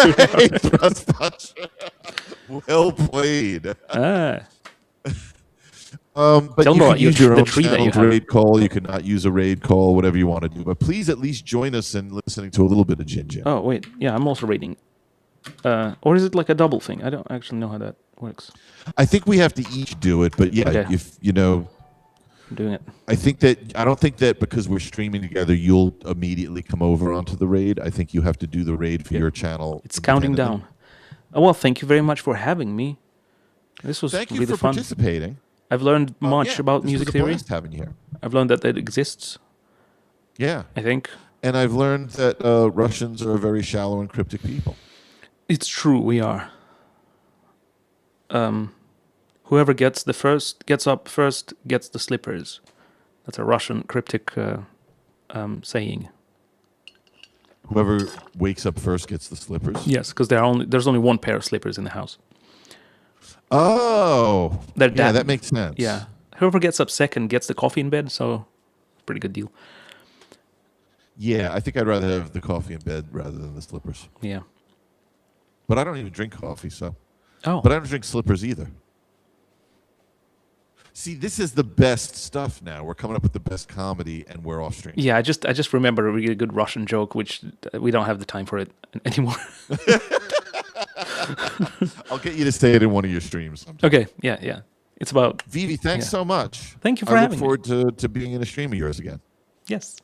Well played. Ah. But Tell you can use your own tree that you have. raid call. You cannot use a raid call, whatever you want to do. But please at least join us in listening to a little bit of Jinjin. Oh, wait. Yeah, I'm also raiding. Or is it like a double thing? I don't actually know how that works. I think we have to each do it. But yeah, Okay. if I'm doing it. I don't think that because we're streaming together, you'll immediately come over onto the raid. I think you have to do the raid for your channel. It's counting down. Oh, well, thank you very much for having me. This was Thank you really for fun. participating. I've learned much about music was a theory. blast having you here. I've learned that it exists. Yeah, I think and I've learned that Russians are very shallow and cryptic people. it's true. We are. Whoever gets up first gets the slippers. That's a Russian cryptic saying. Whoever wakes up first gets the slippers. Yes, because there's only one pair of slippers in the house. Oh, They're yeah, that makes sense. Yeah, whoever gets up second gets the coffee in bed. So, pretty good deal. Yeah, I think I'd rather have the coffee in bed rather than the slippers. Yeah. But I don't even drink coffee, so. Oh. But I don't drink slippers either. See, this is the best stuff now. We're coming up with the best comedy, and we're off stream. Yeah, I just remembered a really good Russian joke, which we don't have the time for it anymore. I'll get you to say it in one of your streams sometime. Okay, yeah. It's about... Vivi, thanks so much. Thank you for having having me. I look forward to being in a stream of yours again. Yes.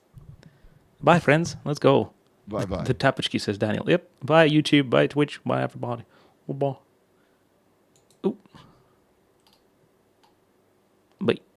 Bye, friends. Let's go. Bye-bye. The Tapachki, says Daniel. Yep. Bye, YouTube. Bye, Twitch. Bye, everybody. Bye. Ooh. Bye.